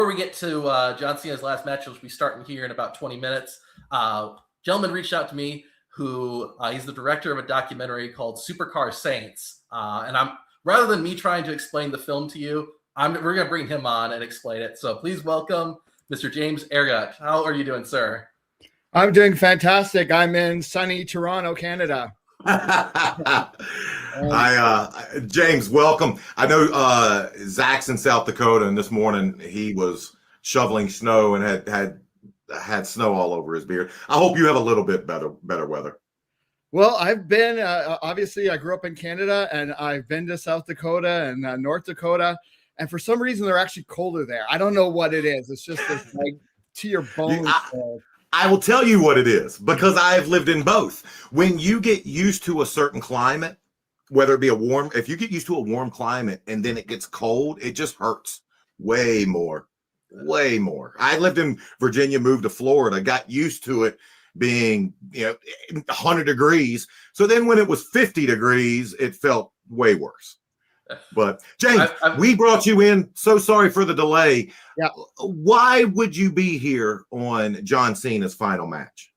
Before we get to John Cena's last match, which will be starting here in about 20 minutes, gentleman reached out to me who he's the director of a documentary called Supercar Saints. And rather than me trying to explain the film to you, we're going to bring him on and explain it. So please welcome Mr. James Ergut. How are you doing, sir? I'm doing fantastic. I'm in sunny Toronto, Canada. James, welcome. I know Zach's in South Dakota, and this morning he was shoveling snow and had snow all over his beard. I hope you have a little bit better weather. Well, I've been obviously I grew up in Canada, and I've been to South Dakota and North Dakota, and for some reason they're actually colder there. I don't know what it is. It's just this, like, to your bones. I will tell you what it is, because I've lived in both. When you get used to a certain climate, whether it be if you get used to a warm climate and then it gets cold, it just hurts way more. I lived in Virginia, moved to Florida, got used to it being 100 degrees. So then when it was 50 degrees, it felt way worse. But James, we brought you in. So sorry for the delay. Yeah. Why would you be here on John Cena's final match?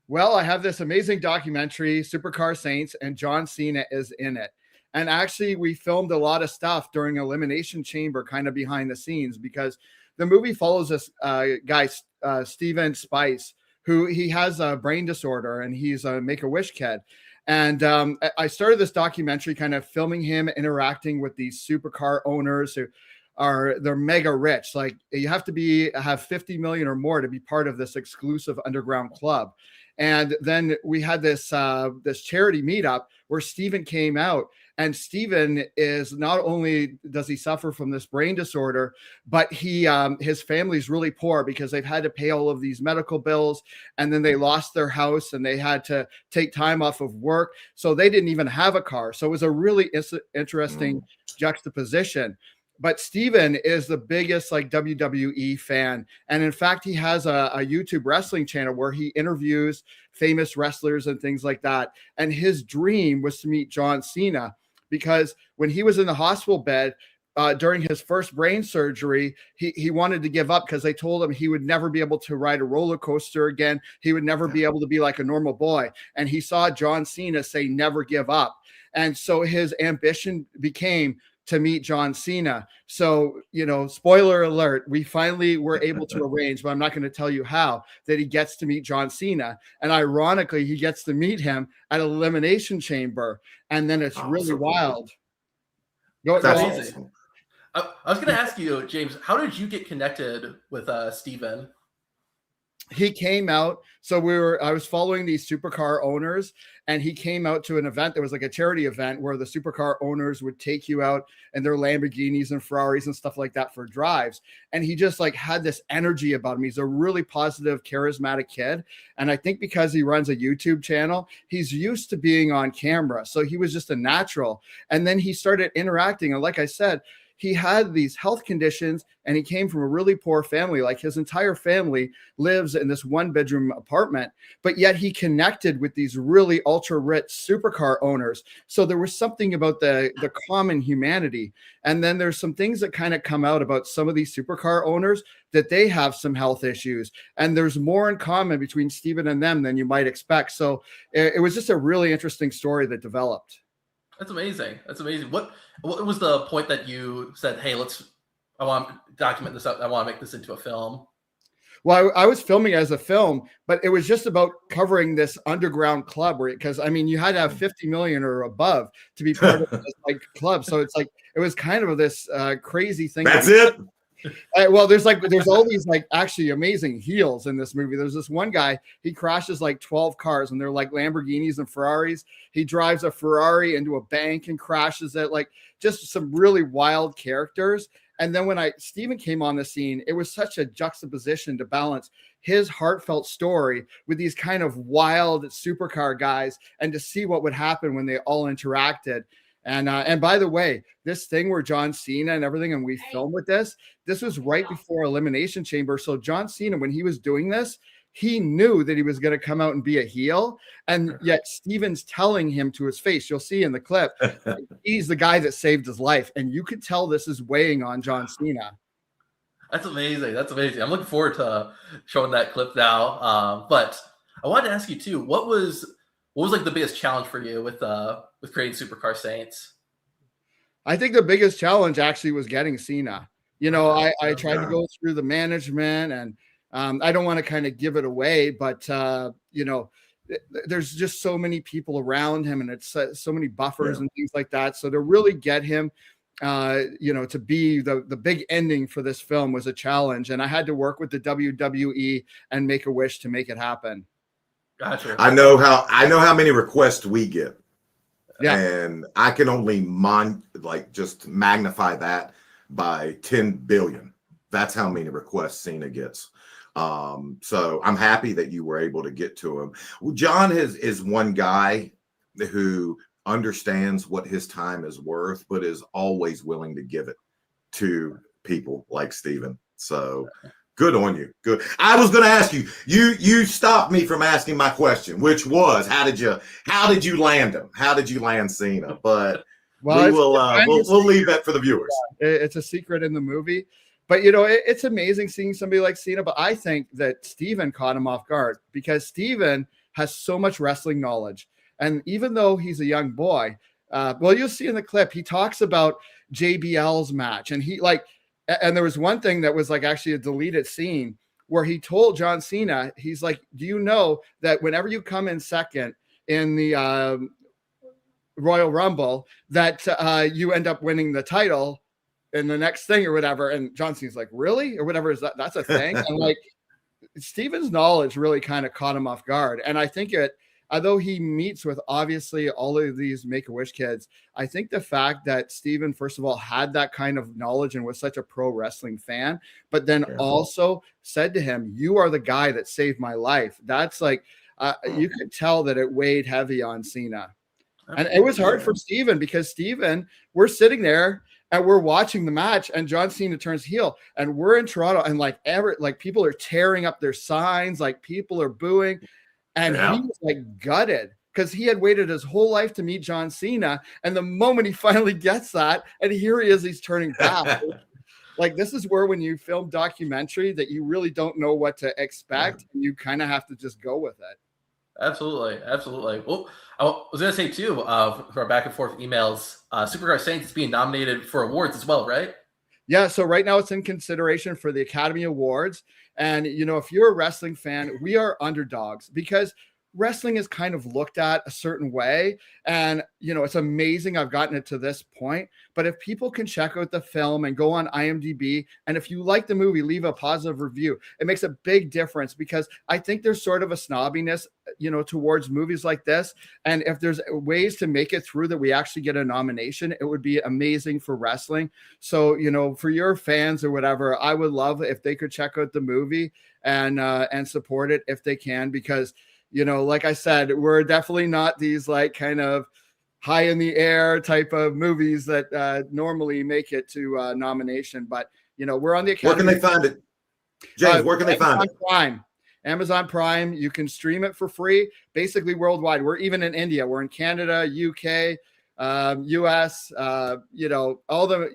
Well, I have this amazing documentary, Supercar Saints, and John Cena is in it. And actually, we filmed a lot of stuff during Elimination Chamber, kind of behind the scenes, because the movie follows this guy, Steven Spice, who he has a brain disorder, and he's a Make-A-Wish kid. And I started this documentary kind of filming him interacting with these supercar owners who they're mega rich. Like, you have to have 50 million or more to be part of this exclusive underground club. And then we had this charity meetup where Steven came out, and Steven is not only does he suffer from this brain disorder, but his family's really poor because they've had to pay all of these medical bills, and then they lost their house and they had to take time off of work. So they didn't even have a car. So it was a really interesting juxtaposition. But Steven is the biggest WWE fan. And in fact, he has a YouTube wrestling channel where he interviews famous wrestlers and things like that. And his dream was to meet John Cena, because when he was in the hospital bed during his first brain surgery, he wanted to give up because they told him he would never be able to ride a roller coaster again. He would never be able to be like a normal boy. And he saw John Cena say, "Never give up." And so his ambition became to meet John Cena. So, spoiler alert, we finally were able to arrange, but I'm not going to tell you how, that he gets to meet John Cena. And ironically, he gets to meet him at Elimination Chamber. And then it's really wild. That's amazing. I was going to ask you, James, how did you get connected with Steven? He came out. So I was following these supercar owners, and he came out to an event. There was like a charity event where the supercar owners would take you out in their Lamborghinis and Ferraris and stuff like that for drives. And he just had this energy about him. He's a really positive, charismatic kid. And I think because he runs a YouTube channel, he's used to being on camera. So he was just a natural. And then he started interacting. And like I said, he had these health conditions, and he came from a really poor family. Like, his entire family lives in this 1-bedroom apartment, but yet he connected with these really ultra rich supercar owners. So there was something about the common humanity. And then there's some things that kind of come out about some of these supercar owners, that they have some health issues, and there's more in common between Steven and them than you might expect. So it was just a really interesting story that developed. That's amazing. What was the point that you said, "Hey, I want to document this up. I want to make this into a film"? Well, I was filming as a film, but it was just about covering this underground club because you had to have 50 million or above to be part of this club. So it's it was kind of this crazy thing. That's it. Well, there's all these actually amazing heels in this movie. There's this one guy, he crashes 12 cars, and they're Lamborghinis and Ferraris. He drives a Ferrari into a bank and crashes it. Just some really wild characters. And then when Steven came on the scene, it was such a juxtaposition to balance his heartfelt story with these kind of wild supercar guys, and to see what would happen when they all interacted. And by the way, this thing where John Cena and everything, and we filmed with this was right before Elimination Chamber. So John Cena, when he was doing this, he knew that he was going to come out and be a heel. And yet Steven's telling him to his face, you'll see in the clip, he's the guy that saved his life. And you could tell this is weighing on John Cena. That's amazing. That's amazing. I'm looking forward to showing that clip now. But I wanted to ask you too, what was like the biggest challenge for you with creating Supercar Saints? I think the biggest challenge actually was getting Cena. You know, I tried to Yeah. go through the management, and I don't want to kind of give it away, but you know, there's just so many people around him, and it's so many buffers Yeah. and things like that. So to really get him, you know, to be the big ending for this film was a challenge, and I had to work with the WWE and Make a Wish to make it happen. Gotcha. I know how many requests we get. Yeah. And I can only just magnify that by 10 billion. That's how many requests Cena gets. So I'm happy that you were able to get to him. Well, John is one guy who understands what his time is worth, but is always willing to give it to people like Steven. So good on you. Good. I was going to ask you. You stopped me from asking my question, which was how did you land him? How did you land Cena? But Well, we'll leave that for the viewers. It's a secret in the movie. But, you know, it's amazing seeing somebody like Cena. But I think that Steven caught him off guard because Steven has so much wrestling knowledge. And even though he's a young boy, well, you'll see in the clip, he talks about JBL's match. And there was one thing that was like actually a deleted scene where he told John Cena, he's like, do you know that whenever you come in second in the Royal Rumble, that you end up winning the title in the next thing or whatever? And John Cena's like, really? Or whatever, that's a thing? And like, Steven's knowledge really kind of caught him off guard. And I think although he meets with obviously all of these Make-A-Wish kids, I think the fact that Steven, first of all, had that kind of knowledge and was such a pro wrestling fan, but then also said to him, you are the guy that saved my life. That's like, you could tell that it weighed heavy on Cena. And it was hard for Steven because Steven, we're sitting there and we're watching the match and John Cena turns heel and we're in Toronto and like people are tearing up their signs, like people are booing. And he was like gutted because he had waited his whole life to meet John Cena. And the moment he finally gets that, and here he is, he's turning back. Like, this is where when you film documentary that you really don't know what to expect. And you kind of have to just go with it. Absolutely. Absolutely. Well, I was going to say too, for our back and forth emails, Supercar Saints is being nominated for awards as well, right? Yeah, so right now it's in consideration for the Academy Awards. And, you know, if you're a wrestling fan, we are underdogs because wrestling is kind of looked at a certain way. And, you know, it's amazing I've gotten it to this point. But if people can check out the film and go on IMDb, and if you like the movie, leave a positive review, it makes a big difference because I think there's sort of a snobbiness, you know, towards movies like this. And if there's ways to make it through that we actually get a nomination, it would be amazing for wrestling. So, you know, for your fans or whatever, I would love if they could check out the movie and support it if they can, because, you know, like I said, we're definitely not these like kind of high in the air type of movies that normally make it to nomination. But, you know, we're on the Academy. Where can they find it? James, where can they find it? Amazon Prime. You can stream it for free, basically worldwide. We're even in India. We're in Canada, UK, US, you know,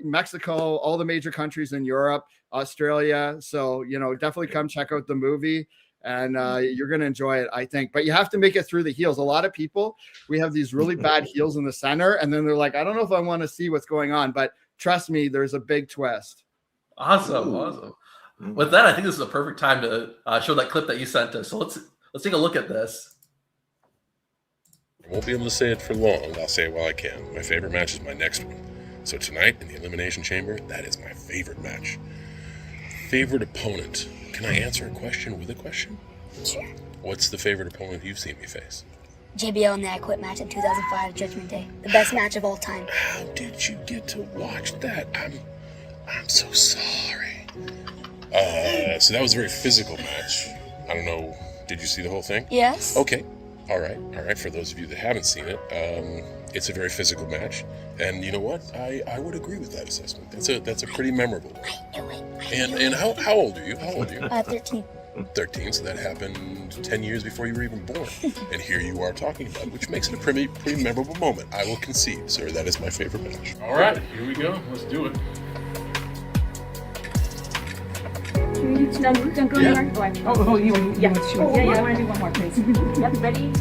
Mexico, all the major countries in Europe, Australia. So, you know, definitely come check out the movie. And you're going to enjoy it, I think. But you have to make it through the heels. A lot of people, we have these really bad heels in the center, and then they're like, I don't know if I want to see what's going on. But trust me, there's a big twist. Awesome. Awesome. With that, I think this is a perfect time to show that clip that you sent us. So let's take a look at this. I won't be able to say it for long. I'll say it while I can. My favorite match is my next one. So tonight in the Elimination Chamber, that is my favorite match. Favorite opponent. Can I answer a question with a question? Sure. What's the favorite opponent you've seen me face? JBL in the I Quit match in 2005 Judgment Day. The best match of all time. How did you get to watch that? I'm so sorry. So that was a very physical match. I don't know. Did you see the whole thing? Yes. Okay. All right. For those of you that haven't seen it, it's a very physical match. And you know what? I would agree with that assessment. That's a pretty memorable one. I knew it. And how old are you? 13. 13, so that happened 10 years before you were even born. And here you are talking about it, which makes it a pretty memorable moment. I will concede, sir, that is my favorite match. All right, here we go. Let's do it. Don't go anywhere. Oh, you yeah. Yeah, I want to do one more, please. Yep, ready?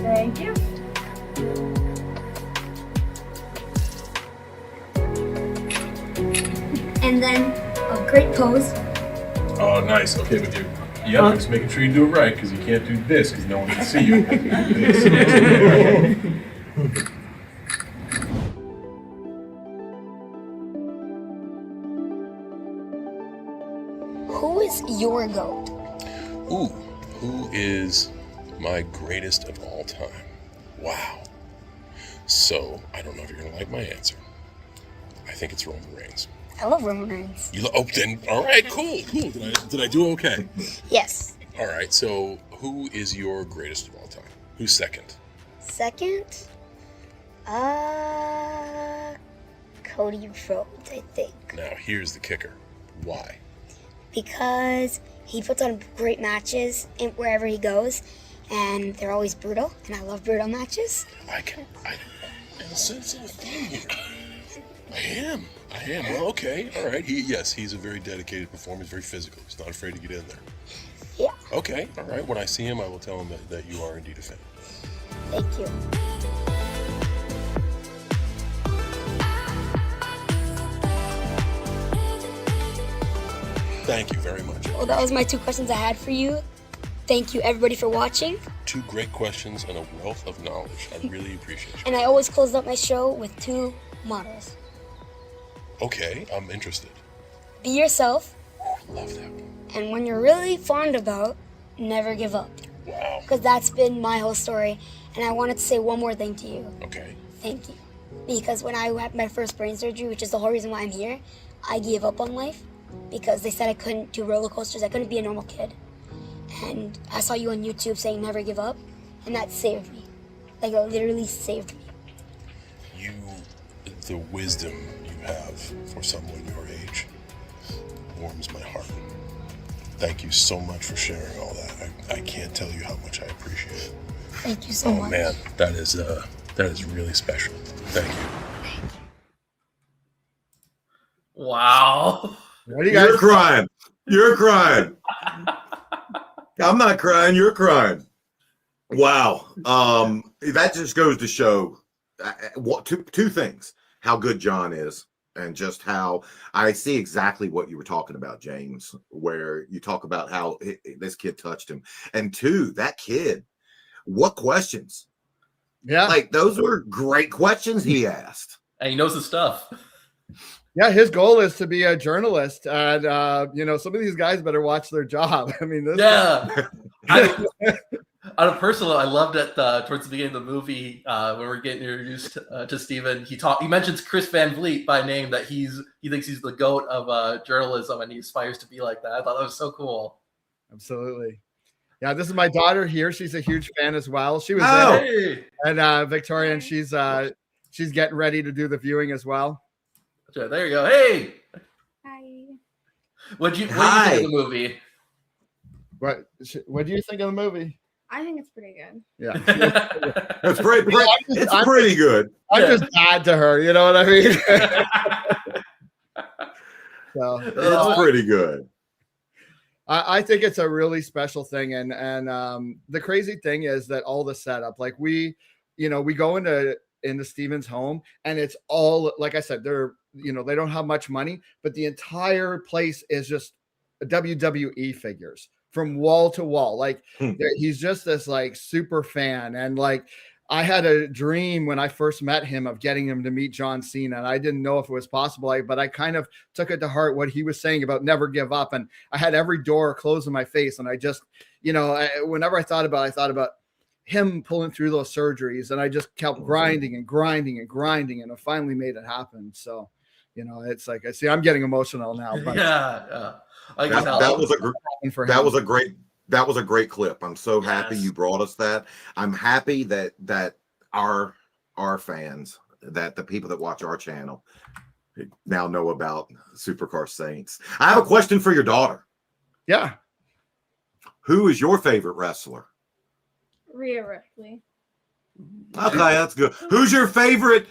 Thank you. And then a great pose. Oh, nice. Okay with you. Yeah, I'm just making sure you do it right because you can't do this because no one can see you. Who is your GOAT? Ooh, who is my greatest of all time? Wow. So, I don't know if you're going to like my answer. I think it's Roman Reigns. I love Roman Reigns. Oh, then, all right, cool. Did I do okay? Yes. All right, so who is your greatest of all time? Who's second? Second, Cody Rhodes, I think. Now, here's the kicker. Why? Because he puts on great matches wherever he goes, and they're always brutal, and I love brutal matches. I sense a theme here. I am. Well, okay. All right. He's a very dedicated performer. He's very physical. He's not afraid to get in there. Yeah. Okay. All right. When I see him, I will tell him that you are indeed a fan. Thank you. Thank you very much. Well, that was my 2 questions I had for you. Thank you, everybody, for watching. 2 great questions and a wealth of knowledge. I really appreciate you. And I always close up my show with 2 mottos. Okay, I'm interested. Be yourself, Love that one. and when you're really fond about, never give up. Wow. Because that's been my whole story. And I wanted to say one more thing to you. Okay. Thank you. Because when I had my first brain surgery, which is the whole reason why I'm here, I gave up on life because they said I couldn't do roller coasters. I couldn't be a normal kid. And I saw you on YouTube saying never give up, and that saved me. Like, it literally saved me. The wisdom you have for someone your age warms my heart. Thank you so much for sharing all that. I can't tell you how much I appreciate it. Thank you so much. Oh man, that is really special. Thank you. Wow. What do you guys? You're crying. You're crying. I'm not crying. You're crying. Wow. That just goes to show two things: how good John is, and just how I see exactly what you were talking about, James, where you talk about how this kid touched him, and 2, that kid. What questions? Yeah. Like, those were great questions he asked. And he knows his stuff. Yeah, his goal is to be a journalist, and some of these guys better watch their job. I mean, Yeah. On a personal, I loved it towards the beginning of the movie when we're getting introduced to Steven. He mentions Chris Van Vliet by name, that he thinks he's the GOAT of journalism, and he aspires to be like that. I thought that was so cool. Absolutely. Yeah, this is my daughter here. She's a huge fan as well. She was Hey. and Victoria, and she's getting ready to do the viewing as well. There you go. Hey. Hi. What do you think Hi. of the movie? What do you think of the movie? I think it's pretty good. Yeah, It's pretty good. I'm just bad to her. You know what I mean? So It's pretty good. I think it's a really special thing, and the crazy thing is that all the setup, like we go into Steven's home, and it's all, like I said, they don't have much money, but the entire place is just WWE figures from wall to wall. Like he's just this like super fan, and like I had a dream when I first met him of getting him to meet John Cena, and I didn't know if it was possible, but I kind of took it to heart what he was saying about never give up, and I had every door closed in my face, and I just, whenever I thought about him pulling through those surgeries, and I just kept grinding and grinding and grinding, and I finally made it happen. So, it's like, I see, I'm getting emotional now, but Yeah. That was a great clip. I'm so happy you brought us that. I'm happy that our fans, that the people that watch our channel now know about Supercar Saints. I have a question for your daughter. Yeah. Who is your favorite wrestler? Rhea Ripley. Okay, that's good. Who's your favorite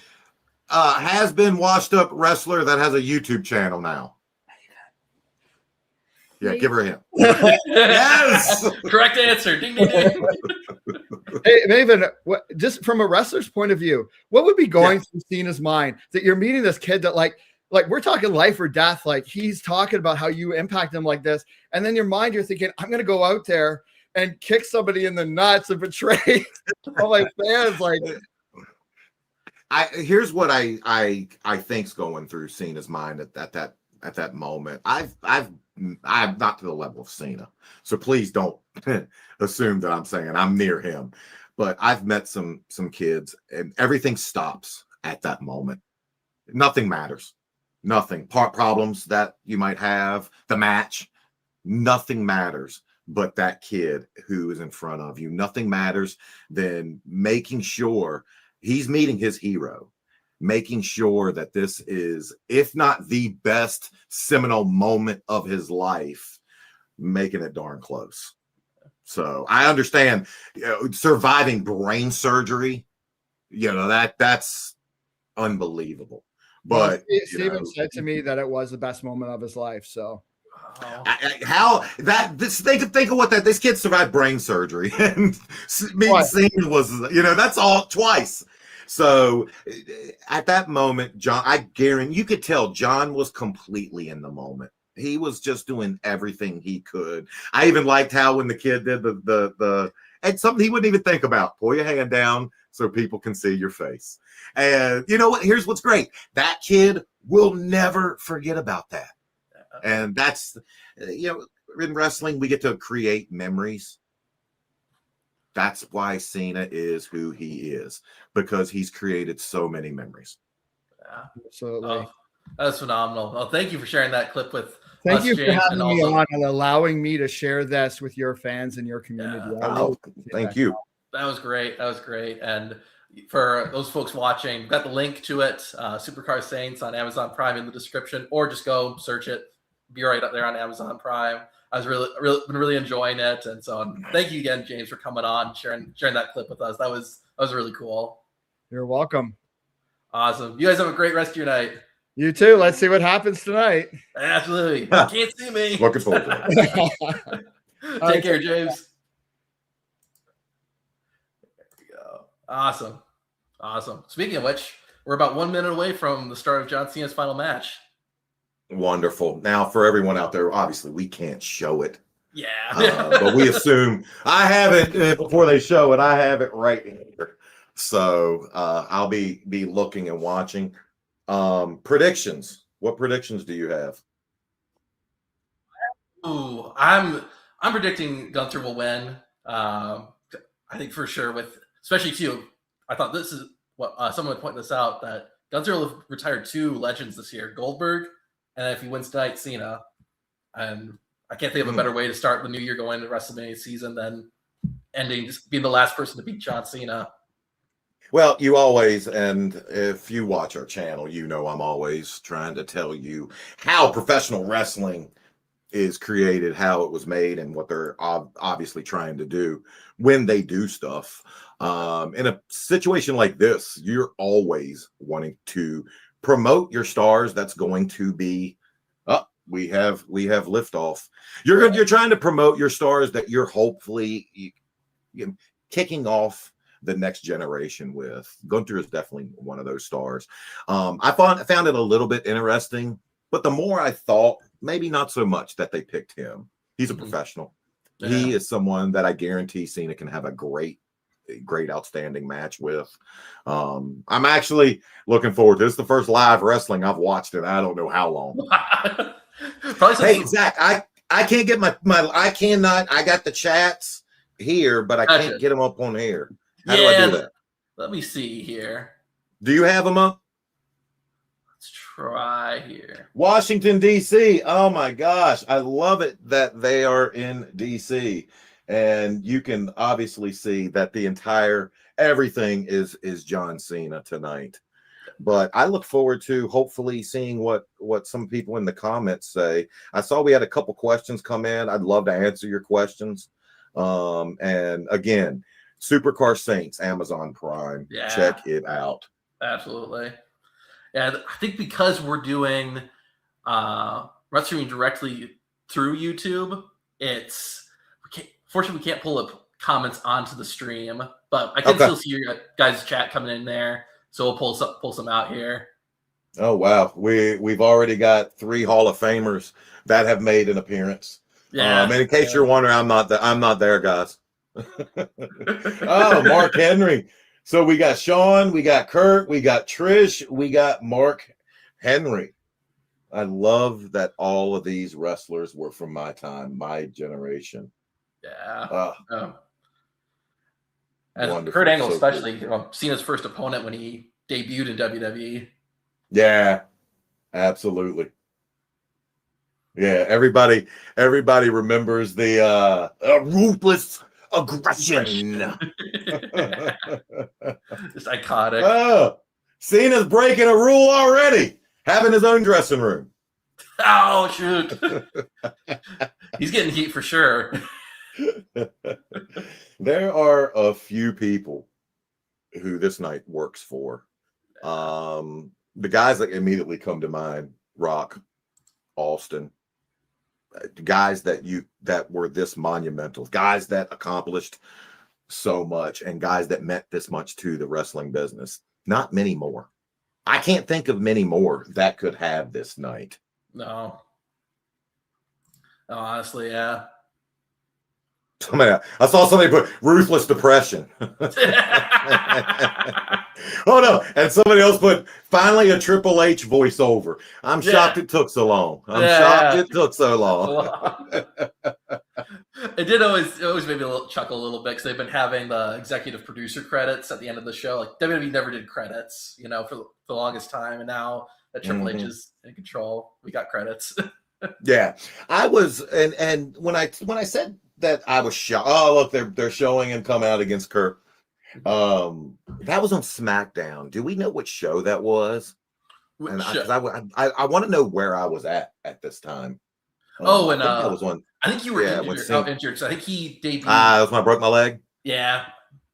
has been washed up wrestler that has a YouTube channel now? Yeah, please? give her a hint. Yes! Correct answer. Ding, ding, ding. Hey, Maven, just from a wrestler's point of view, what would be going through Cena's mind that you're meeting this kid that like we're talking life or death, like he's talking about how you impact him like this, and then your mind you're thinking, I'm gonna go out there and kick somebody in the nuts and betray all my fans. Like, Here's what I think's going through Cena's mind at that moment. I'm not to the level of Cena, so please don't assume that I'm saying I'm near him. But I've met some kids, and everything stops at that moment. Nothing matters. Nothing. Problems that you might have, the match, nothing matters but that kid who is in front of you. Nothing matters than making sure he's meeting his hero, making sure that this is, if not the best seminal moment of his life, making it darn close. So I understand, surviving brain surgery, that's unbelievable. But Steven said to me that it was the best moment of his life. So think of what this kid survived brain surgery and meeting Cena was, that's all twice. So at that moment, John, I guarantee you could tell John was completely in the moment. He was just doing everything he could. I even liked how when the kid did the and something he wouldn't even think about, pull your hand down so people can see your face. And you know what? Here's what's great. That kid will never forget about that. And that's, in wrestling, we get to create memories. That's why Cena is who he is, because he's created so many memories. Yeah. Absolutely. Oh, that's phenomenal. Well, thank you for sharing that clip with Thank us, you James, for having and me also, on and allowing me to share this with your fans and your community. Oh, thank you. That was great. That was great. And for those folks watching, we've got the link to it, Supercar Saints on Amazon Prime in the description, or just go search it. Be right up there on Amazon Prime. I was been really enjoying it, and so thank you again, James, for coming on, sharing that clip with us. That was really cool. You're welcome. Awesome. You guys have a great rest of your night. You too. Let's see what happens tonight. Absolutely. Can't see me. Looking forward to it. Take care, James. There we go. Awesome. Speaking of which, we're about 1 minute away from the start of John Cena's final match. Wonderful. Now, for everyone out there, obviously we can't show it. Yeah. But we assume I have it before they show it. I have it right here. So I'll be looking and watching. Predictions. What predictions do you have? Ooh, I'm predicting Gunther will win. I think for sure, especially too. I thought this is what someone would point this out, that Gunther will have retired 2 legends this year, Goldberg, and if he wins tonight, Cena. And I can't think of a better way to start the new year going into WrestleMania season than ending just being the last person to beat John Cena. Well, you always, and if you watch our channel, I'm always trying to tell you how professional wrestling is created, how it was made, and what they're obviously trying to do when they do stuff. In a situation like this, you're always wanting to promote your stars. That's going to be, we have liftoff. You're trying to promote your stars that you're hopefully kicking off the next generation with. Gunther is definitely one of those stars. I found it a little bit interesting, but the more I thought, maybe not so much that they picked him. He's a professional. Yeah. He is someone that I guarantee Cena can have a great, outstanding match with. I'm actually looking forward to this. Is the first live wrestling I've watched in I don't know how long. Hey, Zach, I can't get my I cannot. I got the chats here, but I can't get them up on here. How do I do that? Let me see here. Do you have them up? Let's try here. Washington, D.C. Oh, my gosh. I love it that they are in D.C. And you can obviously see that everything is John Cena tonight. But I look forward to hopefully seeing what some people in the comments say. I saw we had a couple questions come in. I'd love to answer your questions. And again, Supercar Saints, Amazon Prime. Yeah. Check it out. Absolutely. Yeah, I think because we're doing wrestling directly through YouTube, fortunately we can't pull up comments onto the stream, but I can still see your guys' chat coming in there. So we'll pull some out here. Oh wow, we've already got 3 Hall of Famers that have made an appearance. Yeah. And in case you're wondering, I'm not there, guys. Oh, Mark Henry. So we got Sean, we got Kurt, we got Trish, we got Mark Henry. I love that all of these wrestlers were from my time, my generation. Yeah. And wonderful. Kurt Angle, So especially, cool. Cena's first opponent when he debuted in WWE. Yeah, absolutely. Yeah, everybody remembers the ruthless aggression. It's iconic. Oh, Cena's breaking a rule already, having his own dressing room. Oh, shoot. He's getting heat for sure. There are a few people who this night works for. The guys that immediately come to mind: Rock, Austin, guys that were this monumental, guys that accomplished so much, and guys that meant this much to the wrestling business. Not many more. I can't think of many more that could have this night. No, honestly, yeah. I saw somebody put ruthless depression. Oh no, and somebody else put finally a Triple H voiceover. I'm shocked it took so long. I'm shocked it took so long. It always made me chuckle a little bit because they've been having the executive producer credits at the end of the show. Like WWE never did credits, for the longest time, and now that Triple H is in control, we got credits. Yeah, I was, and when I said that, I was shocked. Oh, look, they're showing him come out against Kurt. That was on SmackDown. Do we know what show that was? And I want to know where I was at this time. I was on. I think you were injured. So I think he debuted. That's when I broke my leg. Yeah,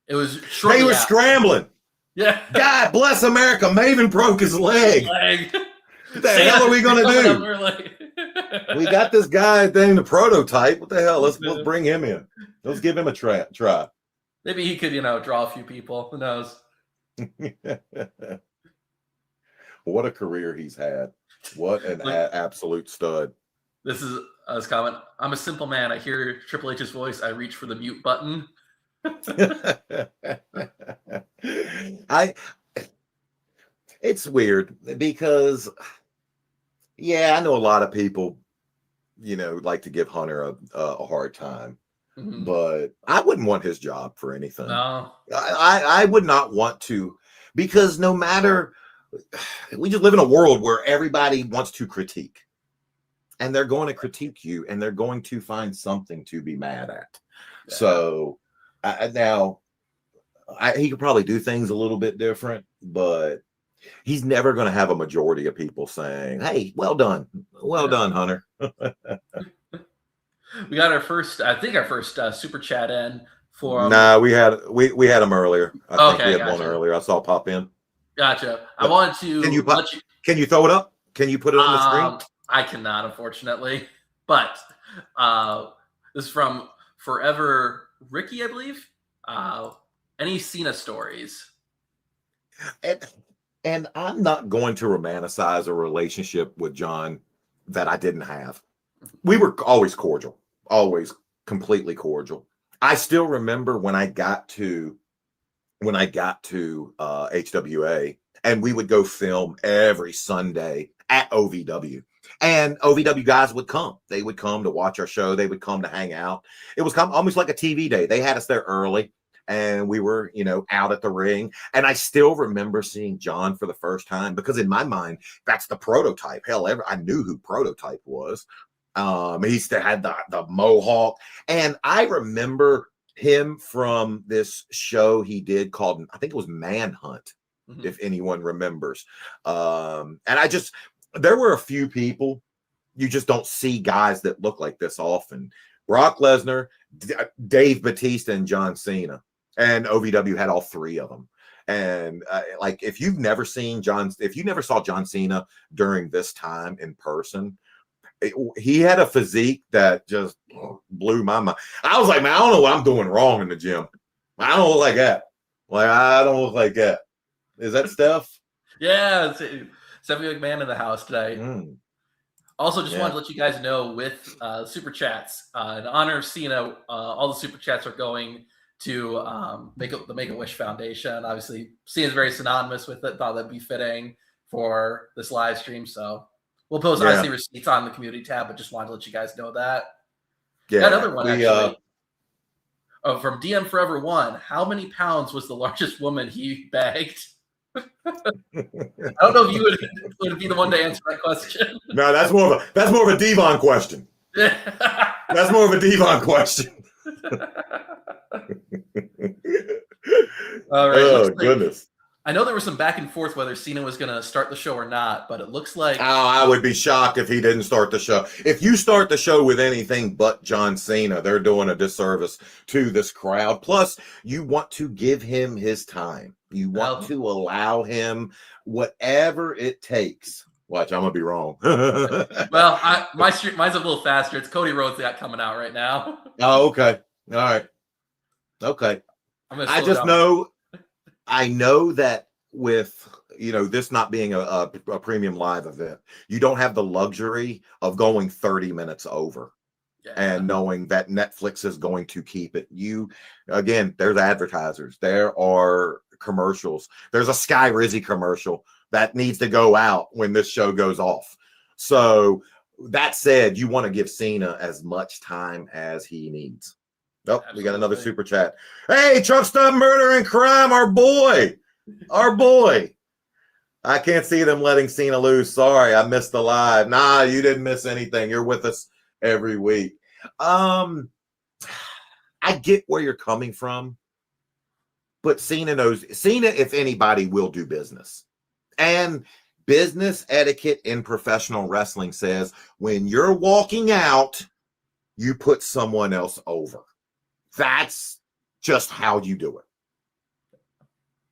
it was shortly. They were scrambling. Yeah. God bless America. Maven broke his leg. What the hell are we gonna do? We got this guy thing, the prototype. What the hell? Let's bring him in. Let's give him a try. Maybe he could, draw a few people. Who knows? What a career he's had. What an absolute stud. This is his comment. I'm a simple man. I hear Triple H's voice. I reach for the mute button. It's weird because, I know a lot of people, like to give Hunter a hard time. Mm-hmm. But I wouldn't want his job for anything. No, I would not want to, because no matter, we just live in a world where everybody wants to critique, and they're going to critique you, and they're going to find something to be mad at. Yeah. So now he could probably do things a little bit different, but he's never going to have a majority of people saying, "Hey, well done, Hunter." We got our first super chat in for. Nah, we had them earlier. I think we had one earlier. I saw pop in. Gotcha. I wanted to. Can you throw it up? Can you put it on the screen? I cannot, unfortunately. But this is from Forever Ricky, I believe. Any Cena stories? And I'm not going to romanticize a relationship with John that I didn't have. We were always cordial. Always completely cordial. I still remember when I got to HWA, and we would go film every Sunday at OVW, and OVW guys would come. They would come to watch our show. They would come to hang out. It was almost like a TV day. They had us there early, and we were, out at the ring. And I still remember seeing John for the first time, because in my mind, that's the prototype. Hell, I knew who Prototype was. He still had the mohawk, and I remember him from this show he did called, I think it was Manhunt, if anyone remembers. And there were a few people, you just don't see guys that look like this often. Brock Lesnar, Dave Bautista, and John Cena, and OVW had all 3 of them. And if you never saw John Cena during this time in person, he had a physique that just blew my mind. I was like, man, I don't know what I'm doing wrong in the gym. I don't look like that. Like, I don't look like that. Is that Steph? Yeah, Stephanie McMahon in the house today. Also, just Yeah. wanted to let you guys know with super chats, in honor of Cena, all the super chats are going to the Make-A-Wish Foundation. Obviously, Cena's very synonymous with it. Thought that'd be fitting for this live stream. So we'll post obviously receipts on the community tab, but just wanted to let you guys know that. Yeah. Got another one actually. From DM Forever One. How many pounds was the largest woman he bagged? I don't know if you would be the one to answer that question. No, that's more of a Devon question. That's more of a Devon question. All right. Oh goodness. I know there was some back and forth whether Cena was going to start the show or not, but it looks like. Oh, I would be shocked if he didn't start the show. If you start the show with anything but John Cena, they're doing a disservice to this crowd. Plus, you want to give him his time. You want to allow him whatever it takes. Watch, I'm gonna be wrong. Well, mine's a little faster. It's Cody Rhodes got coming out right now. Oh, okay. All right. Okay. I know that with this not being a premium live event, you don't have the luxury of going 30 minutes over and knowing that Netflix is going to keep it. There's advertisers, there are commercials, there's a Sky Rizzy commercial that needs to go out when this show goes off. So that said, you want to give Cena as much time as he needs. Oh, we got another super chat. Hey, Truck Stop Murder and Crime, our boy. I can't see them letting Cena lose. Sorry, I missed the live. Nah, you didn't miss anything. You're with us every week. I get where you're coming from, but Cena, if anybody, will do business. And business etiquette in professional wrestling says when you're walking out, you put someone else over. That's just how you do it.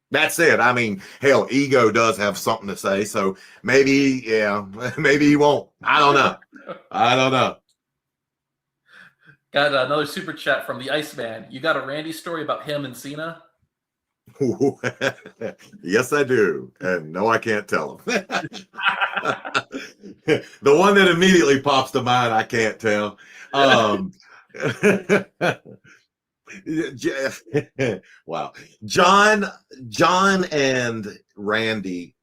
That's it. I mean, hell, ego does have something to say. So maybe he won't. I don't know. Got another super chat from the Iceman. You got a Randy story about him and Cena? Yes, I do. And no, I can't tell him. The one that immediately pops to mind, I can't tell. Wow. John and Randy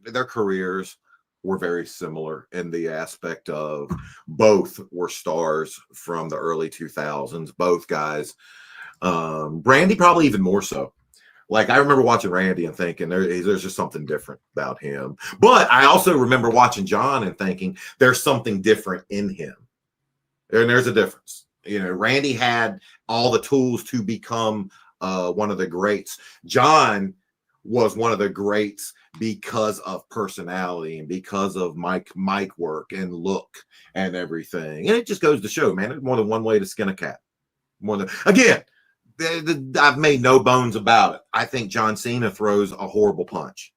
their careers were very similar in the aspect of both were stars from the early 2000s. Both guys. Randy probably even more so. Like, I remember watching Randy and thinking there's just something different about him. But I also remember watching John and thinking there's something different in him. And there's a difference. Randy had all the tools to become one of the greats. John was one of the greats because of personality and because of mic work and look and everything. And it just goes to show, man, there's more than one way to skin a cat. I've made no bones about it. I think John Cena throws a horrible punch.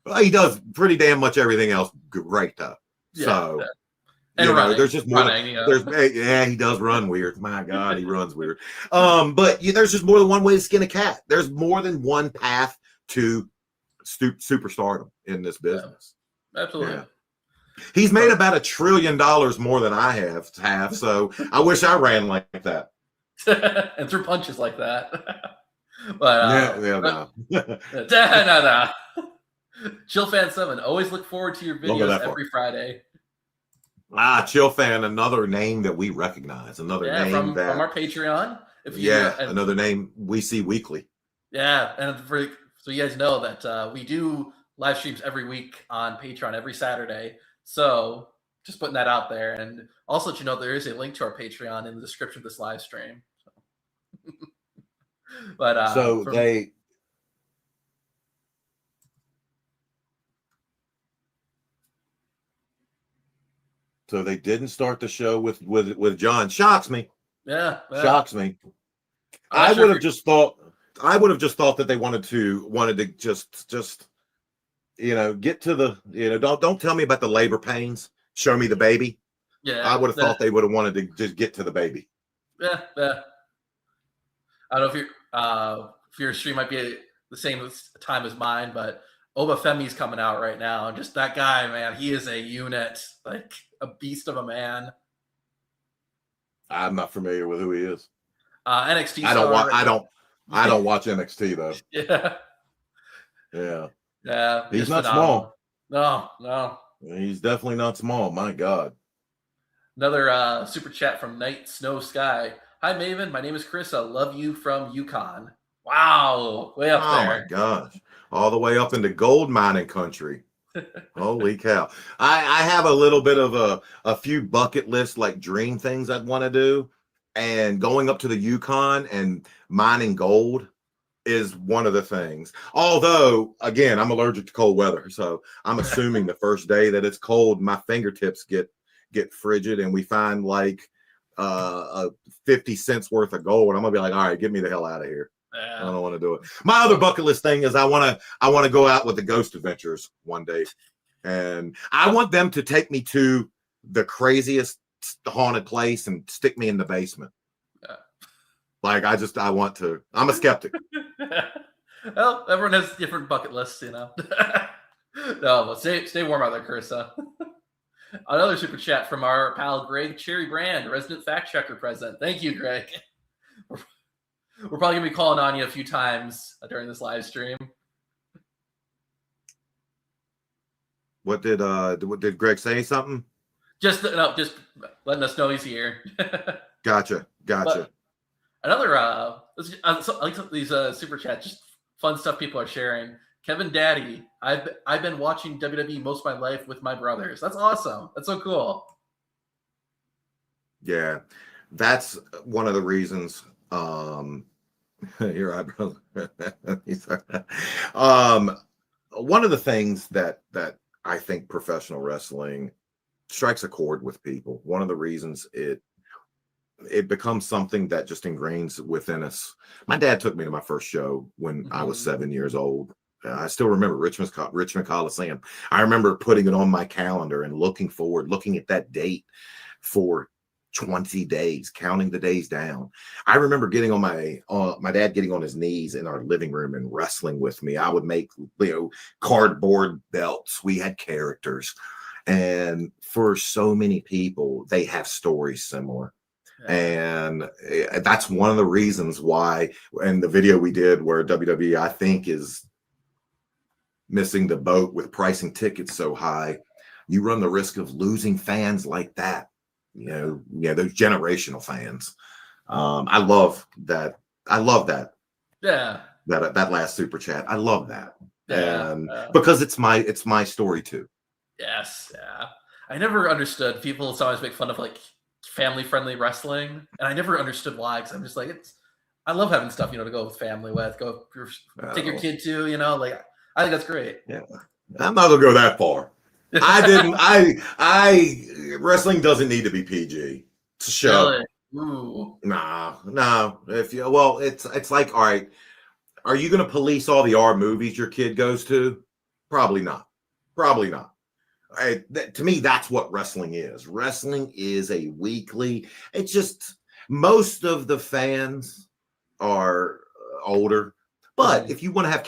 Well, he does pretty damn much everything else great, though. There's just more. He does run weird. My God, he runs weird. But there's just more than one way to skin a cat. There's more than one path to superstardom in this business. Yeah, absolutely. Yeah. He's made about $1 trillion more than I have. So I wish I ran like that. And threw punches like that. But no. Chillfan7, always look forward to your videos every Friday. Chillfan, another name that we recognize, another name from our Patreon. Another name we see weekly. Yeah, and so you guys know that we do live streams every week on Patreon every Saturday. So just putting that out there, and also let you know there is a link to our Patreon in the description of this live stream. But So they didn't start the show with John. Shocks me. Yeah. Shocks me. I would have just thought that they wanted to just get to the, don't tell me about the labor pains. Show me the baby. Yeah, I would have thought they would have wanted to just get to the baby. Yeah. I don't know if your stream might be the same time as mine, but Obafemi's coming out right now, and just that guy, man, he is a unit, like a beast of a man. I'm not familiar with who he is. NXT. I don't watch NXT though. Yeah. He's not phenomenal. small. No. He's definitely not small. My God. Another super chat from Night Snow Sky. Hi, Maven. My name is Chris. I love you from Yukon. Wow. Way up there. Oh, my gosh. All the way up into gold mining country. Holy cow. I have a little bit of a few bucket list, like dream things I'd want to do. And going up to the Yukon and mining gold is one of the things. Although, again, I'm allergic to cold weather. So I'm assuming the first day that it's cold, my fingertips get frigid and we find like 50 cents worth of gold. I'm gonna be like, all right, get me the hell out of here. I don't want to do it. My other bucket list thing is I want to go out with the Ghost Adventures one day, and I want them to take me to the craziest haunted place and stick me in the basement. Like I want to. I'm a skeptic. Well, everyone has different bucket lists, No, but stay warm out there, Carissa. Another super chat from our pal Greg Cherry Brand, resident fact checker present. Thank you, Greg. We're probably gonna be calling on you a few times during this live stream. What did Greg say something? Just letting us know he's here. Gotcha. But another I like these super chats, just fun stuff people are sharing. Kevin Daddy, I've been watching WWE most of my life with my brothers. That's awesome. That's so cool. Yeah, that's one of the reasons. Your eyebrows. One of the things that I think professional wrestling strikes a chord with people. One of the reasons it becomes something that just ingrains within us. My dad took me to my first show when I was 7 years old. I still remember Richmond Coliseum. I remember putting it on my calendar and looking at that date for 20 days, counting the days down. I remember getting on my dad getting on his knees in our living room and wrestling with me. I would make, cardboard belts. We had characters. And for so many people, they have stories similar. And that's one of the reasons why, in the video we did where WWE, I think, is missing the boat with pricing tickets so high, you run the risk of losing fans like that. Those generational fans. I love that. Yeah. That last super chat. I love that. Yeah. And because it's my story too. Yes. Yeah. I never understood. People always make fun of like family-friendly wrestling, and I never understood why. Because I'm just like, I love having stuff to go with family with. Take your kid to. I think that's great. Yeah. I'm not gonna go that far. Wrestling doesn't need to be PG. It's a show. Really? Ooh. No. It's like, all right, are you going to police all the R movies your kid goes to? Probably not. To me, that's what wrestling is. Wrestling is a weekly. It's just most of the fans are older. But if you want to have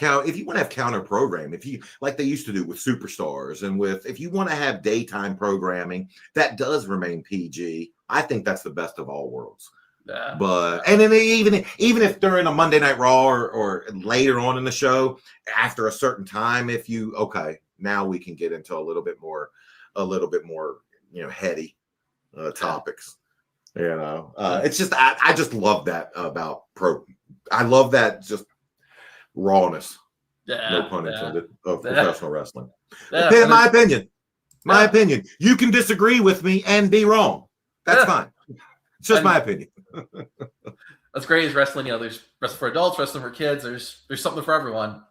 counter program, if you like they used to do with Superstars and if you want to have daytime programming that does remain PG, I think that's the best of all worlds. Yeah. But and then even if during a Monday Night Raw or later on in the show, after a certain time, now we can get into a little bit more heady topics. It's just I just love that about I love that just rawness, no pun intended, of professional wrestling. My opinion. You can disagree with me and be wrong. That's fine. It's just my opinion. That's great. Is wrestling? There's wrestling for adults, wrestling for kids. There's something for everyone.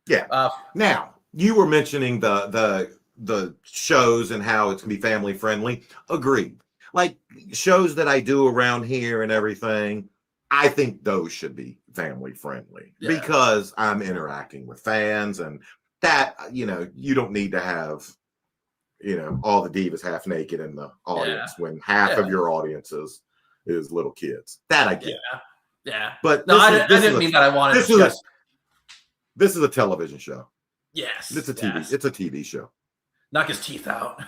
Yeah. Now you were mentioning the shows and how it's gonna be family friendly. Agreed. Like shows that I do around here and everything, I think those should be family friendly because I'm interacting with fans and that, you don't need to have, all the divas half naked in the audience when half of your audience is little kids. That I get. Yeah. But no, I didn't mean that I wanted to just. This is a television show. Yes. It's a TV. Yes. It's a TV show. Knock his teeth out.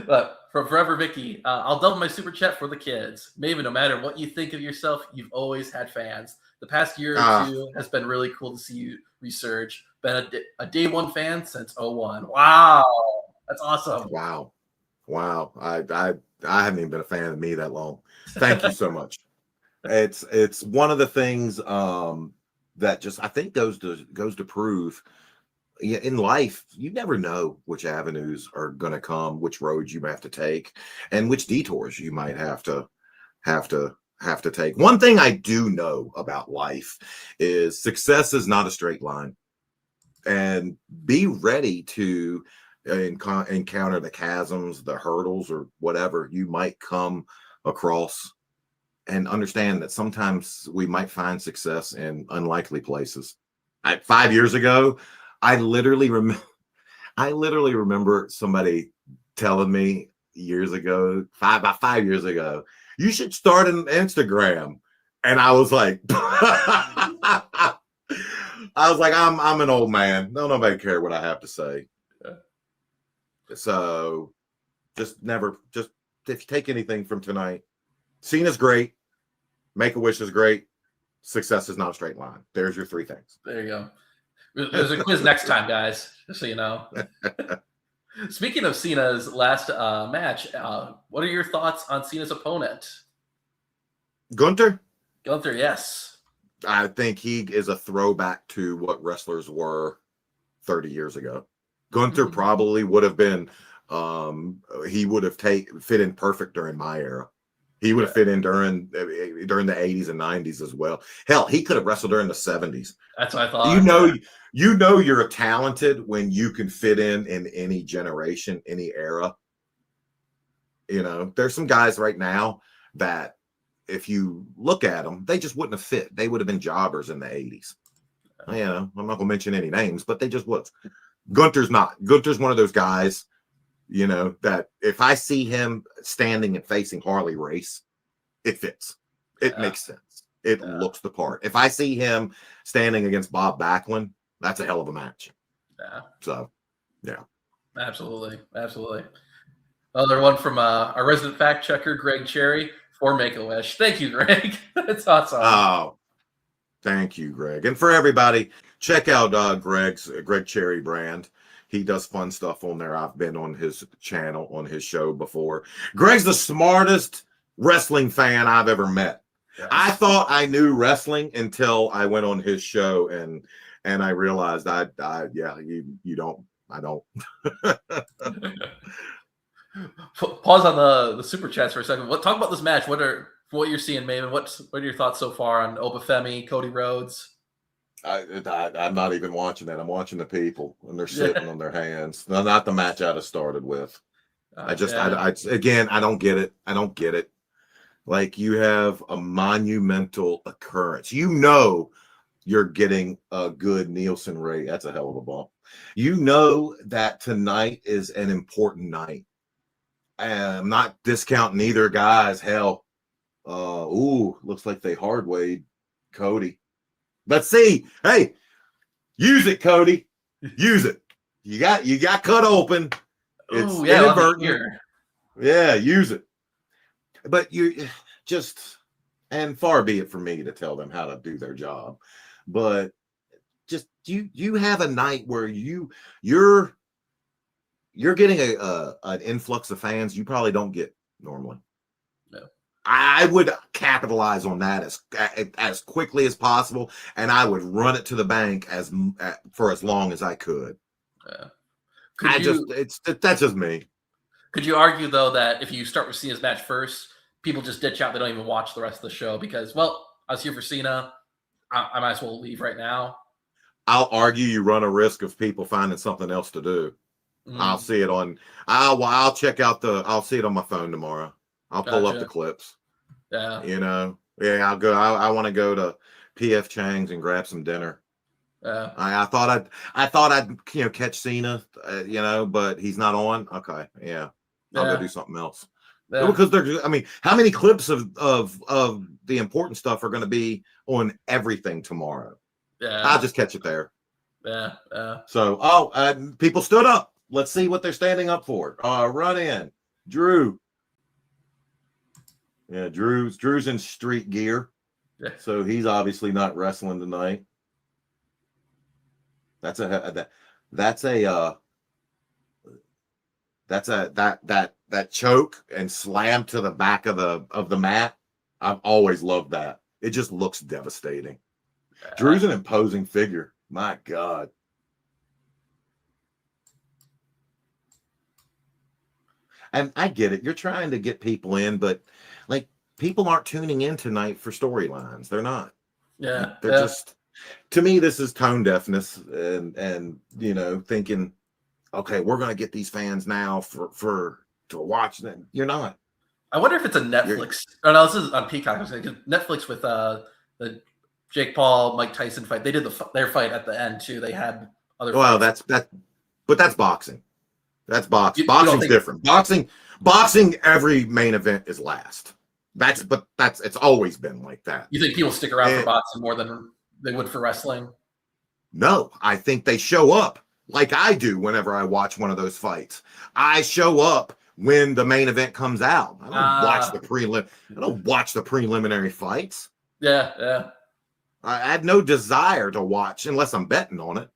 But from Forever Vicky, I'll double my super chat for the kids. Maven, no matter what you think of yourself, you've always had fans. The past year or two has been really cool to see you resurge. Been a day one fan since 01. Wow. That's awesome. Wow. I haven't even been a fan of me that long. Thank you so much. It's one of the things that just I think goes to prove in life, you never know which avenues are going to come, which roads you have to take, and which detours you might have to take. One thing I do know about life is success is not a straight line, and be ready to encounter the chasms, the hurdles, or whatever you might come across, and understand that sometimes we might find success in unlikely places. 5 years ago, I literally remember somebody telling me about 5 years ago, you should start an Instagram. And I was like, I'm an old man. Don't nobody care what I have to say. So just if you take anything from tonight, Cena's great. Make-A-Wish is great. Success is not a straight line. There's your 3 things. There you go. There's a quiz next time, guys, just so you know. Speaking of Cena's last match, what are your thoughts on Cena's opponent? Gunther, yes. I think he is a throwback to what wrestlers were 30 years ago. Gunther probably would have been, he would have fit in perfect during my era. He would have fit in during the 80s and 90s as well. Hell, he could have wrestled during the 70s. That's what I thought. You know you're talented when you can fit in any generation, any era. There's some guys right now that if you look at them, they just wouldn't have fit. They would have been jobbers in the 80s. I'm not going to mention any names, but they just would. Gunther's not. Gunther's one of those guys, that if I see him standing and facing Harley Race, it fits. It makes sense. It looks the part. If I see him standing against Bob Backlund, that's a hell of a match. Yeah. So, yeah. Absolutely. Another one from our resident fact checker, Greg Cherry, for Make-A-Wish. Thank you, Greg. That's awesome. Oh, thank you, Greg. And for everybody, check out Greg Cherry brand. He does fun stuff on there. I've been on his channel, on his show before. Greg's the smartest wrestling fan I've ever met. Yes. I thought I knew wrestling until I went on his show and I realized you don't. I don't. Pause on the super chats for a second. Talk about this match. What you're seeing, Maven? What are your thoughts so far on Obafemi, Cody Rhodes? I'm not even watching that. I'm watching the people, and they're sitting on their hands. No, not the match I'd have started with. I don't get it. I don't get it. Like, you have a monumental occurrence. You're getting a good Nielsen rate. That's a hell of a bump. That tonight is an important night. And I'm not discounting either guys. Hell, looks like they hard-weighed Cody. Let's see. Hey, use it, Cody. Use it. You got cut open. It's inadvertent. Yeah, use it. But you just, and far be it for me to tell them how to do their job, but just you have a night where you're getting an influx of fans you probably don't get normally. No. I would capitalize on that as quickly as possible, and I would run it to the bank for as long as I could. That's just me. Could you argue though that if you start with Cena's match first, people just ditch out? They don't even watch the rest of the show because, well, I was here for Cena. I might as well leave right now. I'll argue you run a risk of people finding something else to do. I'll see it on. I'll check out I'll see it on my phone tomorrow. I'll pull up the clips. Yeah. I'll go. I want to go to PF Chang's and grab some dinner. I thought I'd catch Cena, but he's not on. Okay, yeah, I'll go do something else. Yeah. Because I mean, how many clips of the important stuff are going to be on everything tomorrow? Yeah. I'll just catch it there. Yeah. So, people stood up. Let's see what they're standing up for. Run in, Drew. Yeah, Drew's in street gear, so he's obviously not wrestling tonight. That choke and slam to the back of the mat. I've always loved that. It just looks devastating. Drew's an imposing figure. My God. And I get it. You're trying to get people in, but like people aren't tuning in tonight for storylines. They're not. Yeah. They're just, to me, this is tone deafness and thinking, okay, we're gonna get these fans now to watch them. You're not. I wonder if it's a Netflix. Oh no, this is on Peacock. Because Netflix with the Jake Paul Mike Tyson fight. They did their fight at the end too. They had other. Well, fights. but that's boxing. That's boxing. You don't Boxing's think- different. Boxing. Every main event is last. It's always been like that. You think people stick around for boxing more than they would for wrestling? No, I think they show up like I do whenever I watch one of those fights. I show up when the main event comes out. I don't watch the preliminary fights. Yeah. I have no desire to watch unless I'm betting on it.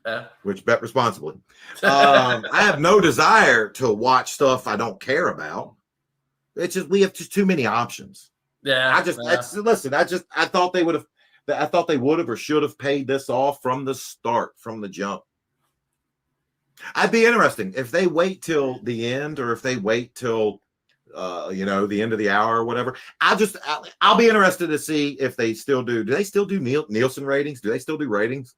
Yeah. Which bet responsibly. I have no desire to watch stuff I don't care about. It's just we have just too many options. Yeah. I thought they would have or should have paid this off from the start, from the jump. I'd be interesting if they wait till the end, or if they wait till the end of the hour or whatever. I'll be interested to see if they still do. Do they still do Nielsen ratings? Do they still do ratings?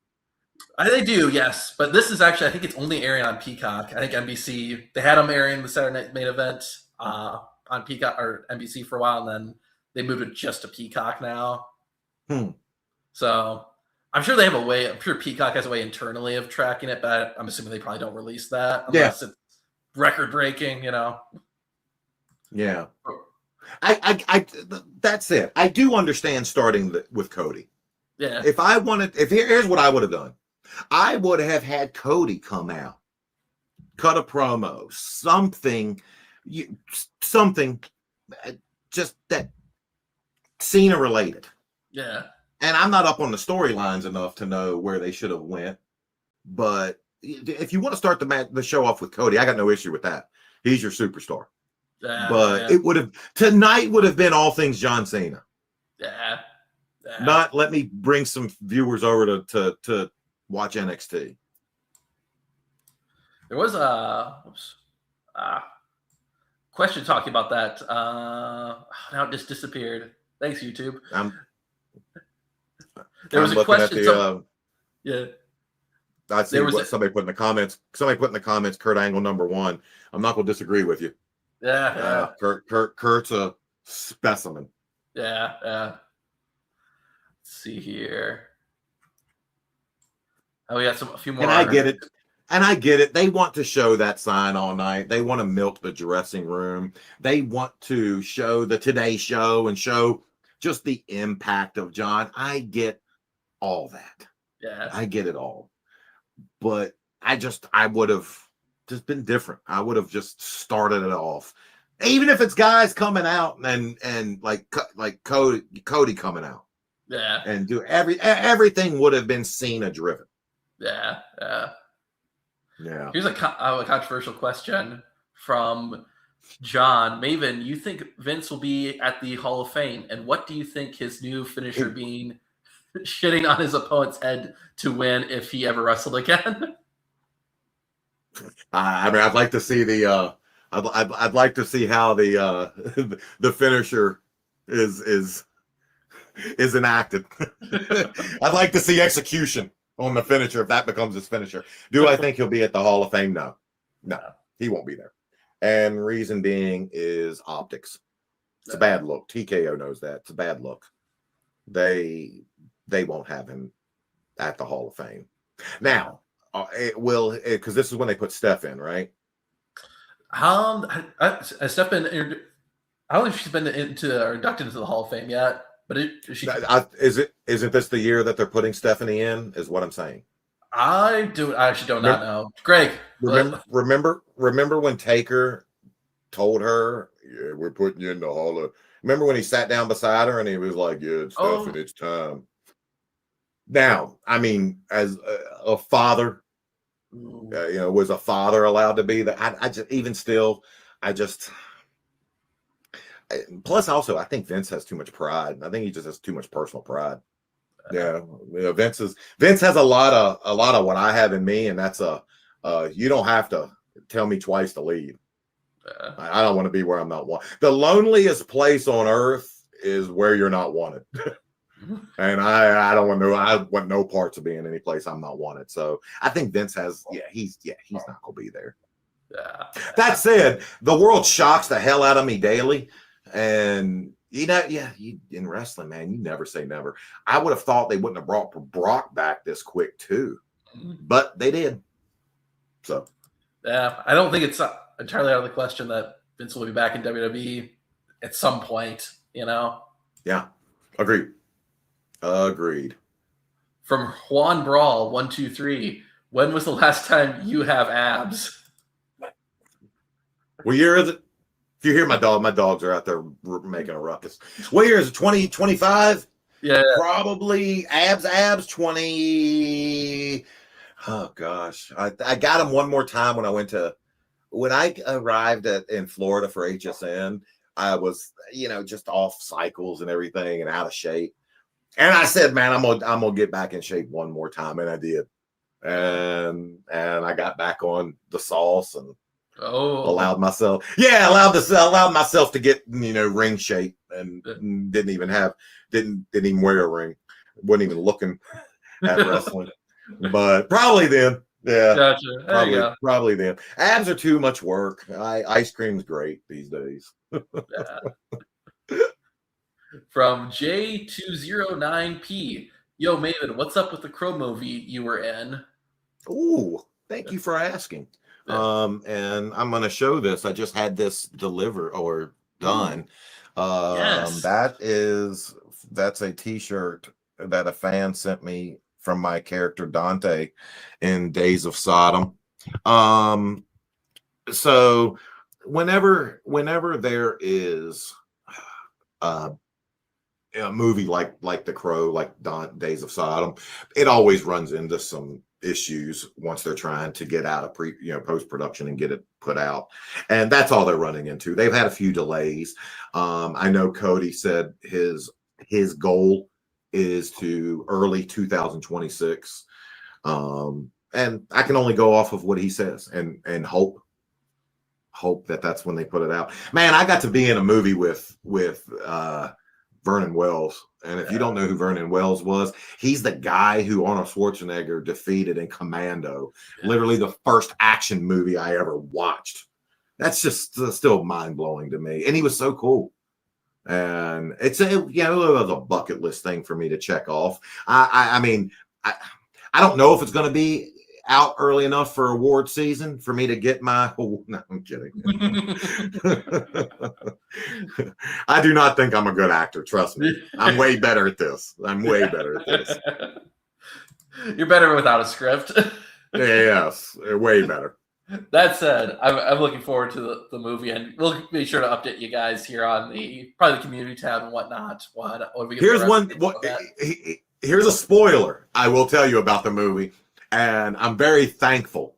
They do, yes. But this is actually, I think it's only airing on Peacock. I think NBC, they had them airing the Saturday Night Main Event on Peacock or NBC for a while, and then they moved it just to Peacock now. So I'm sure they have a way. I'm sure Peacock has a way internally of tracking it, but I'm assuming they probably don't release that unless it's record breaking. Yeah. I that's it. I do understand starting with Cody. Yeah. Here's what I would have done. I would have had Cody come out, cut a promo, something just that Cena related. Yeah. And I'm not up on the storylines enough to know where they should have went. But if you want to start the show off with Cody, I got no issue with that. He's your superstar. Yeah. But tonight would have been all things John Cena. Yeah. Not let me bring some viewers over to watch NXT. There was a question talking about that. Now it just disappeared. Thanks, YouTube. There was a question. Yeah. I see what somebody put in the comments. Somebody put in the comments, Kurt Angle #1. I'm not going to disagree with you. Yeah. Kurt's a specimen. Yeah. Let's see here. Oh, we got a few more. And I get it. They want to show that sign all night. They want to milk the dressing room. They want to show the Today Show and show just the impact of John. I get all that. Yeah. I get it all. But I would have just been different. I would have just started it off. Even if it's guys coming out and like Cody coming out. Yeah. And do everything would have been Cena driven. Yeah. Yeah. Here's a controversial question from John Maven. You think Vince will be at the Hall of Fame, and what do you think his new finisher being shitting on his opponent's head to win if he ever wrestled again? I mean, I'd like to see I'd like to see how the finisher is enacted. I'd like to see execution on the finisher if that becomes his finisher. Do I think he'll be at the Hall of Fame? No, he won't be there. And reason being is optics. It's a bad look. TKO knows that. It's a bad look. They won't have him. at the Hall of Fame. Now, it will, because this is when they put Steph in, right? Has Steph been? I don't think she's been inducted into the Hall of Fame yet. But Isn't this the year that they're putting Stephanie in? Is what I'm saying. I actually do not know. Greg, remember when Taker told her, "Yeah, we're putting you in the Hall of." Remember when he sat down beside her and he was like, "Yeah, it's Stephanie, it's time." Now, I mean, as a father, was a father allowed to be that? I just, even still, plus also, I think Vince has too much pride. I think he just has too much personal pride. Yeah, Vince has a lot of what I have in me, and that's you don't have to tell me twice to leave. I don't want to be where I'm not wanted. The loneliest place on earth is where you're not wanted. And I don't want I want no parts of being any place I'm not wanted. So I think Vince has, he's not gonna be there. That said, the world shocks the hell out of me daily. And in wrestling, man, you never say never. I would have thought they wouldn't have brought Brock back this quick too, but they did. So I don't think it's entirely out of the question that Vince will be back in WWE at some point. Yeah, agreed. From Juan Brawl 123, when was the last time you have abs? What year is it? If you hear my dogs are out there making a ruckus. What year is it? 2025? Yeah. Probably abs 20. Oh gosh. I got them one more time when I arrived in Florida for HSN. I was, just off cycles and everything and out of shape. And I said, man, I'm gonna get back in shape one more time, and I did. And I got back on the sauce and allowed myself to get ring shape, and didn't even wear a ring. Wasn't even looking at wrestling. But probably then. Yeah. Gotcha. Probably then. Abs are too much work. Ice cream's great these days. From J209P. Yo, Maven, what's up with the Crow movie you were in? Ooh, thank you for asking. And I'm going to show this. I just had this delivered or done. Yes. That's a t-shirt that a fan sent me from my character Dante in Days of Sodom. So whenever there is a movie like The Crow, like Days of Sodom, it always runs into some issues once they're trying to get out of post-production and get it put out, and that's all they're running into. They've had a few delays. I know Cody said his goal is to early 2026, and I can only go off of what he says and hope that that's when they put it out. Man, I got to be in a movie with Vernon Wells. And if you don't know who Vernon Wells was, he's the guy who Arnold Schwarzenegger defeated in Commando, literally the first action movie I ever watched. That's just still mind-blowing to me. And he was so cool. And it was a bucket list thing for me to check off. I mean, I don't know if it's going to be out early enough for award season for me to get my. Oh, no, I'm kidding. I do not think I'm a good actor. Trust me. I'm way better at this. You're better without a script. Yes, way better. That said, I'm looking forward to the movie, and we'll be sure to update you guys here on probably the community tab and whatnot. Here's a spoiler I will tell you about the movie, and I'm very thankful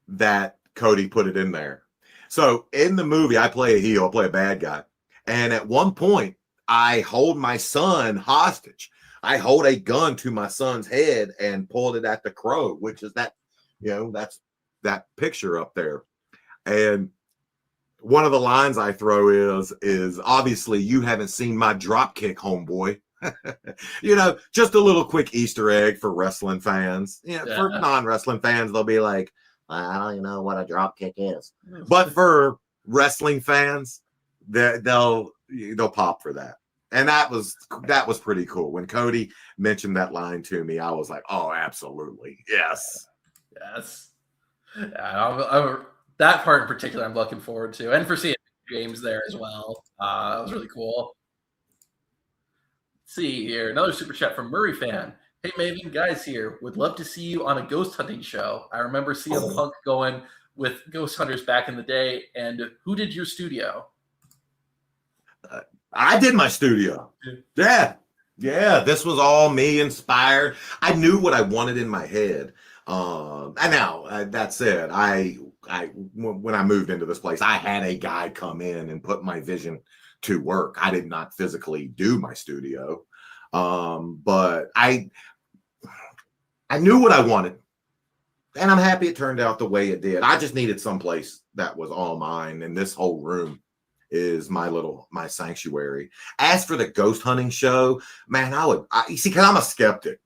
that Cody put it in there. So in the movie, I play a heel, I play a bad guy, and at one point, I hold my son hostage. I hold a gun to my son's head and pulled it at the Crow, which is that's that picture up there. And one of the lines I throw is obviously you haven't seen my drop kick, homeboy. Just a little quick Easter egg for wrestling fans. For non-wrestling fans, they'll be like, I don't even know what a drop kick is. But for wrestling fans, they'll pop for that. And that was pretty cool. When Cody mentioned that line to me, I was like, "Oh, absolutely, yes." Yes. Yeah, that part in particular, I'm looking forward to, and for seeing James there as well. That was really cool. Let's see here, another super chat from Murray fan. Hey, Maven, guys here. Would love to see you on a ghost hunting show. I remember CM Punk going with ghost hunters back in the day. And who did your studio? I did my studio. Yeah. This was all me inspired. I knew what I wanted in my head. And now that said, when I moved into this place, I had a guy come in and put my vision to work. I did not physically do my studio, but I knew what I wanted, and I'm happy it turned out the way it did. I just needed some place that was all mine, and this whole room is my sanctuary. As for the ghost hunting show, man, you see, because I'm a skeptic.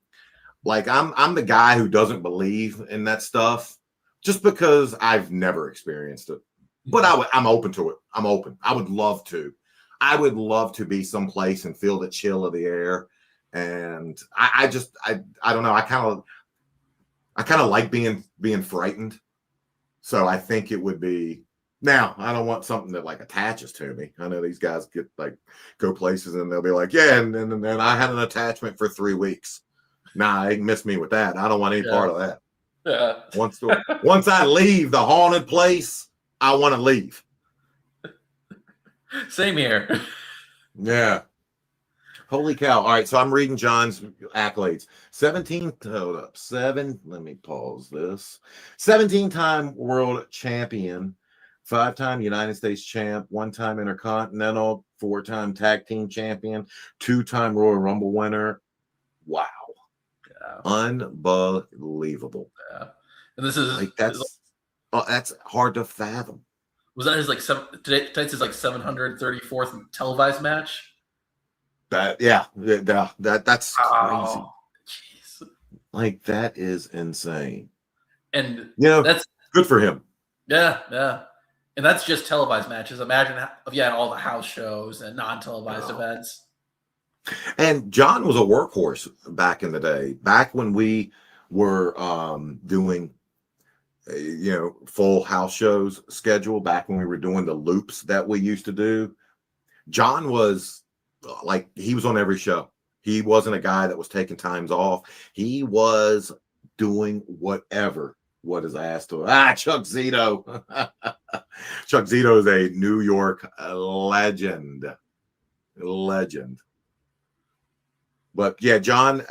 Like I'm the guy who doesn't believe in that stuff just because I've never experienced it. But I'm open to it. I'm open. I would love to. I would love to be someplace and feel the chill of the air. And I don't know. I kind of like being frightened. So I think it would be. Now, I don't want something that like attaches to me. I know these guys get like go places and they'll be like, yeah, and then I had an attachment for 3 weeks. Nah, they can miss me with that. I don't want any part of that. Yeah. Once I leave the haunted place, I want to leave. Same here. Yeah. Holy cow. All right, so I'm reading John's accolades. Let me pause this. 17-time world champion, 5-time United States champ, 1-time Intercontinental, 4-time tag team champion, 2-time Royal Rumble winner. Wow. Yeah. Unbelievable. Yeah. And this is like that's hard to fathom. Was that his like tonight's his like 734th televised match? That's crazy. Geez. Like that is insane. And that's good for him. Yeah. And that's just televised matches. Imagine if you had all the house shows and non-televised events. And John was a workhorse back in the day. Back when we were doing full house shows schedule, back when we were doing the loops that we used to do, John was like, he was on every show. He wasn't a guy that was taking times off. He was doing whatever what is asked of him. Chuck Zito. Chuck Zito is a New York legend. But yeah, John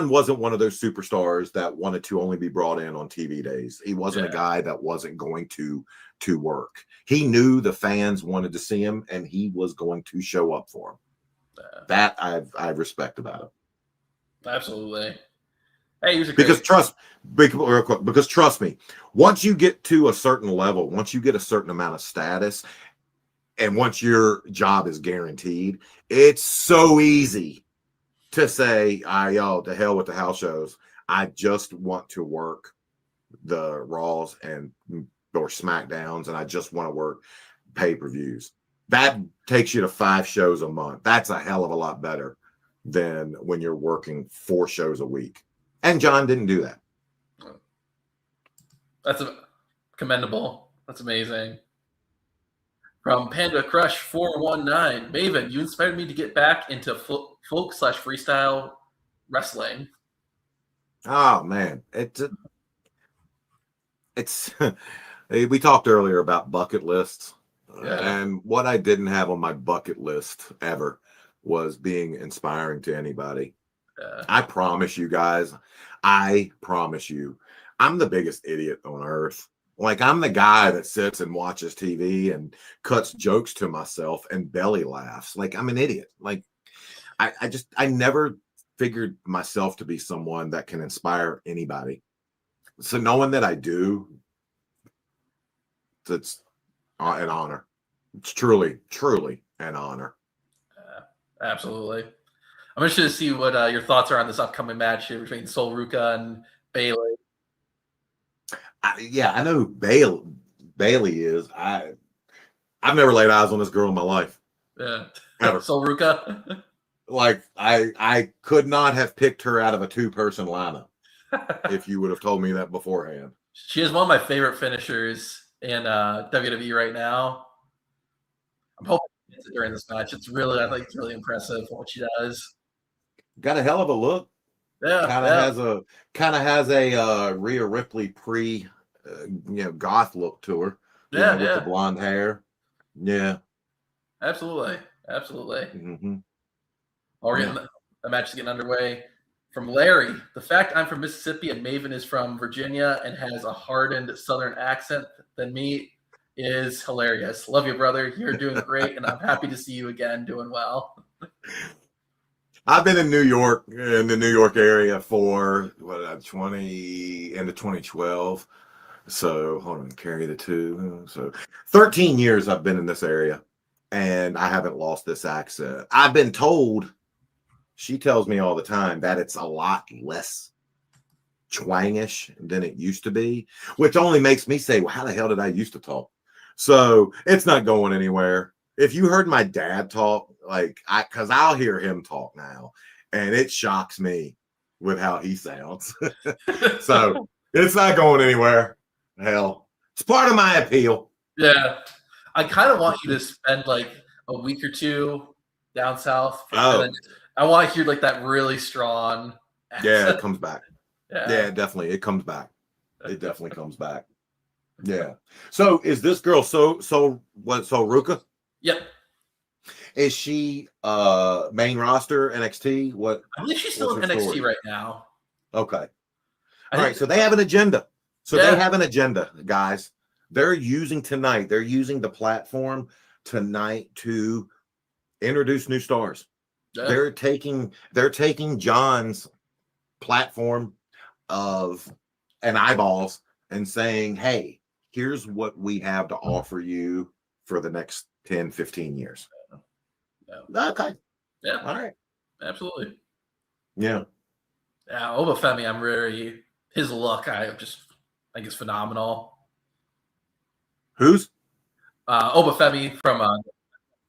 wasn't one of those superstars that wanted to only be brought in on TV days. He wasn't a guy that wasn't going to work. He knew the fans wanted to see him, and he was going to show up for them. That I respect about him. Absolutely. Hey, because trust me, once you get to a certain level, once you get a certain amount of status, and once your job is guaranteed, it's so easy to say, to hell with the house shows. I just want to work the Raws or SmackDowns, and I just want to work pay-per-views. That takes you to 5 shows a month. That's a hell of a lot better than when you're working 4 shows a week. And John didn't do that. That's commendable. That's amazing. From Panda Crush 419, Maven, you inspired me to get back into folk/freestyle wrestling. Oh man, it's we talked earlier about bucket lists, and what I didn't have on my bucket list ever was being inspiring to anybody. I promise you guys, I'm the biggest idiot on earth. Like, I'm the guy that sits and watches TV and cuts jokes to myself and belly laughs. Like, I'm an idiot. Like, I never figured myself to be someone that can inspire anybody. So knowing that I do, it's an honor. It's truly, truly an honor. Absolutely. I'm interested to see what your thoughts are on this upcoming match here between Sol Ruca and Bailey. I know Bailey is. I've never laid eyes on this girl in my life. Yeah. Ever. So Ruka. Like I could not have picked her out of a 2-person lineup if you would have told me that beforehand. She is one of my favorite finishers in WWE right now. I'm hoping she gets it during this match. I think it's really impressive what she does. Got a hell of a look. Yeah, Kind of has a Rhea Ripley pre goth look to her. yeah, With the blonde hair. Yeah. absolutely. Mm-hmm. The match is getting underway. From Larry, the fact I'm from Mississippi and Maven is from Virginia and has a hardened Southern accent than me is hilarious. Love you, brother. You're doing great, and I'm happy to see you again doing well. I've been in New York, in the New York area for end of 2012. So hold on, carry the 2. So 13 years I've been in this area, and I haven't lost this accent. I've been told, she tells me all the time, that it's a lot less twangish than it used to be, which only makes me say, well, how the hell did I used to talk? So it's not going anywhere. If you heard my dad talk, because I'll hear him talk now, and it shocks me with how he sounds. So it's not going anywhere. Hell, it's part of my appeal. Yeah. I kind of want you to spend like a week or 2 down south. Oh. I want to hear like that really strong accent. Yeah, it comes back. Yeah, Definitely. It comes back. It definitely comes back. Yeah. So is this girl so Ruka? Yep. Is she main roster NXT? I believe she's still in NXT right now. Okay. All right. So they have an agenda. They have an agenda, guys. They're using the platform tonight to introduce new stars. Yeah. They're taking John's platform and eyeballs and saying, hey, here's what we have to offer you for the next 10, 15 years. Yeah. Okay. Yeah. All right. Absolutely. Yeah. Yeah. Obafemi, his look, I think is phenomenal. Who's? Obafemi from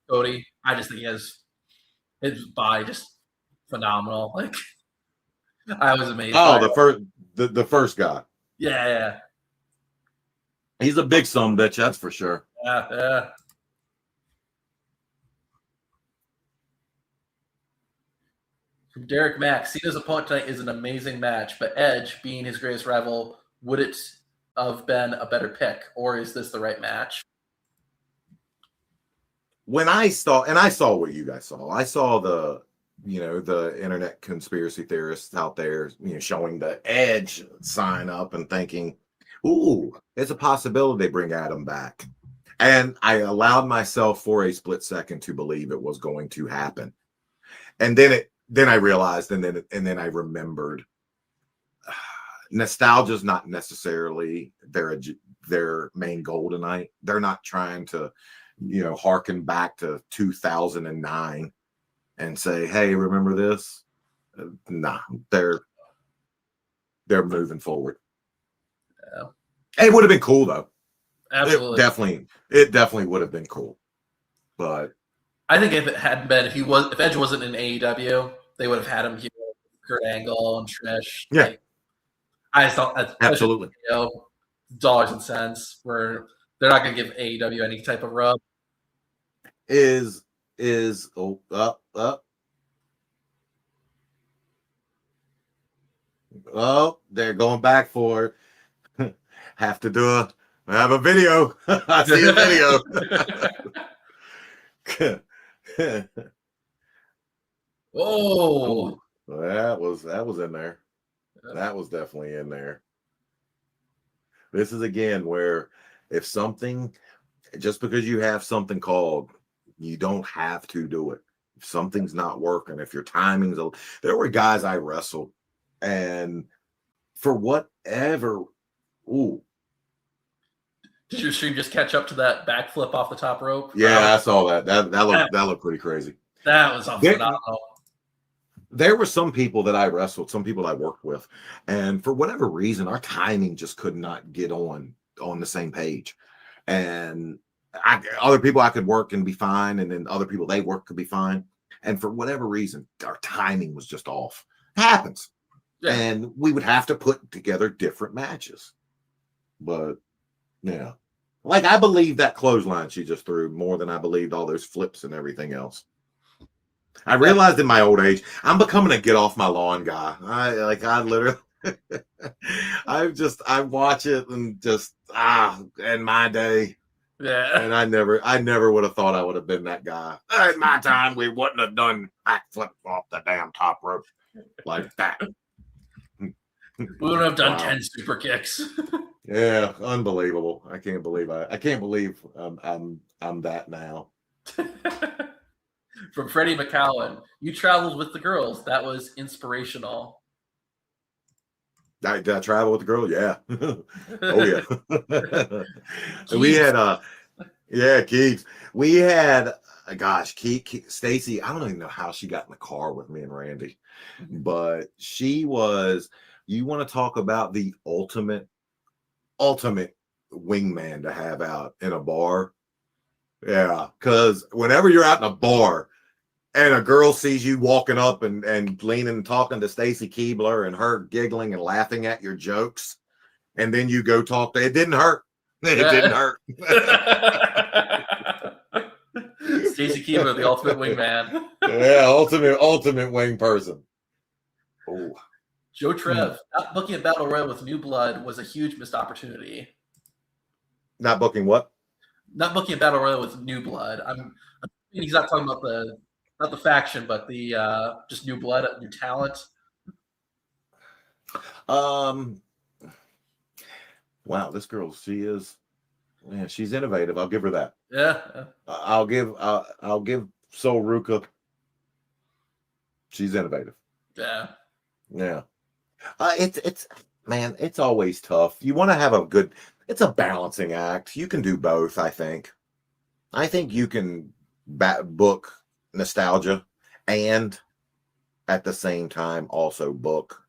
Cody. I just think his body just phenomenal. Like, I was amazed. Oh, the first guy. Yeah. He's a big son bitch, that's for sure. Yeah. From Derek Mack, Cena's opponent tonight is an amazing match, but Edge, being his greatest rival, would it have been a better pick, or is this the right match? When I saw what you guys saw, I saw the internet conspiracy theorists out there, showing the Edge sign up and thinking, ooh, it's a possibility they bring Adam back. And I allowed myself for a split second to believe it was going to happen. And then I realized, and then I remembered, nostalgia is not necessarily their main goal tonight. They're not trying to, harken back to 2009 and say, hey, remember this? Nah, they're moving forward. Yeah. It would have been cool though. Absolutely. It definitely would have been cool. But I think if Edge wasn't in AEW, they would have had him here with Kurt Angle and Trish. Yeah. I just thought that's absolutely dollars and cents where they're not going to give AEW any type of rub. They're going back for it. Have a video. I see a video. Oh, that was in there. That was definitely in there. This is again where if something, just because you have something called, you don't have to do it. If something's not working, if your timing's, there were guys I wrestled, and for whatever, did your stream just catch up to that backflip off the top rope? Yeah, I saw that. That looked pretty crazy. That was phenomenal. There were some people that I wrestled, some people I worked with, and for whatever reason, our timing just could not get on the same page. And other people I could work and be fine, and then other people they work could be fine. And for whatever reason, our timing was just off. It happens. Yeah. And we would have to put together different matches. But yeah. Like I believe that clothesline she just threw more than I believed all those flips and everything else. I realized in my old age, I'm becoming a get off my lawn guy. I literally I watch it and just in my day. Yeah. And I never would have thought I would have been that guy. In my time, we wouldn't have done backflip off the damn top rope like that. We wouldn't have done Wow. 10 super kicks. Yeah, unbelievable. I can't believe I'm that now. From Freddie McCowan, you traveled with the girls. That was inspirational. Did I travel with the girl? Yeah. Oh yeah. We had Keegs. We had Stacy. I don't even know how she got in the car with me and Randy, but she was. You want to talk about the ultimate wingman to have out in a bar? Yeah, because whenever you're out in a bar and a girl sees you walking up and leaning and talking to Stacy Keebler and her giggling and laughing at your jokes, and then you go talk to it didn't hurt. It didn't hurt. Stacy Keebler, the ultimate wingman. Yeah, ultimate wing person. Oh, Joe Trev, not booking a battle royal with New Blood was a huge missed opportunity. not booking what? Not booking a battle royal with New Blood. He's not talking about not the faction, but the just New Blood, new talent. Wow, this girl, she's innovative. I'll give her that. Yeah. I'll give Sol Ruka. She's innovative. Yeah. Yeah. It's always tough. You want to have it's a balancing act. You can do both, I think. I think you can book nostalgia and at the same time also book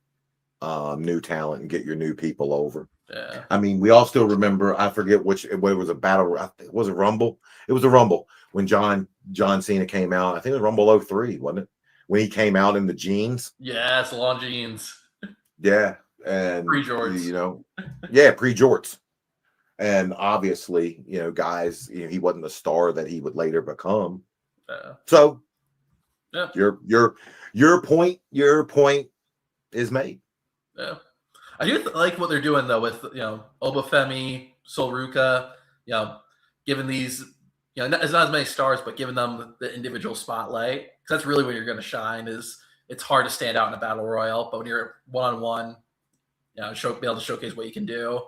new talent and get your new people over. Yeah. I mean, we all still remember, I forget what it was, a battle. Was it Rumble? It was a Rumble when John Cena came out. I think it was Rumble 03, wasn't it? When he came out in the jeans. Yes, long jeans. Yeah. And Pre-jorts. Pre-jorts. And obviously, guys, he wasn't the star that he would later become. So yeah. Your point is made. Yeah. I do like what they're doing though with Obafemi, Sol Ruka, giving these it's not as many stars, but giving them the individual spotlight. Because that's really where you're going to shine. It's hard to stand out in a battle royal, but when you're one-on-one, be able to showcase what you can do.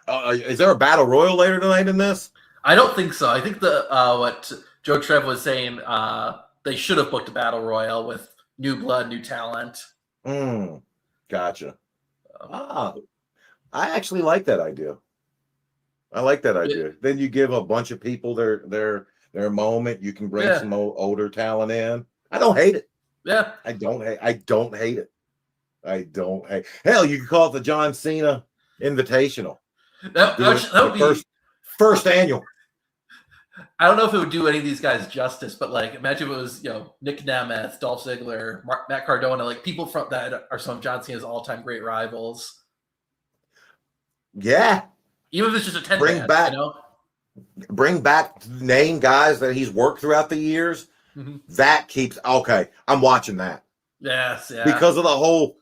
Is there a battle royal later tonight in this? I don't think so. I think what Joe Trev was saying, they should have booked a battle royal with new blood, new talent. Gotcha. I actually like that idea. Then you give a bunch of people their moment. You can bring some older talent in. I don't hate it. Yeah. I don't hate it. Hell, you could call it the John Cena Invitational. That would be first annual. I don't know if it would do any of these guys justice, but imagine if it was Nick Nemeth, Dolph Ziggler, Matt Cardona, people from that are some of John Cena's all-time great rivals. Yeah, even if it's just a 10 bring back name guys that he's worked throughout the years. Mm-hmm. That keeps I'm watching that. Yes, yeah. Because of the whole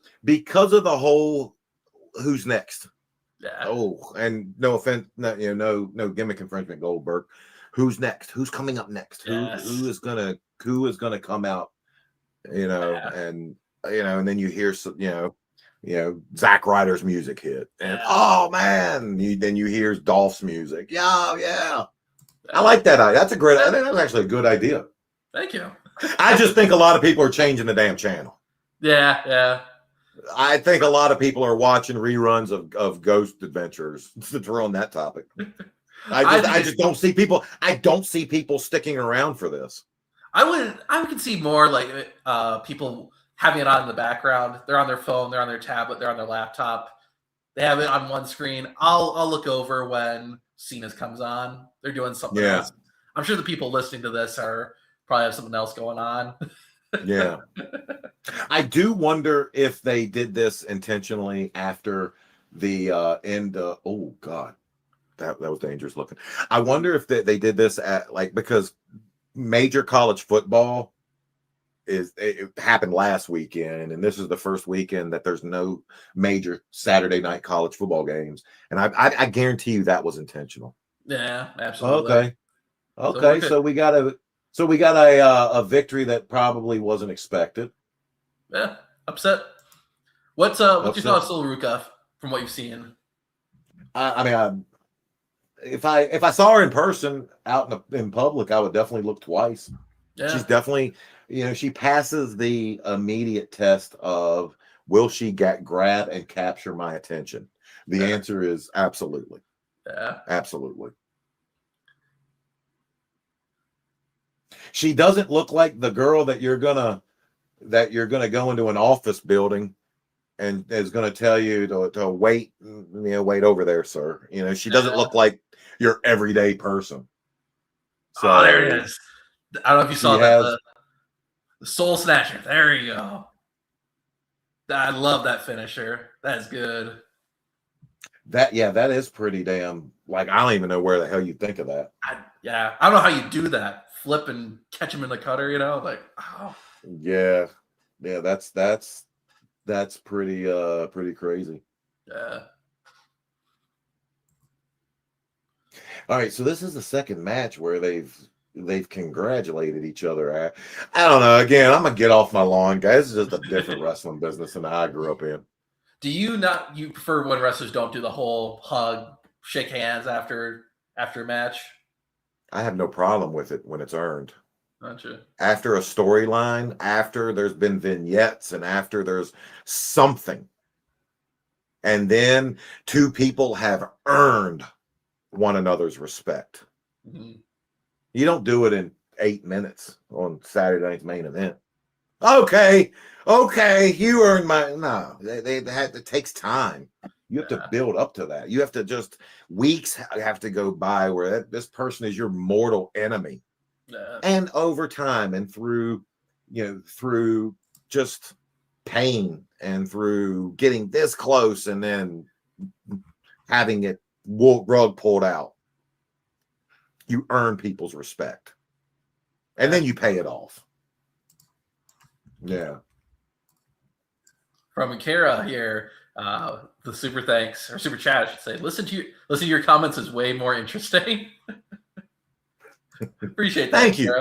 who's next. Yeah. Oh, and no offense, no gimmick infringement, Goldberg. Who's next? Who's coming up next? Yes. Who is gonna come out? And then you hear Zack Ryder's music hit, and oh man, then you hear Dolph's music. Yeah. I like that idea. That's that's actually a good idea. Thank you. I just think a lot of people are changing the damn channel. Yeah. I think a lot of people are watching reruns of Ghost Adventures since we're on that topic. I just don't see people. I don't see people sticking around for this. I could see more people having it on in the background. They're on their phone, they're on their tablet, they're on their laptop. They have it on one screen. I'll look over when Cena's comes on. They're doing something Yeah. else. I'm sure the people listening to this are probably have something else going on. Yeah. I do wonder if they did this intentionally after the end. Oh God, that was dangerous looking. I wonder if they did this at like because major college football it happened last weekend, and this is the first weekend that there's no major Saturday night college football games, and I guarantee you that was intentional. Yeah, absolutely. Okay, okay, so we got a victory that probably wasn't expected. Yeah, upset. What's your thoughts on Rukov from what you've seen? I mean, if I saw her in person out in public, I would definitely look twice. Yeah. She's definitely, she passes the immediate test of will she grab and capture my attention? The answer is absolutely. Yeah. Absolutely. She doesn't look like the girl that you're gonna go into an office building and is going to tell you to wait, wait over there, sir. She doesn't look like your everyday person. So oh, there it is. I don't know if you saw that. The Soul Snatcher. There you go. I love that finisher. That's good. That is pretty damn. Like, I don't even know where the hell you think of that. I don't know how you do that. Flip and catch him in the cutter, like, oh. Yeah. That's pretty crazy. Yeah. All right, so this is the second match where they've congratulated each other. I don't know. Again, I'm gonna get off my lawn, guys. This is just a different wrestling business than I grew up in. Do you prefer when wrestlers don't do the whole hug, shake hands after a match? I have no problem with it when it's earned. Gotcha. After a storyline, after there's been vignettes, and after there's something, and then two people have earned one another's respect. Mm-hmm. You don't do it in 8 minutes on Saturday night's main event. Okay, you earned my. No, it takes time. You have to build up to that. You have to weeks have to go by where this person is your mortal enemy. Yeah. And over time and through just pain and through getting this close and then having it rug pulled out, you earn people's respect. And then you pay it off. Yeah. From Akira here, the super thanks or super chat, I should say. Listen to your comments is way more interesting. Appreciate that. Thank you.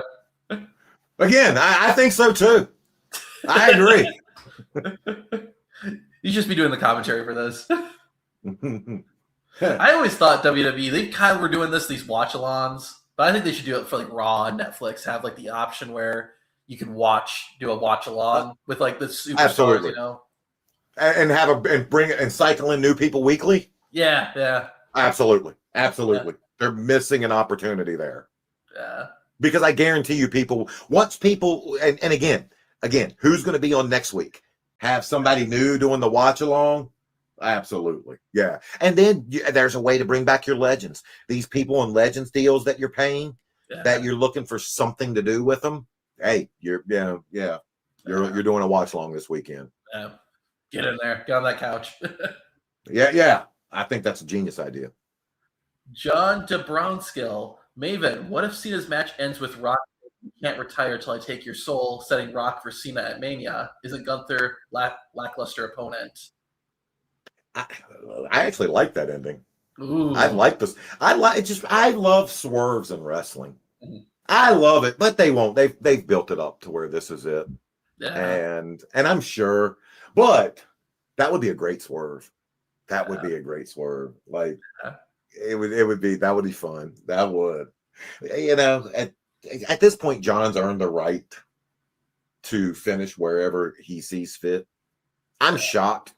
Again, I think so too. I agree. You should just be doing the commentary for this. I always thought WWE, they kind of were doing these watch-alongs, but I think they should do it for like Raw and Netflix, have like the option where you can do a watch-along with like the superstars, absolutely. And cycle in new people weekly. Yeah. Absolutely. Yeah. They're missing an opportunity there. Yeah. Because I guarantee you once people, and again, who's going to be on next week? Have somebody new doing the watch along? Absolutely. Yeah. And then there's a way to bring back your legends. These people on legends deals that you're paying, that you're looking for something to do with them. Hey, you're doing a watch along this weekend. Yeah. Get in there. Get on that couch. Yeah. I think that's a genius idea. John DeBrownskill. Maven, what if Cena's match ends with Rock? You can't retire till I take your soul, setting Rock for Cena at Mania. Isn't Gunther lackluster opponent? I actually like that ending. Ooh. I like this. I love swerves in wrestling. Mm-hmm. I love it, but they won't. They've built it up to where this is it. Yeah. And I'm sure, but that would be a great swerve. That would be a great swerve. Like that would be fun. That would. At this point, John's earned the right to finish wherever he sees fit. I'm shocked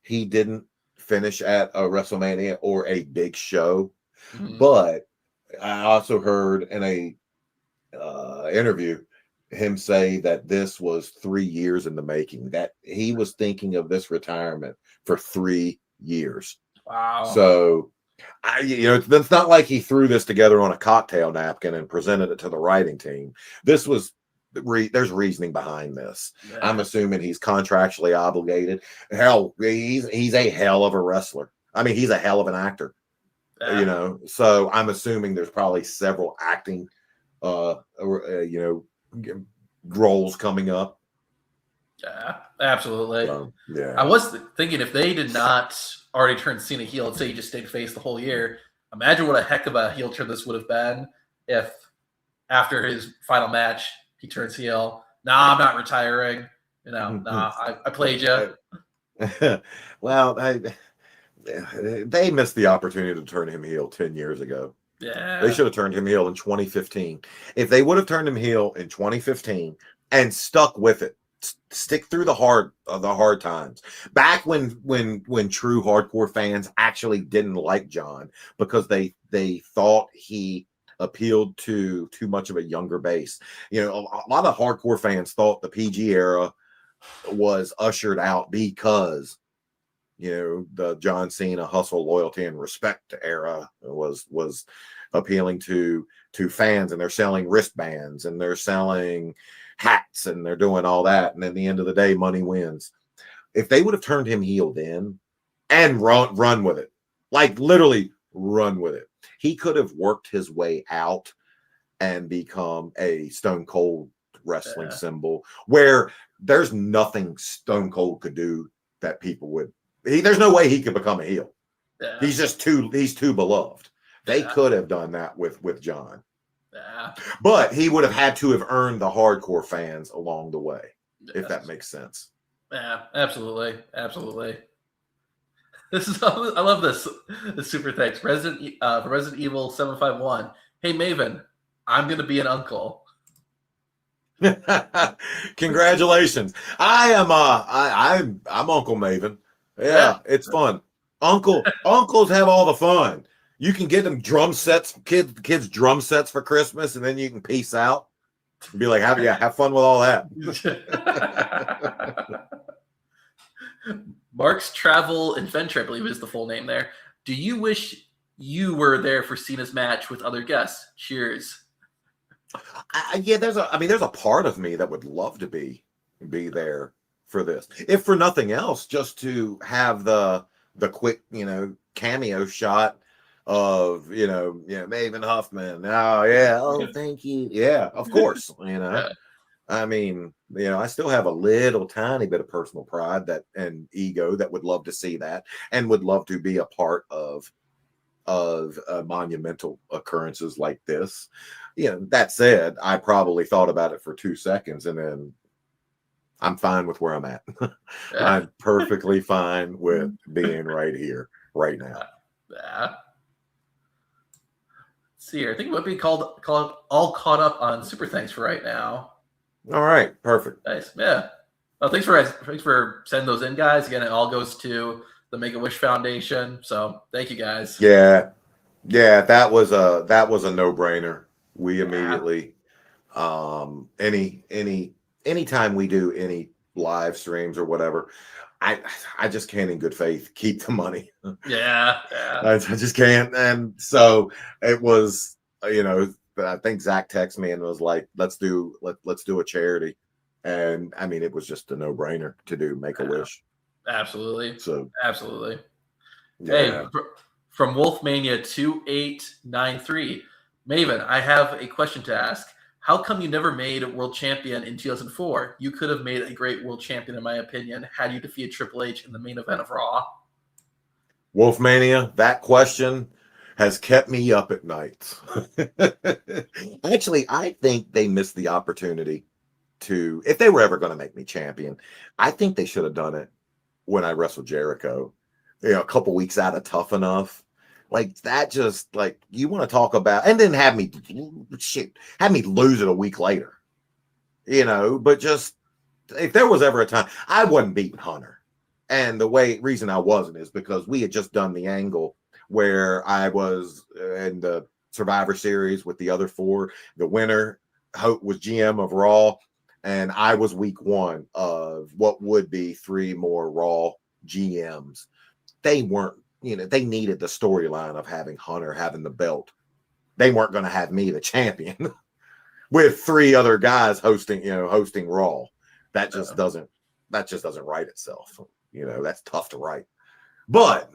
he didn't finish at a WrestleMania or a big show. Mm-hmm. But I also heard in a interview him say that this was 3 years in the making, that he was thinking of this retirement for 3 years. Wow. So It's not like he threw this together on a cocktail napkin and presented it to the writing team. This was there's reasoning behind this. Yeah. I'm assuming he's contractually obligated. Hell, he's a hell of a wrestler. I mean, he's a hell of an actor. So I'm assuming there's probably several acting roles coming up. Yeah, absolutely. Yeah. I was thinking if they did not already turn Cena heel, let's say he just stayed face the whole year, imagine what a heck of a heel turn this would have been if after his final match he turns heel. Nah, I'm not retiring. I played you. Well, they missed the opportunity to turn him heel 10 years ago. Yeah. They should have turned him heel in 2015. If they would have turned him heel in 2015 and stuck with it, stick through the hard times. Back when true hardcore fans actually didn't like John because they thought he appealed to too much of a younger base. A lot of hardcore fans thought the PG era was ushered out because the John Cena hustle, loyalty, and respect era was appealing to fans, and they're selling wristbands and they're selling hats and they're doing all that. And at the end of the day, money wins. If they would have turned him heel then and run with it, like literally run with it, he could have worked his way out and become a Stone Cold wrestling symbol where there's nothing Stone Cold could do that people would. There's no way he could become a heel. Yeah. He's too beloved. They could have done that with John. Yeah. But he would have had to have earned the hardcore fans along the way, if that makes sense. Yeah, absolutely. Absolutely. I love this super thanks. Resident Evil 751. Hey Maven, I'm gonna be an uncle. Congratulations. I'm Uncle Maven. Yeah, it's fun. Uncles have all the fun. You can get them drum sets, kids drum sets for Christmas, and then you can peace out and be like, have fun with all that. Mark's Travel Adventure, I believe is the full name there. Do you wish you were there for Cena's match with other guests? Cheers. There's a part of me that would love to be there for this, if for nothing else, just to have the quick cameo shot of Maven Huffman. Thank you. Yeah, of course. I mean, I still have a little tiny bit of personal pride and ego that would love to see that and would love to be a part of monumental occurrences like this. That said, I probably thought about it for 2 seconds and then I'm fine with where I'm at. I'm perfectly fine with being right here, right now. Yeah. Let's see here. I think it might be called all caught up on super thanks for right now. All right, perfect. Nice. Yeah. Well, thanks for sending those in, guys. Again, it all goes to the Make-A-Wish Foundation. So thank you guys. Yeah. That was a no-brainer. We immediately anytime we do any live streams or whatever, I just can't in good faith keep the money. Yeah. I just can't. And so it was, I think Zach texted me and was like, let's do a charity. And I mean, it was just a no-brainer to do Make-A-Wish. Absolutely. So absolutely. Yeah. Hey, from Wolfmania 2893, Maven, I have a question to ask. How come you never made world champion in 2004? You could have made a great world champion, in my opinion, had you defeated Triple H in the main event of Raw. Wolfmania, that question has kept me up at night. Actually, I think they missed the opportunity to, if they were ever going to make me champion, I think they should have done it when I wrestled Jericho, a couple weeks out of Tough Enough. Like that, just like you want to talk about, and then have me lose it a week later, but just if there was ever a time, I wasn't beating Hunter. And the reason I wasn't is because we had just done the angle where I was in the Survivor Series with the other four. The winner was GM of Raw, and I was week one of what would be 3 more Raw GMs. They weren't they needed the storyline of having Hunter having the belt. They weren't going to have me the champion with 3 other guys hosting Raw. That just doesn't write itself. That's tough to write. But,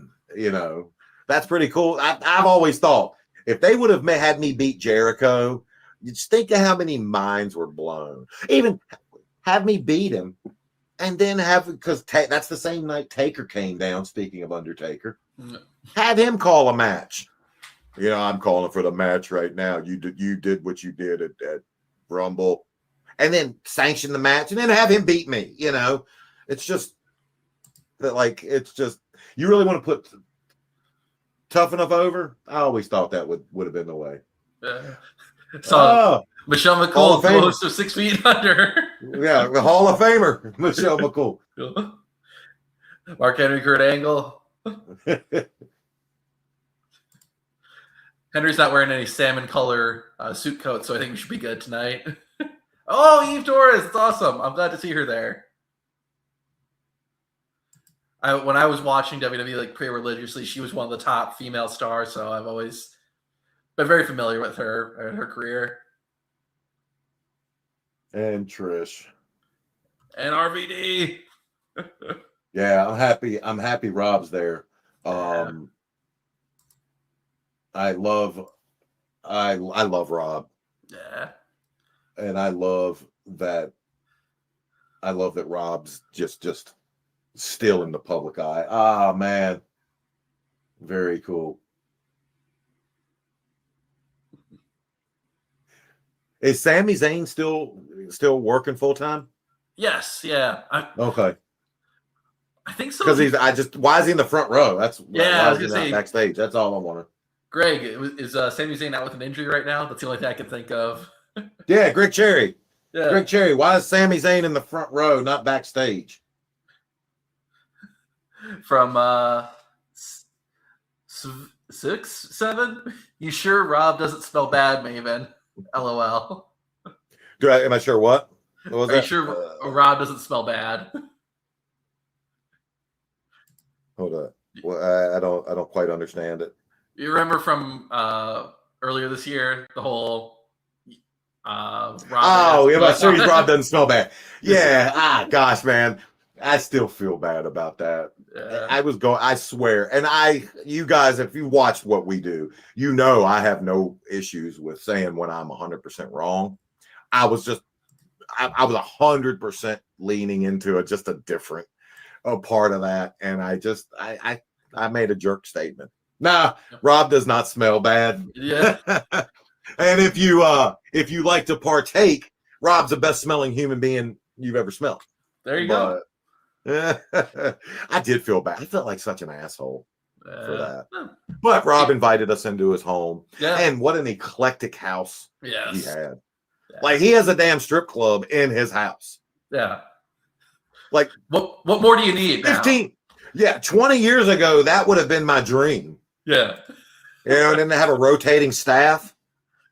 that's pretty cool. I've always thought if they would have had me beat Jericho, you just think of how many minds were blown. Even have me beat him and then because that's the same night Taker came down, speaking of Undertaker, have him call a match. I'm calling for the match right now. You did what you did at Rumble, and then sanction the match and then have him beat me. It's just that, you really want to put Tough Enough over. I always thought that would have been the way. So Michelle McCool, close to 6 feet under. Yeah, the Hall of Famer, Michelle McCool. Mark Henry, Kurt Angle. Henry's not wearing any salmon color suit coat, so I think we should be good tonight. Oh, Eve Torres, it's awesome. I'm glad to see her there. When I was watching WWE pretty religiously, she was one of the top female stars, so I've always been very familiar with her and her career. And Trish. And RVD. Yeah, I'm happy Rob's there. I love Rob. Yeah. And I love that Rob's just still in the public eye. Ah, man. Very cool. Is Sami Zayn still working full time? Yes, yeah. Okay. I think so. Because why is he in the front row? Why is he not backstage? That's all I wanted. Greg, is Sami Zayn out with an injury right now? That's the only thing I can think of. Yeah, Greg Cherry. Yeah. Greg Cherry. Why is Sami Zayn in the front row, not backstage? From 6, 7? You sure Rob doesn't smell bad, Maven? LOL. Am I sure what? Are you sure Rob doesn't smell bad? Hold up. Well, I don't quite understand it. You remember from earlier this year, the whole Rob. Oh, yeah, I'm sure Rob doesn't smell bad. Yeah. Gosh, man. I still feel bad about that. Yeah. I swear. And you guys, if you watched what we do, I have no issues with saying when I'm 100% wrong. I was 100% leaning into just a different part of that. And I made a jerk statement. Nah, Rob does not smell bad. Yeah. And if you like to partake, Rob's the best smelling human being you've ever smelled. There you go. I did feel bad. I felt like such an asshole for that. But Rob invited us into his home. Yeah. And what an eclectic house he Yes. had. Yeah. Like, he has a damn strip club in his house. Yeah. Like, what more do you need? 15. Yeah, 20 years ago, that would have been my dream. Yeah. Didn't they have a rotating staff?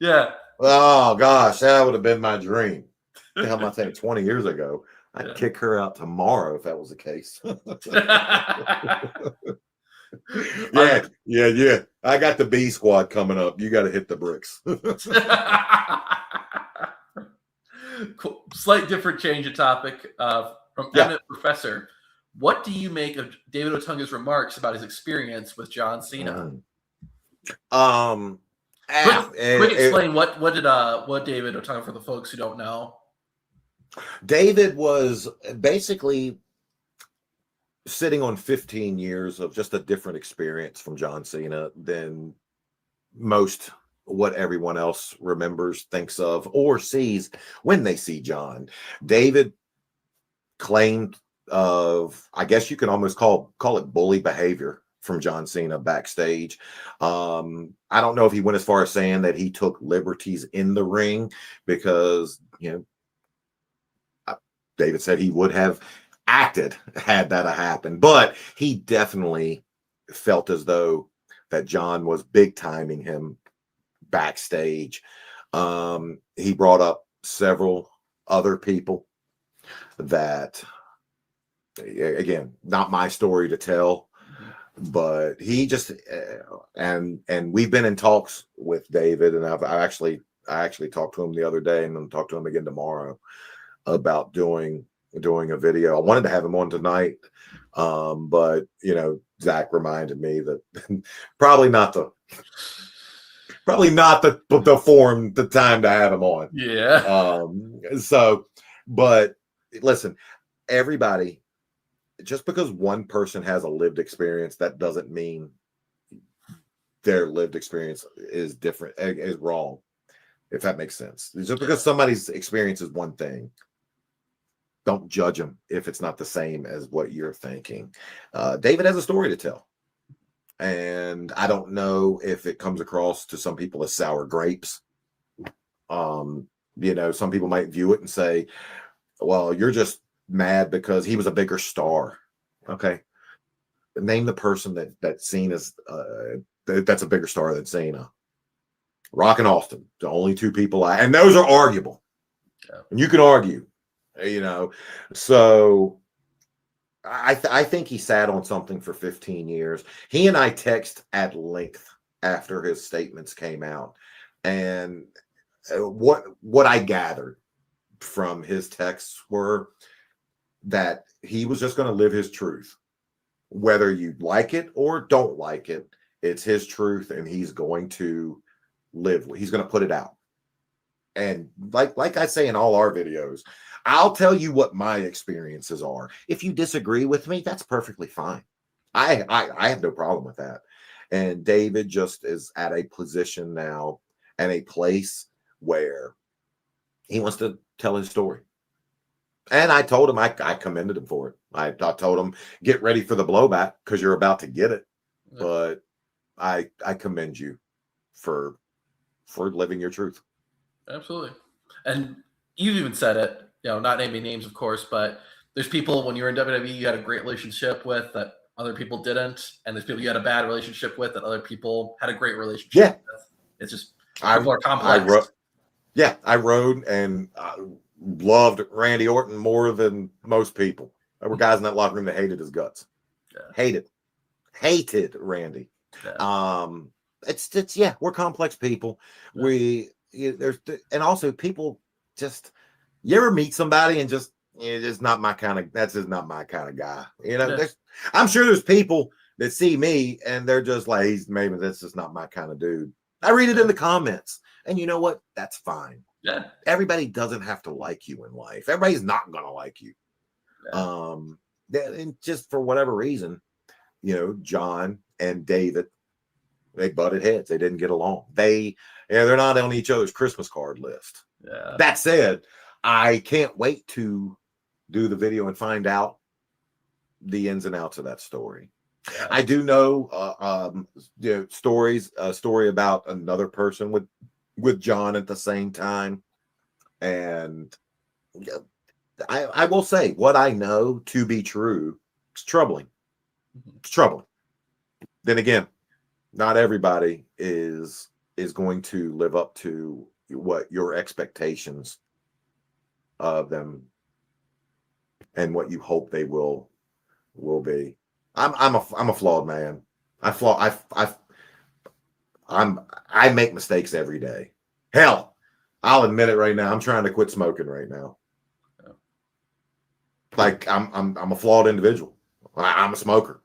Yeah. Oh, gosh, that would have been my dream. The hell am I saying? 20 years ago. I'd kick her out tomorrow if that was the case. Yeah. I got the B squad coming up. You got to hit the bricks. Cool. Slight different change of topic. From Eminent Professor, what do you make of David Otunga's remarks about his experience with John Cena? Quick explain what David Otunga, for the folks who don't know. David was basically sitting on 15 years of just a different experience from John Cena than most what everyone else remembers, thinks of, or sees when they see John. David claimed I guess you can almost call it bully behavior from John Cena backstage. I don't know if he went as far as saying that he took liberties in the ring, because David said he would have acted had that happened, but he definitely felt as though that John was big timing him backstage. He brought up several other people that, again, not my story to tell, but he just and we've been in talks with David, and I actually talked to him the other day, and I'm talk to him again tomorrow about doing a video. I wanted to have him on tonight, but you know, Zach reminded me that probably not the form, the time to have him on. Yeah. So, but listen, everybody, just because one person has a lived experience, that doesn't mean their lived experience is different, is wrong, if that makes sense. Just because somebody's experience is one thing, don't judge them if it's not the same as what you're thinking. David has a story to tell. And I don't know if it comes across to some people as sour grapes. You know, some people might view it and say, well, you're just mad because he was a bigger star. Okay. Name the person that Cena's that's a bigger star than Cena. Rock and Austin, the only two people and those are arguable. Yeah. And you can argue, you know. So I think he sat on something for 15 years. He and I text at length after his statements came out, and what I gathered from his texts were that he was just going to live his truth, whether you like it or don't like it. It's his truth, and he's going to live. He's going to put it out. And like I say in all our videos, I'll tell you what my experiences are. If you disagree with me, that's perfectly fine. I have no problem with that. And David just is at a position now and a place where he wants to tell his story. And I told him, I commended him for it. I told him, get ready for the blowback because you're about to get it. Yeah. But I commend you for living your truth. Absolutely. And you've even said it, you know, not naming names, of course, but there's people when you were in WWE you had a great relationship with that other people didn't, and there's people you had a bad relationship with that other people had a great relationship with. It's just more complex. I rode and loved Randy Orton more than most people. There were guys in that locker room that hated his guts. Yeah. Hated Randy. Yeah. It's we're complex people. Yeah. And also people just, you ever meet somebody and just, it's not my kind of, that's just not my kind of guy. You know, yeah. I'm sure there's people that see me and they're just like, maybe that's just not my kind of dude. I read it in the comments, and you know what? That's fine. Yeah. Everybody doesn't have to like you in life. Everybody's not going to like you. Yeah. And just for whatever reason, you know, John and David, they butted heads. They didn't get along. They're not on each other's Christmas card list. Yeah. That said, I can't wait to do the video and find out the ins and outs of that story. Yeah. I do know, a story about another person with John at the same time. And I will say what I know to be true is troubling. It's troubling. Then again, not everybody is going to live up to what your expectations of them and what you hope they will be. I'm a flawed man. I make mistakes every day. Hell, I'll admit it right now. I'm trying to quit smoking right now. Like I'm a flawed individual. I'm a smoker.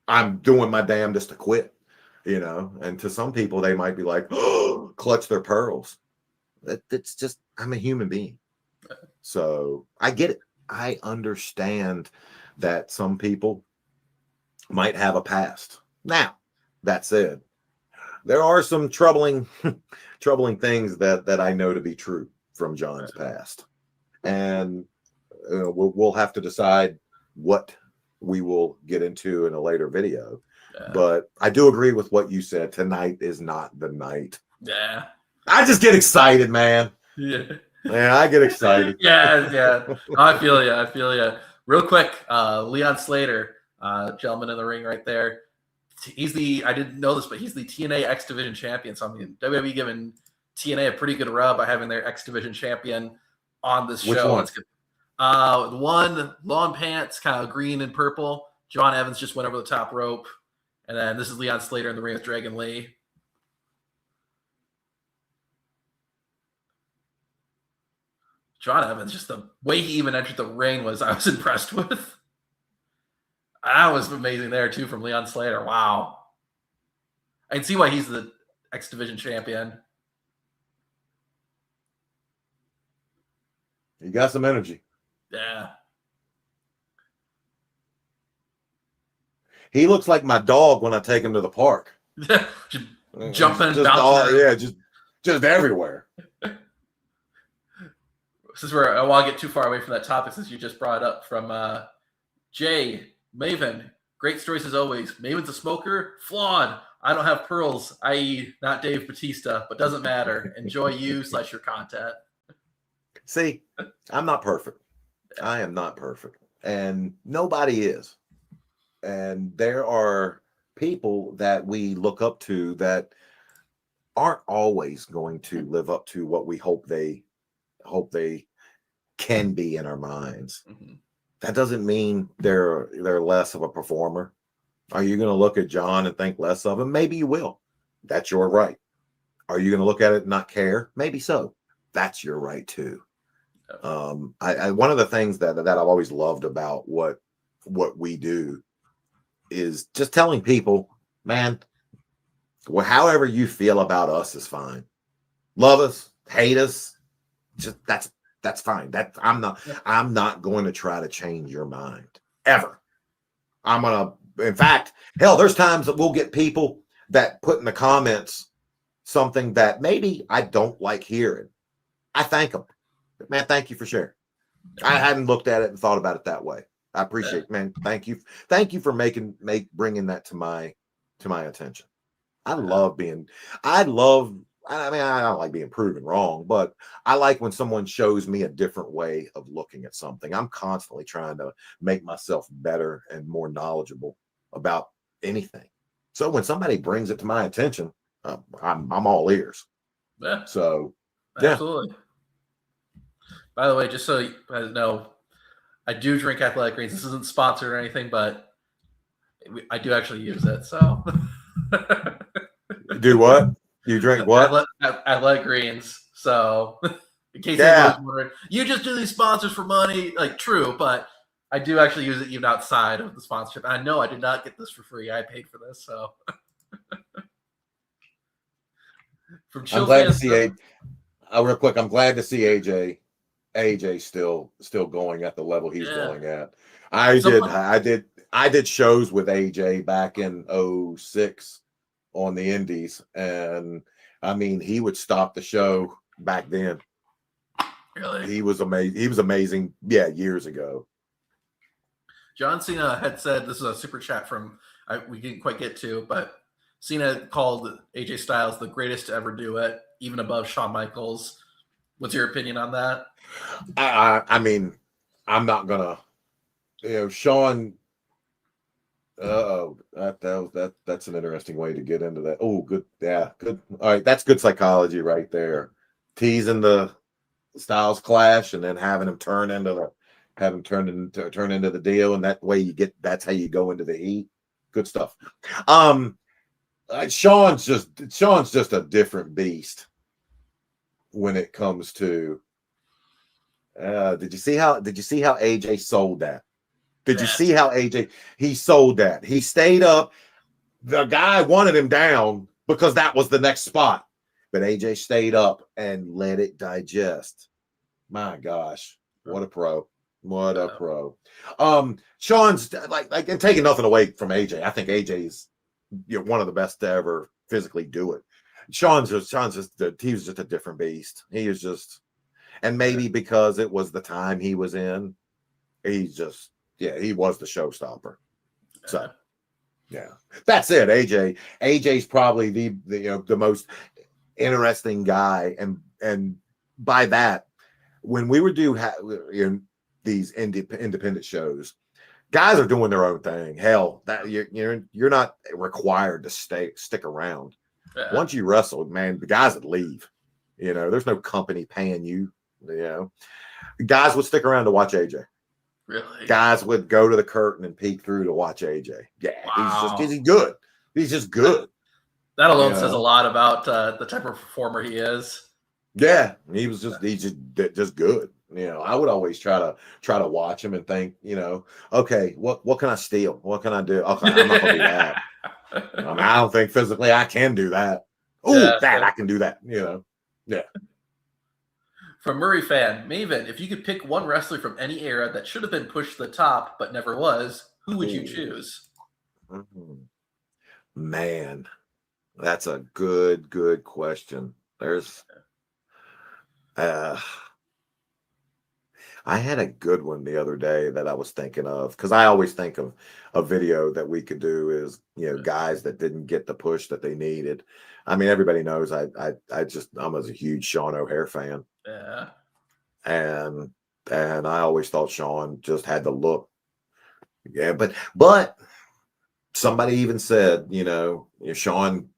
I'm doing my damnedest to quit. You know, and to some people, they might be like, oh, clutch their pearls. It's just, I'm a human being. So I get it. I understand that some people might have a past. Now, that said, there are some troubling things that I know to be true from John's past. And we'll have to decide what we will get into in a later video. Yeah. But I do agree with what you said. Tonight is not the night. Yeah. I just get excited, man. Yeah. Yeah, I get excited. Yeah. I feel you. Real quick, Leon Slater, gentleman in the ring right there. I didn't know this, but he's the TNA X Division champion. So I mean, WWE giving TNA a pretty good rub by having their X Division champion on this show. Which one? It's good. The one long pants, kind of green and purple. John Evans just went over the top rope. And then this is Leon Slater in the ring with Dragon Lee. John Evans, just the way he even entered the ring I was impressed with. That was amazing there too from Leon Slater. Wow. I can see why he's the X Division champion. He got some energy. Yeah. He looks like my dog when I take him to the park. Just jumping, just bouncing. yeah, just everywhere. This is where I want to get too far away from that topic since you just brought it up from Jay Maven. Great stories as always. Maven's a smoker. Flawed. I don't have pearls, i.e. not Dave Bautista, but doesn't matter. Enjoy you/your content. See, I'm not perfect. I am not perfect. And nobody is. And there are people that we look up to that aren't always going to live up to what we hope they can be in our minds. Mm-hmm. That doesn't mean they're less of a performer. Are you going to look at John and think less of him? Maybe you will. That's your right. Are you going to look at it and not care? Maybe so. That's your right too. One of the things that I've always loved about what we do is just telling people, man, well, however you feel about us is fine. Love us, hate us, just that's fine. I'm not going to try to change your mind ever. In fact, hell, there's times that we'll get people that put in the comments something that maybe I don't like hearing. I thank them. Man, thank you for sharing. I hadn't looked at it and thought about it that way. I appreciate it, man. Thank you. Thank you for bringing that to my attention. I mean, I don't like being proven wrong, but I like when someone shows me a different way of looking at something. I'm constantly trying to make myself better and more knowledgeable about anything. So when somebody brings it to my attention, I'm all ears. Yeah. So, yeah. Absolutely. By the way, just so you guys know, I do drink Athletic Greens. This isn't sponsored or anything, but I do actually use it. So, do what? You drink what? Athletic Greens. So, in case yeah, anyone's wondering, you just do these sponsors for money. Like, true, but I do actually use it even outside of the sponsorship. I know I did not get this for free. I paid for this. So, from I'm glad to see real quick. I'm glad to see AJ still going at the level he's going at. I did shows with AJ back in 2006 on the Indies, and I mean he would stop the show back then. Really? He was amazing. He was amazing, years ago. John Cena had said, this is a super chat from we didn't quite get to, but Cena called AJ Styles the greatest to ever do it, even above Shawn Michaels. What's your opinion on that? I mean, I'm not gonna, Shawn. That's an interesting way to get into that. Oh, good, good. All right, that's good psychology right there. Teasing the Styles clash and then having him turn into the deal, and that way that's how you go into the heat. Good stuff. Shawn's just a different beast when it comes to. Did you see how AJ sold that? Did you see how he sold that? He stayed up. The guy wanted him down because that was the next spot, but AJ stayed up and let it digest. My gosh, what a pro! What a pro! Shawn's like, and taking nothing away from AJ. I think AJ's one of the best to ever physically do it. Shawn's just he was just a different beast. He was just, and maybe because it was the time he was in, he was the showstopper. So that's it. AJ's probably the most interesting guy, and by that, when we would do these independent shows, guys are doing their own thing. Hell, that you're not required to stick around. Once you wrestle, man, the guys would leave. There's no company paying you. Guys would stick around to watch AJ. Really? Guys would go to the curtain and peek through to watch AJ. Yeah, wow. he's good. He's just good. That alone You says a know? lot about the type of performer he is. Yeah, he's just good. I would always try to watch him and think, okay, what can I steal? What can I do? Okay, I'm not gonna do that. I mean, I don't think physically I can do that. Oh, Yeah. that I can do that. Yeah. From Murray fan, Maven, if you could pick one wrestler from any era that should have been pushed to the top but never was, who would you Ooh. choose? Man, that's a good question. There's I had a good one the other day that I was thinking of, because I always think of a video that we could do is, guys that didn't get the push that they needed. I mean, everybody knows I'm a huge Sean O'Hare fan. Yeah. And I always thought Sean just had the look. Yeah, but somebody even said, Sean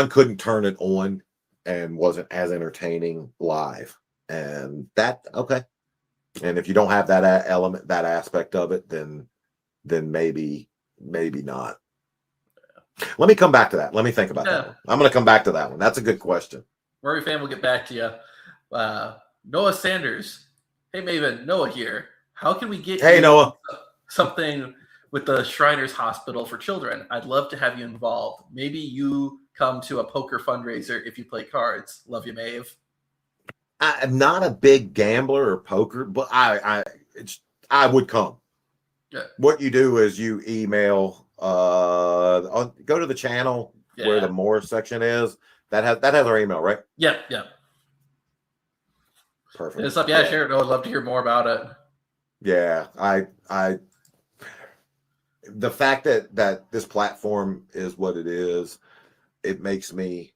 couldn't turn it on and wasn't as entertaining live. And that, okay. And if you don't have that element, that aspect of it, then maybe not. Let me come back to that. Let me think about that one. I'm going to come back to that one. That's a good question. Murray fan will get back to you. Noah Sanders. Hey, Maven, Noah here. How can we get Hey, Noah. something with the Shriners Hospital for Children? I'd love to have you involved. Maybe you come to a poker fundraiser if you play cards. Love you, Maeve. I'm not a big gambler or poker, but I would come. Yeah. What you do is you email, go to the channel where the more section is. That has our email, right? Yep. Perfect. It's up. Yeah, sure. I'd love to hear more about it. Yeah, the fact that this platform is what it is, it makes me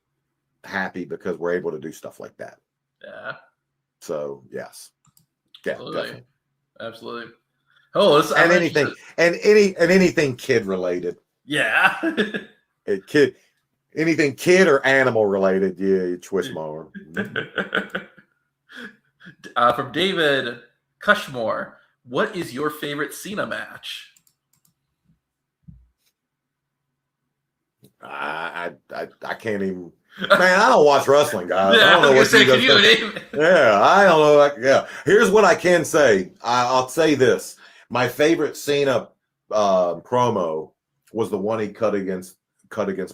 happy because we're able to do stuff like that. Yeah. So yes. Yeah, absolutely. Definitely. Oh, anything kid related. Yeah. Anything kid or animal related, yeah, you twist my arm. From David Cushmore, what is your favorite Cena match? I can't even. Man, I don't watch wrestling, guys. Yeah, I don't know what you guys name? Yeah, I don't know. Yeah, here's what I can say. I'll say this: my favorite Cena promo was the one he cut against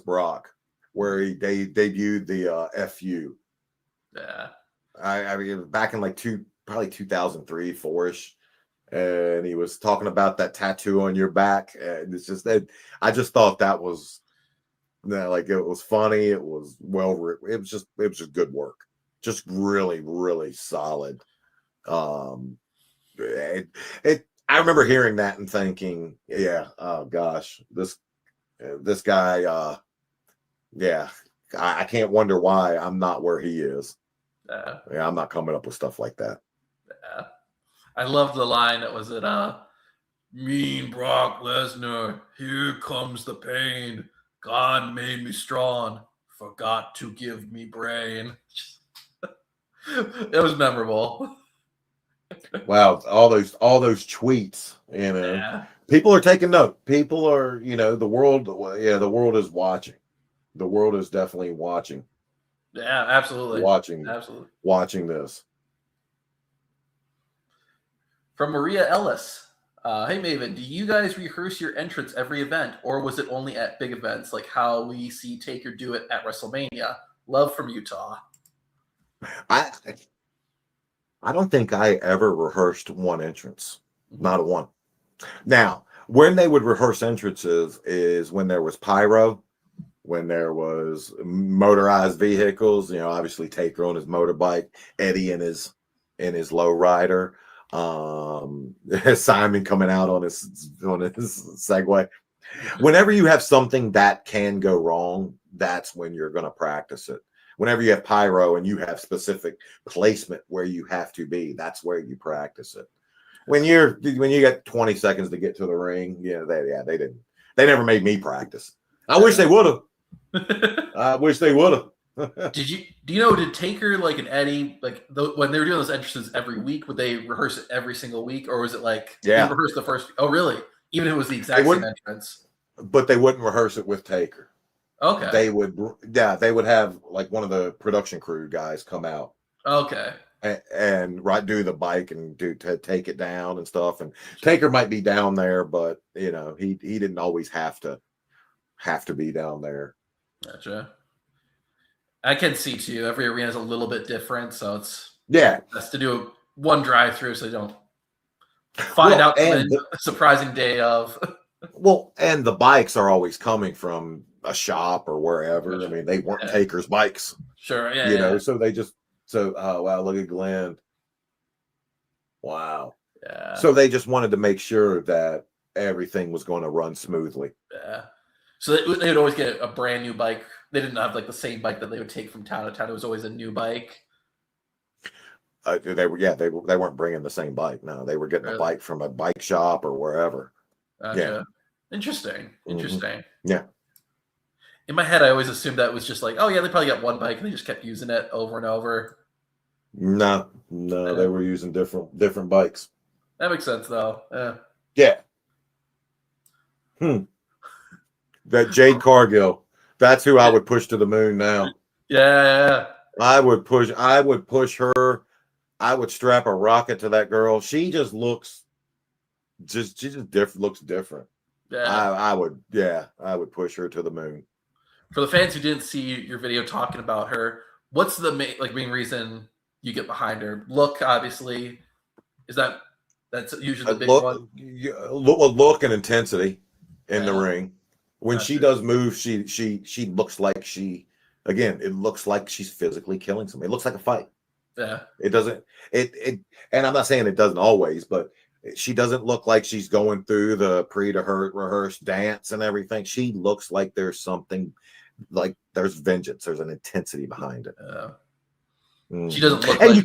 Brock, where they debuted the FU. Yeah, I mean, back in probably 2003, 4ish, and he was talking about that tattoo on your back, and it's just that I just thought that was. Like it was funny, it was well written, it was just good work, just really, really solid. I remember hearing that and thinking, yeah, oh gosh, this guy, yeah, I can't wonder why I'm not where he is. Yeah, I'm not coming up with stuff like that. Yeah, I love the line that was it. Mean Brock Lesnar, here comes the pain. God made me strong, forgot to give me brain. It was memorable. Wow, all those tweets, Yeah. People are taking note. People are, the world is watching. The world is definitely watching. Yeah, absolutely. Watching this. From Maria Ellis. Hey, Maven, do you guys rehearse your entrance every event, or was it only at big events like how we see Taker do it at WrestleMania? Love from Utah. I don't think I ever rehearsed one entrance. Not a one. Now, when they would rehearse entrances is when there was pyro, when there was motorized vehicles, obviously Taker on his motorbike, Eddie in his lowrider. Simon coming out on his Segway. Whenever you have something that can go wrong, that's when you're going to practice it. Whenever you have pyro and you have specific placement where you have to be, that's where you practice it. When you get 20 seconds to get to the ring, they never made me practice. I wish they would have. I wish they would have. Did Taker and Eddie when they were doing those entrances every week, would they rehearse it every single week, or was it you rehearse the first? Oh, really? Even if it was the exact same entrance. but they wouldn't rehearse it with Taker. Okay. They would have like one of the production crew guys come out Okay. and do the bike and to take it down and stuff. And Taker might be down there, but you know, he didn't always have to be down there. Gotcha. I can see too. Every arena is a little bit different, so it's best to do one drive-through so you don't find out the surprising day of. Well, and the bikes are always coming from a shop or wherever. I mean, they weren't Taker's bikes. Sure, yeah. You know, so they just oh wow, look at Glenn. Wow. Yeah. So they just wanted to make sure that everything was going to run smoothly. Yeah. So they would always get a brand new bike. They didn't have like the same bike that they would take from town to town. It was always a new bike. They weren't bringing the same bike. No, they were getting a bike from a bike shop or wherever. Gotcha. Yeah. Interesting. Mm-hmm. Yeah. In my head, I always assumed that was just like, oh yeah, they probably got one bike and they just kept using it over and over. No, they were using different bikes. That makes sense though. Yeah. That Jade Cargill, that's who I would push to the moon now. Yeah. I would push her. I would strap a rocket to that girl. She just looks looks different. Yeah. I would push her to the moon. For the fans who didn't see your video talking about her, what's the main reason you get behind her? Look, obviously, that's usually the big one. Look and intensity in the ring. When she does move, she looks like it looks like she's physically killing somebody. It looks like a fight. Yeah. It doesn't and I'm not saying it doesn't always, but she doesn't look like she's going through the rehearsed dance and everything. She looks like there's something, like there's vengeance. There's an intensity behind it. She doesn't look and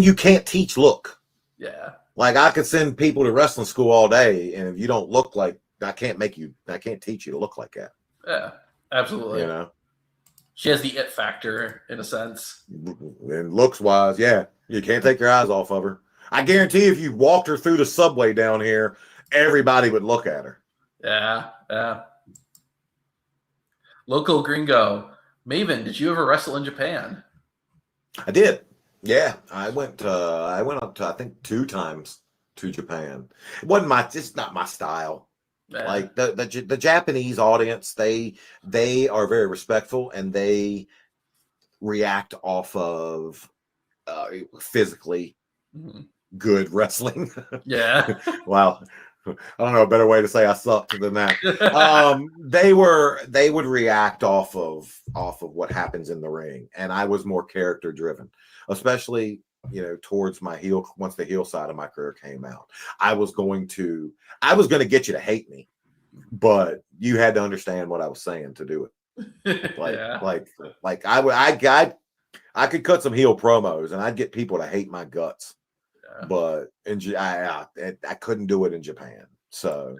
you can't teach look. Yeah. Like I could send people to wrestling school all day, and if you don't look like, I can't teach you to look like that. Yeah, absolutely. You know, she has the it factor in a sense. And looks wise, yeah, you can't take your eyes off of her. I guarantee if you walked her through the subway down here, everybody would look at her. Yeah. Local gringo. Maven, did you ever wrestle in Japan? I did. Yeah, I went up to I think 2 times to Japan. It's not my style. Yeah. Like the Japanese audience, they are very respectful and they react off of physically good wrestling. Yeah. Well, I don't know a better way to say I sucked than that. They would react off of what happens in the ring, and I was more character driven, especially towards my heel. Once the heel side of my career came out, I was going to get you to hate me, but you had to understand what I was saying to do it. Like I could cut some heel promos and I'd get people to hate my guts. But I couldn't do it in Japan, so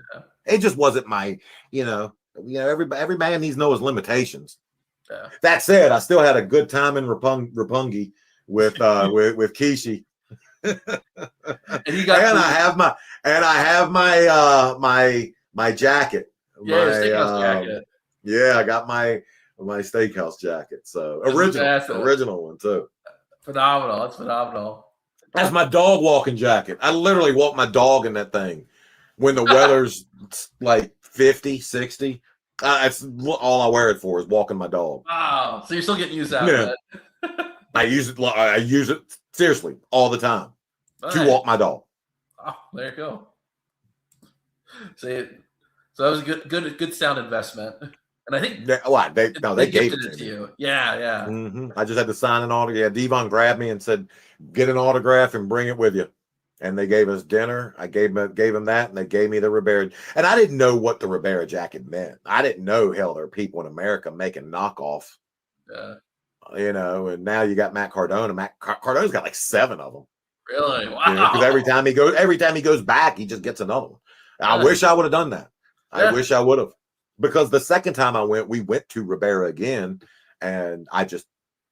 it just wasn't my, every man needs to know his limitations. Yeah. That said, I still had a good time in Roppongi with Kishi, and I have my jacket. Steakhouse jacket. Yeah, I got my steakhouse jacket. So original one too. Phenomenal. That's phenomenal. That's my dog walking jacket. I literally walk my dog in that thing when the weather's like 50, 60. That's all I wear it for is walking my dog. Wow. So you're still getting used out of it. I use it seriously all the time to walk my dog. Oh, there you go. So that was a good sound investment. And I think they gave it to you. Yeah. Mm-hmm. I just had to sign an autograph. Yeah, Devon grabbed me and said, "Get an autograph and bring it with you." And they gave us dinner. I gave them that, and they gave me the Ribera. And I didn't know what the Ribera jacket meant. I didn't know there are people in America making knockoffs. Yeah. And now you got Matt Cardona. Matt Cardona's got like 7 of them. Really? Wow. Because every time he goes back, he just gets another one. I wish I would have done that. I wish I would have. Because the second time we went to Ribera again, and I just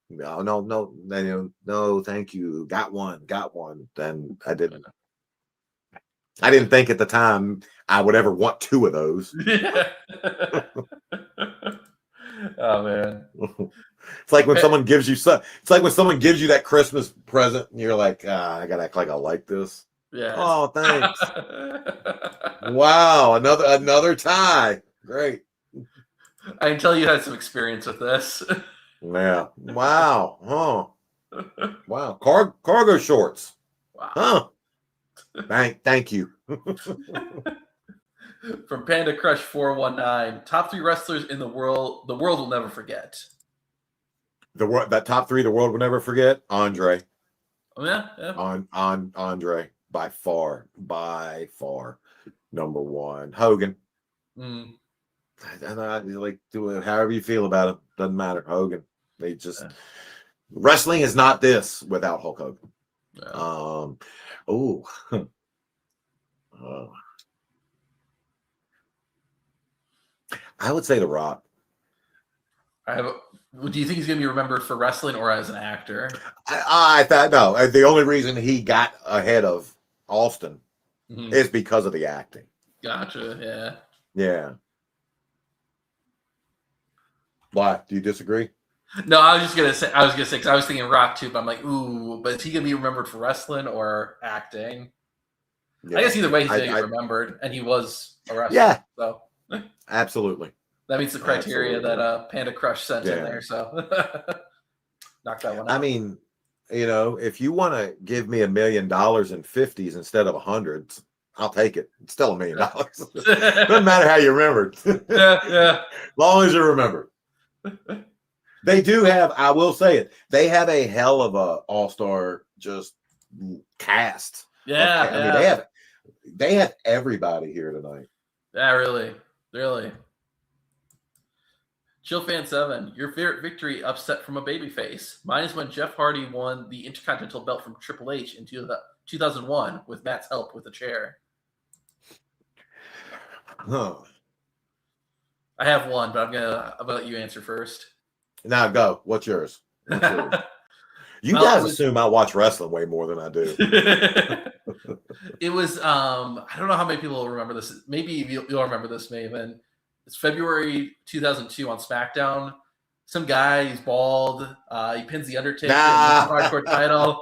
no, thank you. Got one. Then I didn't. I didn't think at the time I would ever want 2 of those. Yeah. Oh man. It's like when someone gives you that Christmas present and you're like, I gotta act like I like this. Yes. Oh, thanks. Wow, another tie. Great. I can tell you had some experience with this. Yeah. Wow. Huh. Wow. Cargo shorts. Wow. Huh. Thank you. From Panda Crush 419, top 3 wrestlers in the world will never forget. That top 3 the world will never forget. Andre. Oh yeah, yeah. On Andre by far number 1. Hogan. Mm. And I like do it however you feel about it. Doesn't matter. Hogan. They just wrestling is not this without Hulk Hogan. Yeah. Oh. I would say The Rock. Do you think he's going to be remembered for wrestling or as an actor? I thought no. The only reason he got ahead of Austin is because of the acting. Gotcha. Yeah. Yeah. Why? Do you disagree? No, I was gonna say because I was thinking Rock too, but I'm like, ooh, but is he gonna be remembered for wrestling or acting? Yeah. I guess either way he's gonna get remembered, and he was a wrestler. Yeah. So absolutely. That meets the criteria that Panda Crush sent in there. So knock that one out. I mean, if you want to give me $1 million in 50s instead of 100s, I'll take it. It's still $1 million. Doesn't matter how you remember it. Yeah. As long as you remember. They do have, I will say it, they have a hell of a all-star just cast. Yeah. I mean, they have everybody here tonight. Yeah, really. Chill Fan 7, your favorite victory upset from a babyface. Mine is when Jeff Hardy won the Intercontinental belt from Triple H in 2001 with Matt's help with a chair. Huh. I have one, but I'm gonna let you answer first. Now go. What's yours? You guys assume I watch wrestling way more than I do. It was I don't know how many people will remember this. Maybe you'll remember this, Maven. It's February 2002 on SmackDown. Some guy, he's bald. He pins the Undertaker in the hardcore title.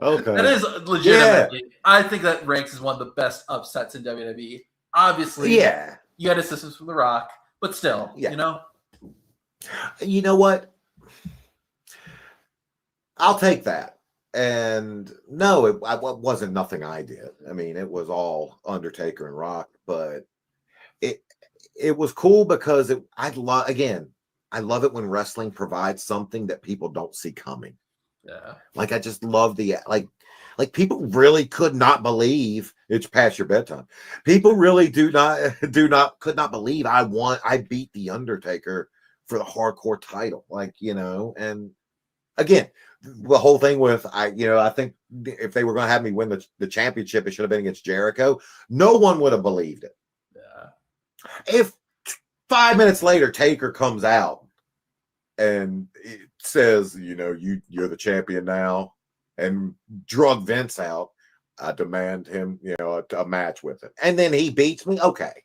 Okay, that is legitimately. Yeah. I think that ranks as one of the best upsets in WWE. Obviously, you had assistance from The Rock, but still, You know what? I'll take that. And no, it wasn't nothing I did. I mean, it was all Undertaker and Rock, but it was cool because I love it when wrestling provides something that people don't see coming. Yeah. Like I just love like people really could not believe it's past your bedtime. People really could not believe I beat the Undertaker for the hardcore title. And again, the whole thing with I think if they were going to have me win the championship, it should have been against Jericho. No one would have believed it. Yeah. If 5 minutes later Taker comes out and it says, you're the champion now, and drug Vince out, I demand him, a match with him, and then he beats me. Okay,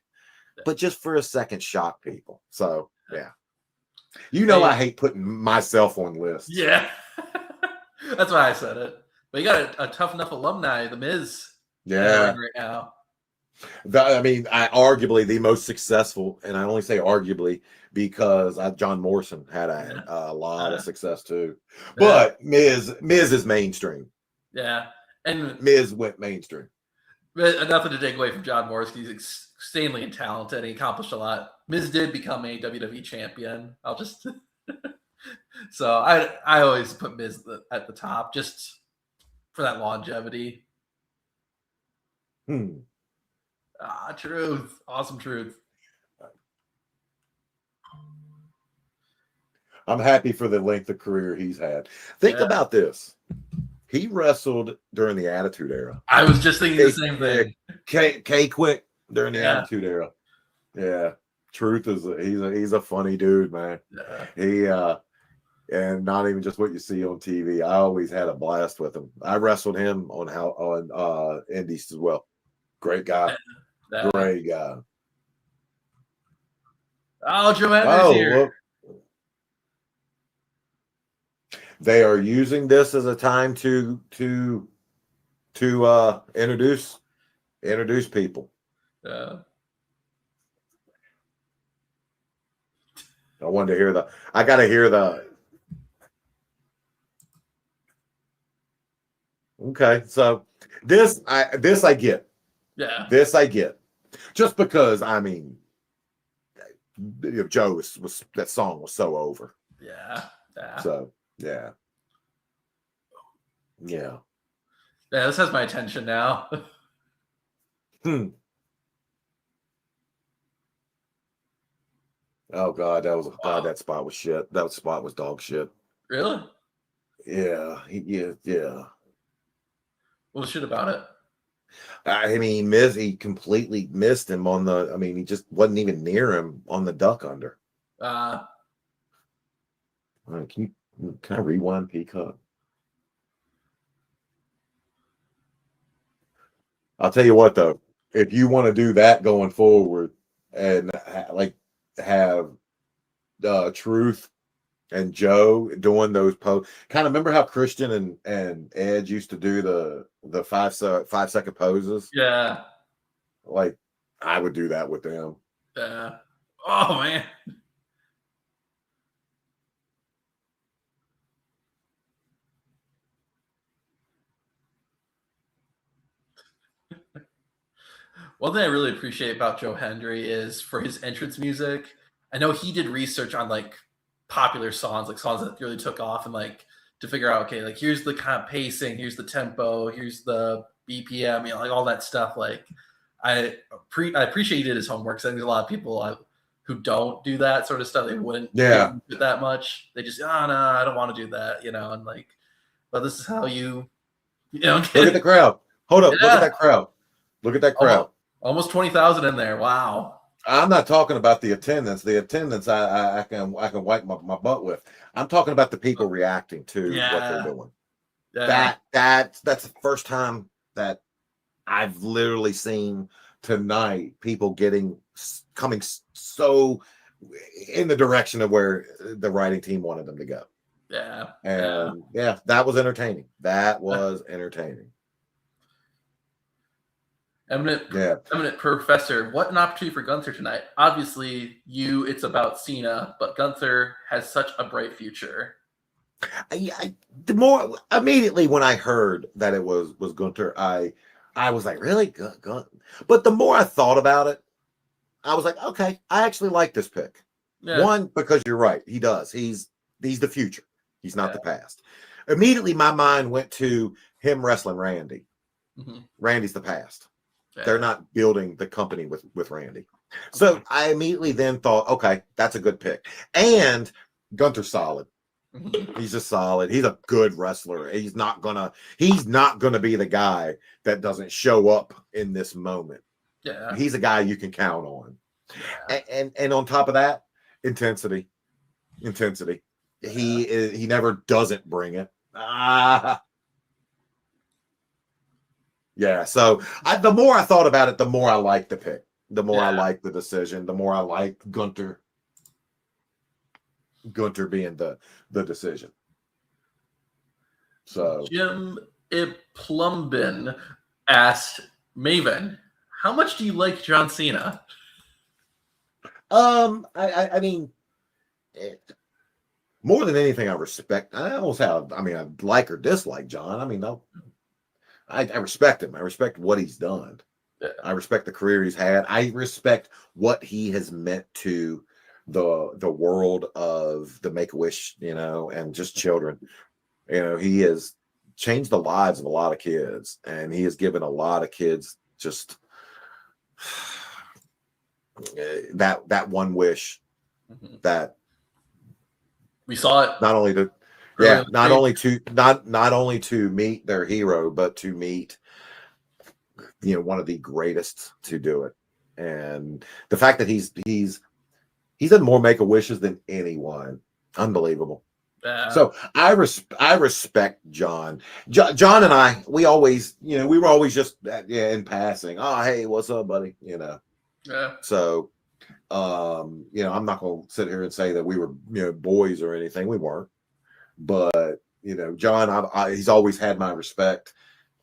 but just for a second, shock people. So yeah, I hate putting myself on lists. Yeah. That's why I said it. But you got a tough enough alumni, The Miz. Yeah. Right now. Arguably the most successful, and I only say arguably because John Morrison had a lot of success too. But Miz is mainstream. Yeah. And Miz went mainstream. But nothing to take away from John Morrison. He's extremely talented and he accomplished a lot. Miz did become a WWE champion. I'll just so I always put Miz at the top just for that longevity. Truth. Awesome truth. I'm happy for the length of career he's had. Think about this. He wrestled during the Attitude Era. I was just thinking the same thing. Quick during the Attitude Era. Yeah. Truth is he's a funny dude, man. Yeah. and not even just what you see on TV. I always had a blast with him. I wrestled him on Indies as well. Great guy. Great guy. Oh, Joe Henry's Oh, here. look. They are using this as a time to introduce people. Yeah. I wanted to hear I got to hear the. Okay, so this I get. Yeah. This I get. Just because, I mean, Joe was that song was so over. Yeah. Yeah. So yeah. Yeah. Yeah, this has my attention now. Oh God, that spot was shit. That spot was dog shit. Really? Yeah. Yeah. Well, shit about it. I mean, he completely missed him on the. I mean, he just wasn't even near him on the duck under. Can I rewind Peacock? I'll tell you what, though, if you want to do that going forward and have Truth and Joe doing those posts, kind of remember how Christian and Edge used to do the 5-second poses? Yeah. Like, I would do that with them. Yeah. Oh man. One thing I really appreciate about Joe Hendry is for his entrance music. I know he did research on like popular songs, like songs that really took off, and like to figure out, okay, like here's the kind of pacing, here's the tempo, here's the BPM, like all that stuff. Like I appreciate he did his homework. So I think there's a lot of people who don't do that sort of stuff. They wouldn't do it that much. They just, no, I don't want to do that, and like, but this is how you look at the crowd. Hold up, look at that crowd. Look at that crowd. Almost 20,000 in there. Wow. I'm not talking about the attendance. The attendance I can wipe my butt with. I'm talking about the people reacting to what they're doing. Yeah. That's the first time that I've literally seen tonight people coming so in the direction of where the writing team wanted them to go. Yeah. And that was entertaining. That was entertaining. Eminent Professor, what an opportunity for Gunther tonight. Obviously, it's about Cena, but Gunther has such a bright future. The more immediately when I heard that it was Gunther, I was like, really? Gunther? But the more I thought about it, I was like, okay, I actually like this pick. Yeah. One, because you're right, he does. He's the future. He's not the past. Immediately, my mind went to him wrestling Randy. Mm-hmm. Randy's the past. Yeah. They're not building the company with Randy. So I immediately then thought, okay, that's a good pick. And Gunther's solid. He's just solid. He's a good wrestler. He's not gonna be the guy that doesn't show up in this moment. Yeah. He's a guy you can count on. Yeah. And on top of that, intensity. Yeah. He never doesn't bring it. Yeah, so the more I thought about it, the more I liked the pick, the more I liked the decision, the more I liked Gunther being the decision. So Jim Plumbin asked Maven, how much do you like John Cena? I mean, more than anything, I respect. I like or dislike John. I mean, I respect him. I respect what he's done. Yeah. I respect the career he's had. I respect what he has meant to the world of the Make-A-Wish, and just children. He has changed the lives of a lot of kids, and he has given a lot of kids just that one wish that we saw it. Not only to meet their hero, but to meet one of the greatest to do it. And the fact that he's done more Make-A-Wishes than anyone, unbelievable. So I respect John. John and I, we always, we were always just in passing. Oh, hey, what's up, buddy? Yeah. So, I'm not going to sit here and say that we were, boys or anything. We weren't. But John, he's always had my respect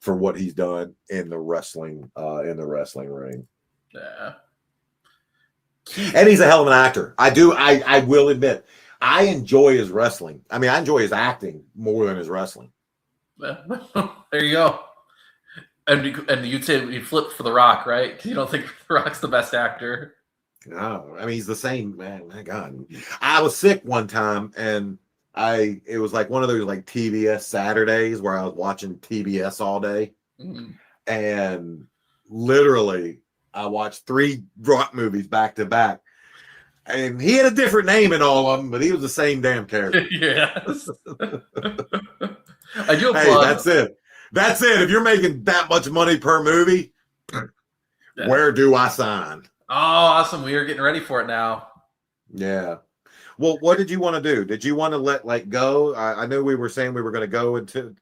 for what he's done in the wrestling ring. Yeah. And he's a hell of an actor. I will admit, I enjoy his wrestling. I mean, I enjoy his acting more than his wrestling. Yeah. There you go. And you'd say you flipped for The Rock, right? 'Cause you don't think The Rock's the best actor. No, I mean, he's the same, man. My God. I was sick one time, and it was like one of those like TBS Saturdays where I was watching TBS all day. Mm. And literally I watched 3 Rock movies back to back. And he had a different name in all of them, but he was the same damn character. Yes. I do applaud. Hey, that's it. That's it. If you're making that much money per movie, where do I sign? Oh, awesome. We are getting ready for it now. Yeah. Well, what did you want to do? Did you want to let go? I know we were saying we were going to go into.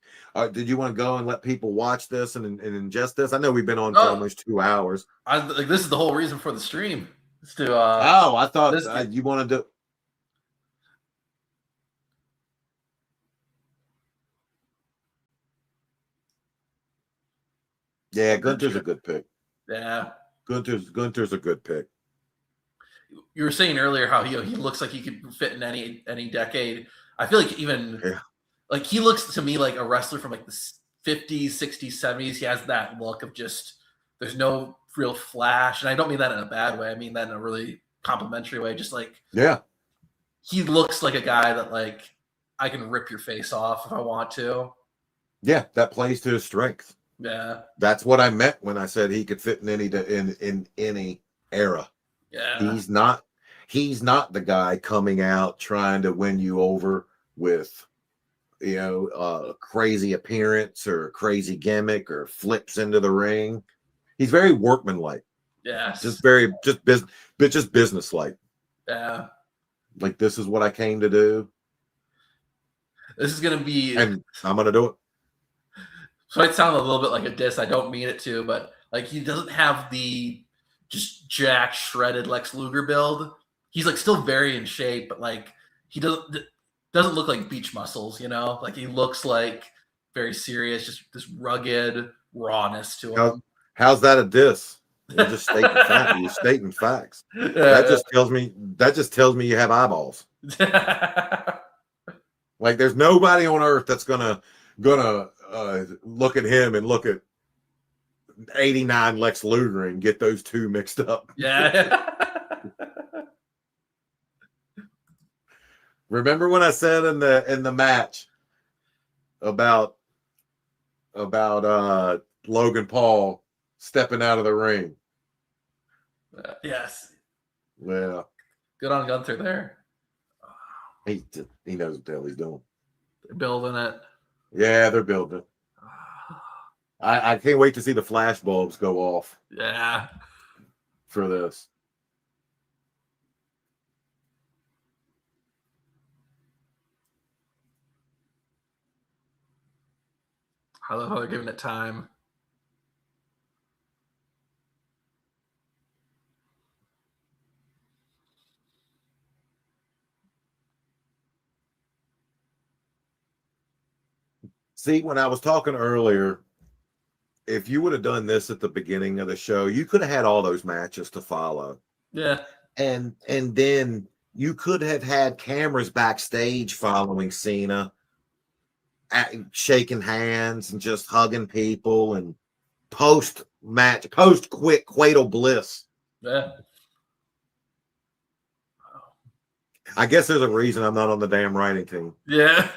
Did you want to go and let people watch this and ingest this? I know we've been on for almost 2 hours. This is the whole reason for the stream. Is to. I thought you wanted to. Yeah, Gunther's a good pick. Yeah. Gunther's a good pick. You were saying earlier how he looks like he could fit in any decade. I feel like like he looks to me like a wrestler from like the 50s, 60s, 70s. He has that look of just there's no real flash, and I don't mean that in a bad way. I mean that in a really complimentary way. Just like he looks like a guy that like I can rip your face off if I want to. Yeah, that plays to his strength. Yeah, that's what I meant when I said he could fit in any era. Yeah, he's not the guy coming out trying to win you over with a crazy appearance or a crazy gimmick or flips into the ring. He's very workmanlike. Yeah, just business-like. Yeah, like this is what I came to do. This is gonna be, and I'm gonna do it. So it sounds a little bit like a diss. I don't mean it to, but like he doesn't have the just jacked, shredded Lex Luger build. He's like still very in shape, but like he doesn't look like beach muscles, Like he looks like very serious, just this rugged rawness to him. How's that a diss? You're just stating facts. You're stating facts. That just tells me you have eyeballs. Like there's nobody on earth that's gonna look at him and look at 89 Lex Luger and get those two mixed up. Yeah. Remember when I said in the match about Logan Paul stepping out of the ring? Yes. Yeah. Good on Gunther there. He knows what the hell he's doing. They're building it. Yeah, they're building it. I can't wait to see the flash bulbs go off. Yeah. For this. I love how they're giving it time. See, when I was talking earlier, if you would have done this at the beginning of the show, you could have had all those matches to follow. Yeah. And then you could have had cameras backstage following Cena, shaking hands and just hugging people, and post-match, post-quick Quato Bliss. Yeah. I guess there's a reason I'm not on the damn writing team. Yeah.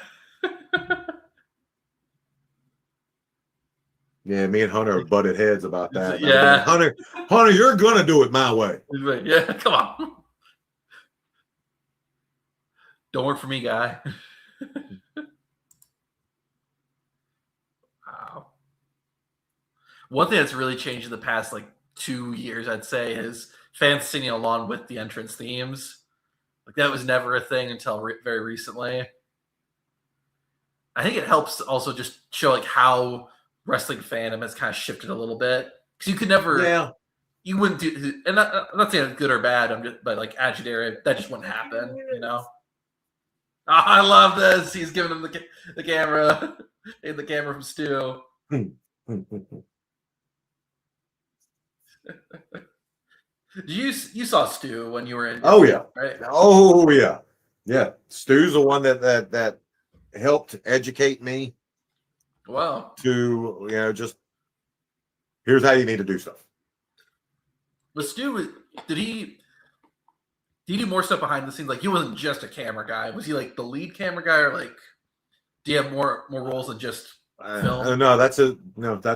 Yeah, me and Hunter butted heads about that. Yeah. Hunter, you're gonna do it my way. Yeah, come on. Don't work for me, guy. Wow. One thing that's really changed in the past 2 years, I'd say, is fans singing along with the entrance themes. Like that was never a thing until very recently. I think it helps also just show like how wrestling fandom has kind of shifted a little bit because you could never, Yeah. you wouldn't do, and I'm not saying it's good or bad. But like Attitude Era, that just wouldn't happen, you know. Oh, I love this. He's giving him the camera, the camera from Stu. You saw Stu when you were in? Oh yeah, right. Oh yeah, yeah. Stu's the one that helped educate me Wow. to just here's how you need to do stuff. But Stu, did he do more stuff behind the scenes? Like he wasn't just a camera guy. Was he like the lead camera guy, or like do you have more roles than just film? No, that's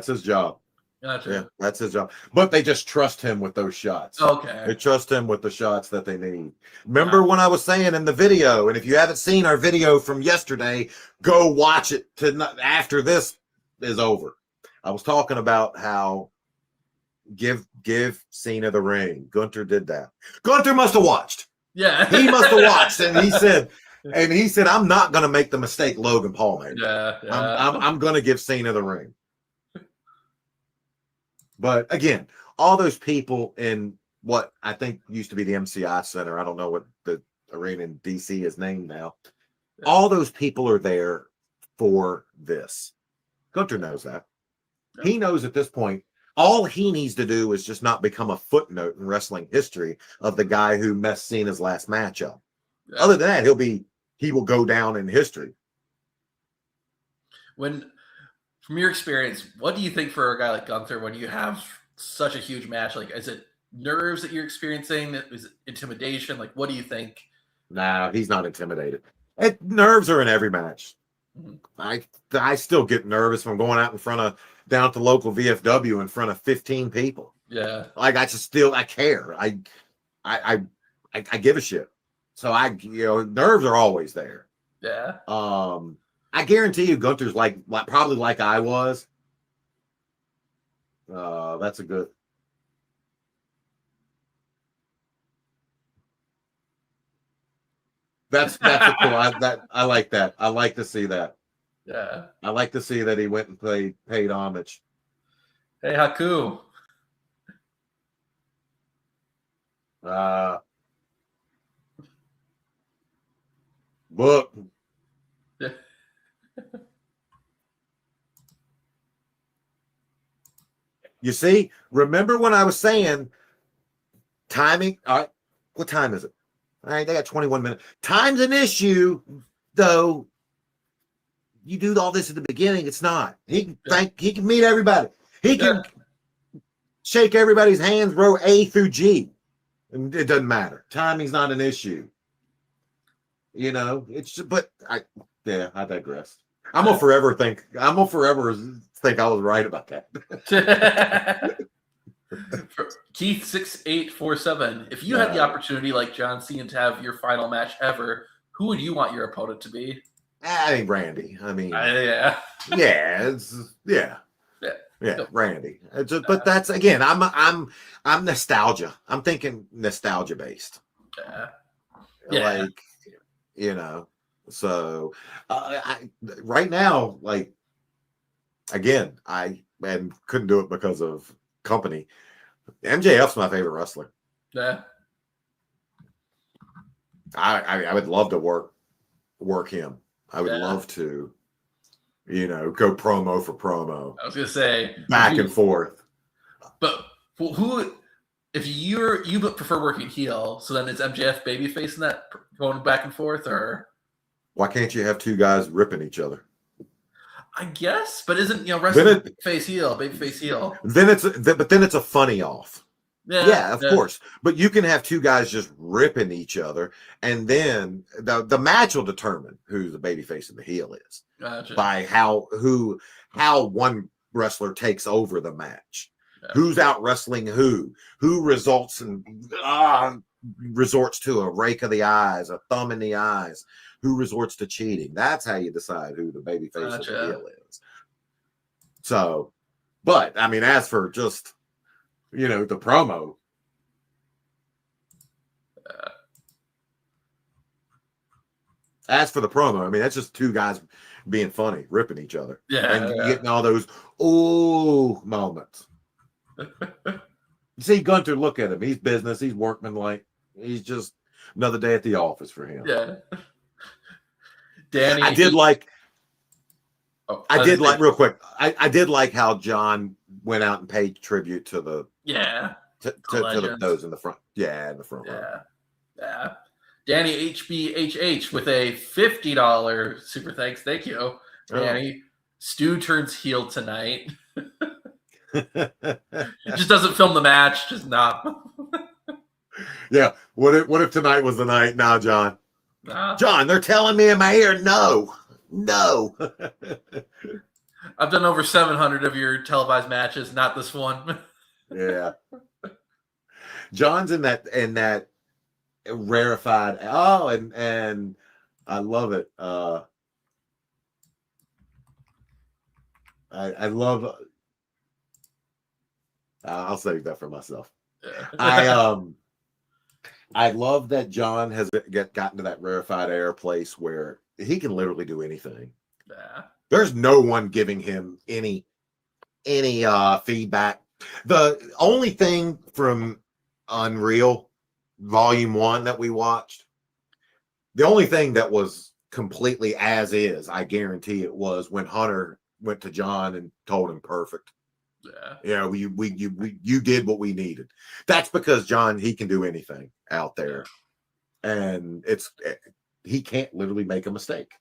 his job. Gotcha. Yeah, that's his job. But they just trust him with those shots. Okay. They trust him with the shots that they need. Remember when I was saying in the video, and if you haven't seen our video from yesterday, go watch it after this is over. I was talking about how give Cena the ring. Gunter did that. Gunter must have watched. Yeah. He must have watched, and he said, I'm not going to make the mistake Logan Paul made. Yeah. I'm going to give Cena the ring. But again, all those people in what I think used to be the MCI Center, I don't know what the arena in DC is named now. All those people are there for this. Gunter knows that. He knows at this point, all he needs to do is just not become a footnote in wrestling history of the guy who messed Cena's last match up. Yeah. Other than that, he will go down in history. From your experience, what do you think for a guy like Gunther when you have such a huge match? Like, is it nerves that you're experiencing? Is it intimidation? Like, what do you think? Nah, he's not intimidated. Nerves are in every match. Mm-hmm. I still get nervous from going out down at the local VFW in front of 15 people. Yeah. Like I care. I give a shit. So nerves are always there. Yeah. I guarantee you Gunter's probably like I was. That's a good. That's a cool. I like that. I like to see that. Yeah. I like to see that he went and paid homage. Hey, Haku. Book. Yeah. You see, remember when I was saying timing? All right, what time is it? All right, they got 21 minutes. Time's an issue, though. You do all this at the beginning, it's not. He can meet everybody. He can shake everybody's hands, row A through G. And it doesn't matter. Timing's not an issue. I digress. I'm gonna forever think I was right about that. Keith 6847. If you had the opportunity, like John Cena, to have your final match ever, who would you want your opponent to be? I think Randy. I mean, yeah, Randy. But that's again, I'm nostalgia. I'm thinking nostalgia based. Yeah. So right now, again, I couldn't do it because of company. MJF's my favorite wrestler. Yeah. I would love to work him. I would love to, go promo for promo. I was gonna say back and forth. But who, if you prefer working heel, so then it's MJF babyface in that going back and forth, or why can't you have two guys ripping each other? I guess, but isn't wrestling babyface heel? Then it's a funny off. Yeah, of course. But you can have two guys just ripping each other, and then the match will determine who the babyface and the heel is. Gotcha. By how one wrestler takes over the match. Yeah. Who's out wrestling who resorts to a rake of the eyes, a thumb in the eyes, who resorts to cheating. That's how you decide who the babyface and the heel is. So, but I mean, as for just the promo. As for the promo, I mean, that's just two guys being funny, ripping each other, Yeah, and yeah. getting all those "ooh" moments. You see Gunter, look at him. He's business. He's workmanlike. He's just another day at the office for him. Yeah. Danny, I did like was gonna say, real quick. I did like how John went out and paid tribute to the yeah, to legends. those in the front. Yeah, in the front row. Yeah, yeah. Danny HBHH with a $50 super thanks. Thank you, Danny. Stu turns heel tonight. Just doesn't film the match. Just not. Yeah. What if tonight was the night? Nah, John. Nah. John, they're telling me in my ear, no. I've done over 700 of your televised matches, not this one. Yeah. John's in that rarefied. Oh, and I love it. I love. I'll save that for myself. Yeah. I love that John has gotten to that rarefied air place where he can literally do anything. Yeah. There's no one giving him any feedback. The only thing from Unreal Volume 1 that we watched, the only thing that was completely as is, I guarantee it, was when Hunter went to John and told him perfect. Yeah. You did what we needed. That's because John, he can do anything out there, and he can't literally make a mistake.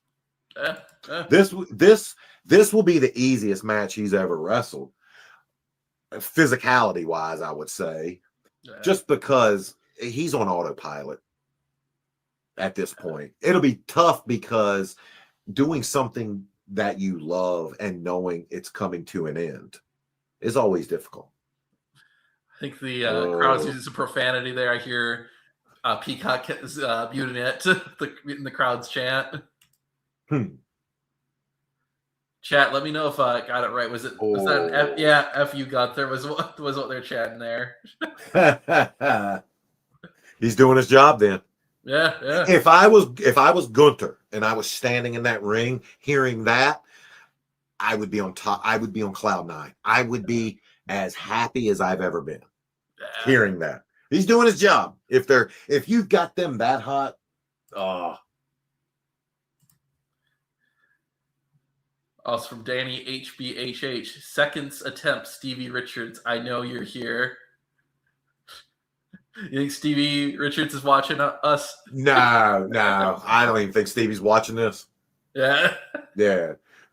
This will be the easiest match he's ever wrestled, physicality wise, I would say, just because he's on autopilot at this point. It'll be tough because doing something that you love and knowing it's coming to an end is always difficult. I think the crowd's using some profanity there. I hear Peacock is muting it in the crowd's chant. Chat, let me know if I got it right. Was that F? Yeah, F you got there was what they're chatting there. He's doing his job then. Yeah. If I was Gunter and I was standing in that ring hearing that, I would be on top. I would be on cloud 9. I would be as happy as I've ever been hearing that. He's doing his job. If you've got them that hot, Also from Danny HBHH, seconds attempt, Stevie Richards. I know you're here. You think Stevie Richards is watching us? No. I don't even think Stevie's watching this. Yeah.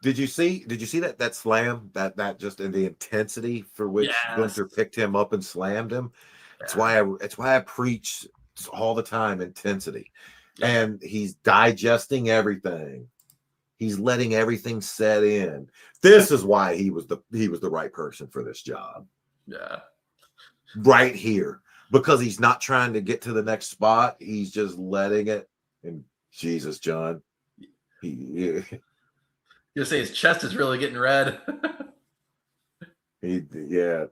Did you see that slam? That just in the intensity for which Gunter picked him up and slammed him. It's why I preach all the time intensity. And he's digesting everything. He's letting everything set in. This is why he was the right person for this job. Yeah. Right here. Because he's not trying to get to the next spot. He's just letting it. And Jesus, John. You'll say his chest is really getting red. Yeah.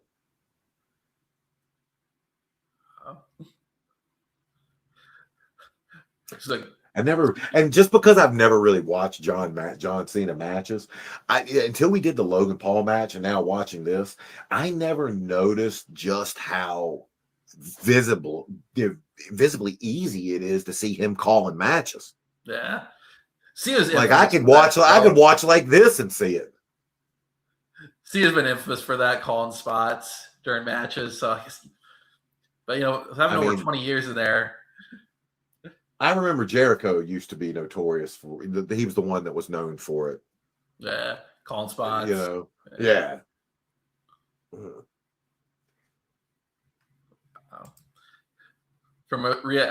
It's like, and just because I've never really watched John Cena matches, until we did the Logan Paul match and now watching this, I never noticed just how visibly easy it is to see him calling matches. Yeah. Cena's like I could watch like this and see it. Cena's been infamous for that, calling spots during matches. So, but having over 20 years in there. I remember Jericho used to be notorious for. He was the one that was known for it. Yeah, calling spots. Yeah. From Maria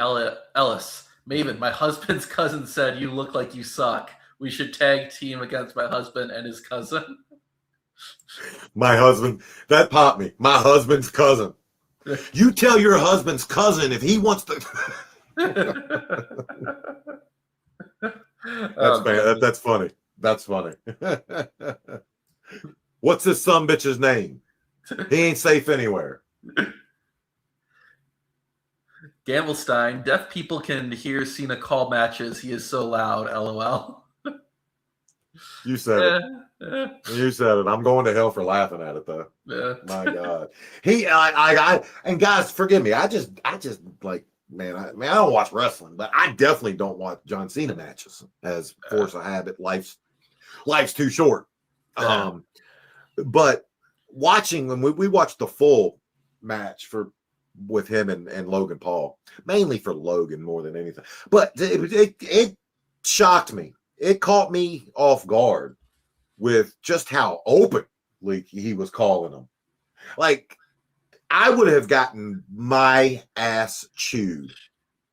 Ellis. Maven, my husband's cousin said you look like you suck. We should tag team against my husband and his cousin. My husband, that popped me. My husband's cousin. You tell your husband's cousin if he wants to. That's funny. That's funny. What's this sumbitch's name? He ain't safe anywhere. Gamblestein, deaf people can hear Cena call matches. He is so loud. LOL. You said it. Yeah. You said it. I'm going to hell for laughing at it, though. Yeah. My God. And guys, forgive me. I just like, man, I don't watch wrestling, but I definitely don't watch John Cena matches as force of habit. Life's too short. Yeah. But watching when we watched the full match with him and Logan Paul, mainly for Logan more than anything. But it shocked me. It caught me off guard with just how openly he was calling them. Like, I would have gotten my ass chewed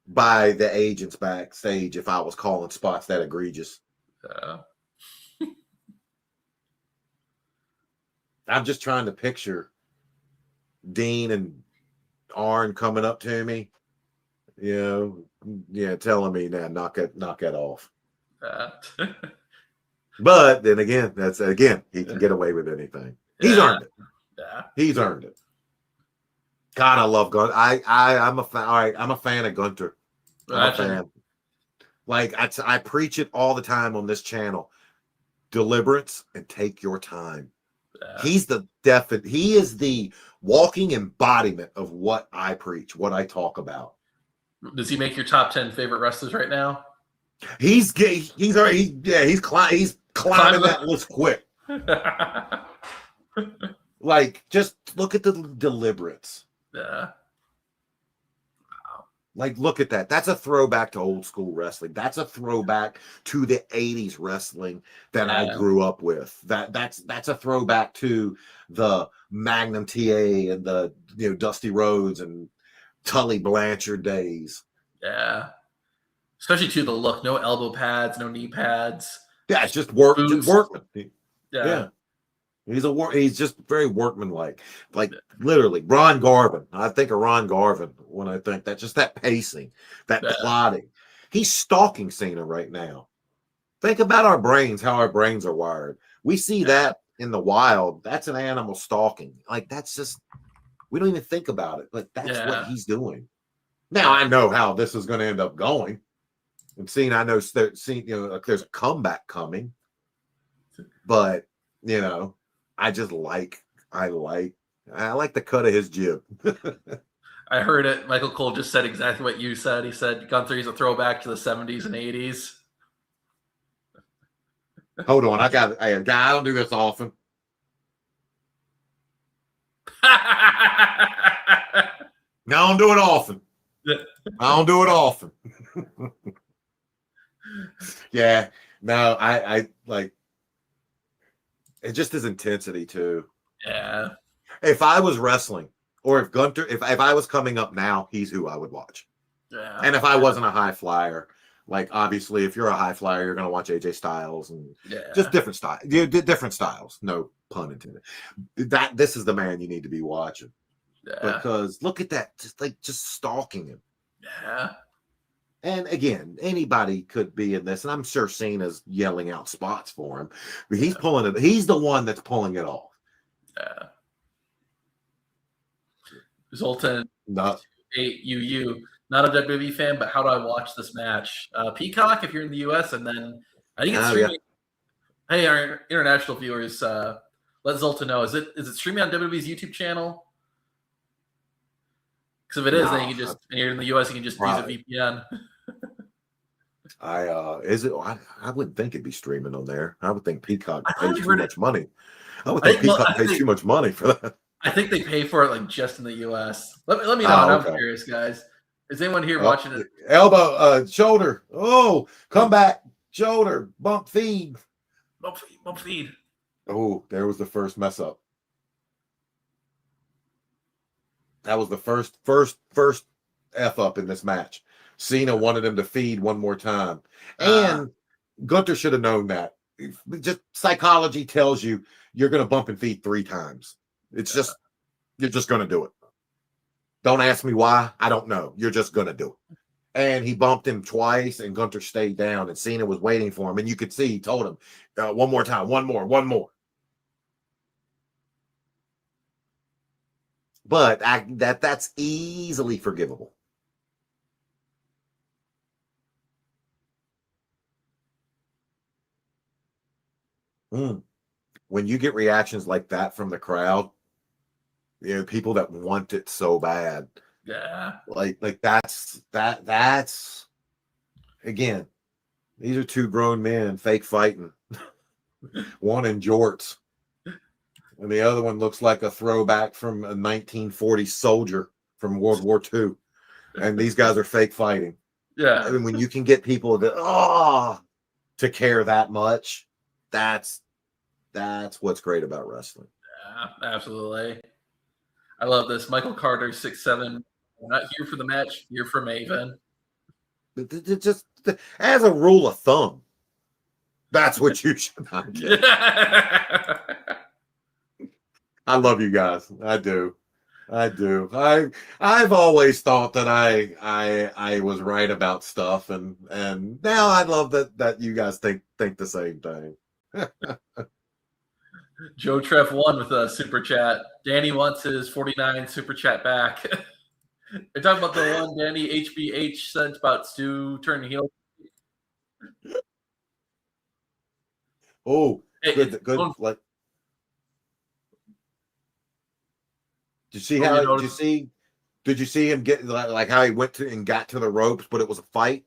by the agents backstage if I was calling spots that egregious. I'm just trying to picture Dean and Arn coming up to me, telling me, now knock that off. But then again, he can get away with anything. He's earned it. Yeah. He's earned it. God, I love Gunter. I'm a fan. All right, I'm a fan of Gunter. I'm a fan. Like I preach it all the time on this channel. Deliberance and take your time. Yeah. He is the walking embodiment of what I preach, what I talk about. Does he make your top 10 favorite wrestlers right now? He's climbing that list quick. Like, just look at the deliberance. Yeah. Like, look at that. That's a throwback to old school wrestling. That's a throwback to the 80s wrestling that I grew up with. That's a throwback to the Magnum TA and the Dusty Rhodes and Tully Blanchard days. Yeah. Especially to the look. No elbow pads, no knee pads. Yeah, it's just workman. Yeah. He's just very workmanlike. Like, literally, Ron Garvin. I think of Ron Garvin when I think that. Just that pacing, that plotting. He's stalking Cena right now. Think about our brains, how our brains are wired. We see that in the wild. That's an animal stalking. Like, that's just, we don't even think about it. But that's what he's doing. Now, I know how this is going to end up going. And Cena, I know there's a comeback coming. But, I like the cut of his jib. I heard it. Michael Cole just said exactly what you said. He said Gunther's a throwback to the 70s and 80s. Hold on, I don't do this often. I don't do it often. I don't do it often. Yeah, no, I like. It just is intensity too. Yeah. If I was wrestling, or if Gunter, if I was coming up now, he's who I would watch. Yeah. And if I wasn't a high flyer, like obviously, if you're a high flyer, you're gonna watch AJ Styles and just different styles. Different styles. No pun intended. This is the man you need to be watching. Yeah. Because look at that, just stalking him. Yeah. And again, anybody could be in this, and I'm sure Cena's yelling out spots for him, but he's pulling it. He's the one that's pulling it off. Yeah. Zoltan, not a WWE fan, but how do I watch this match? Peacock, if you're in the US, and then I think it's streaming. Yeah. Hey, our international viewers, let Zoltan know. Is it streaming on WWE's YouTube channel? Because if it is, then you can just, and you're in the US, you can just use a VPN. I wouldn't think it'd be streaming on there. I would think Peacock pays too much money. I would think Peacock pays too much money for that. I think they pay for it just in the US. Let me know. I'm curious, guys. Is anyone here watching it? Elbow, shoulder. Oh, come back, shoulder, bump feed. Bump feed. Oh, there was the first mess up. That was the first F up in this match. Cena wanted him to feed one more time. And Gunter should have known that. Just psychology tells you you're going to bump and feed 3 times. It's just, you're just going to do it. Don't ask me why. I don't know. You're just going to do it. And he bumped him twice, and Gunter stayed down, and Cena was waiting for him. And you could see he told him, one more time, one more. But that's easily forgivable. When you get reactions like that from the crowd, people that want it so bad, Yeah. like that's again, these are two grown men fake fighting. One in jorts, and the other one looks like a throwback from a 1940s soldier from World War II. And these guys are fake fighting. Yeah. I mean, when you can get people to care that much, that's what's great about wrestling. Yeah, absolutely. I love this. Michael Carter, 6'7". Not here for the match, here for Maven. Just as a rule of thumb, that's what you should not get. I love you guys. I do. I've always thought that I was right about stuff, and now I love that you guys think the same thing. Joe Trev won with a super chat. Danny wants his 49 super chat back. They're talking about the one Danny HBH sent about Stu turning heel. Oh, good. Going, Like, did you see Oh, how? you Did you see? Did you see him get like how he went to and got to the ropes, but it was a fight?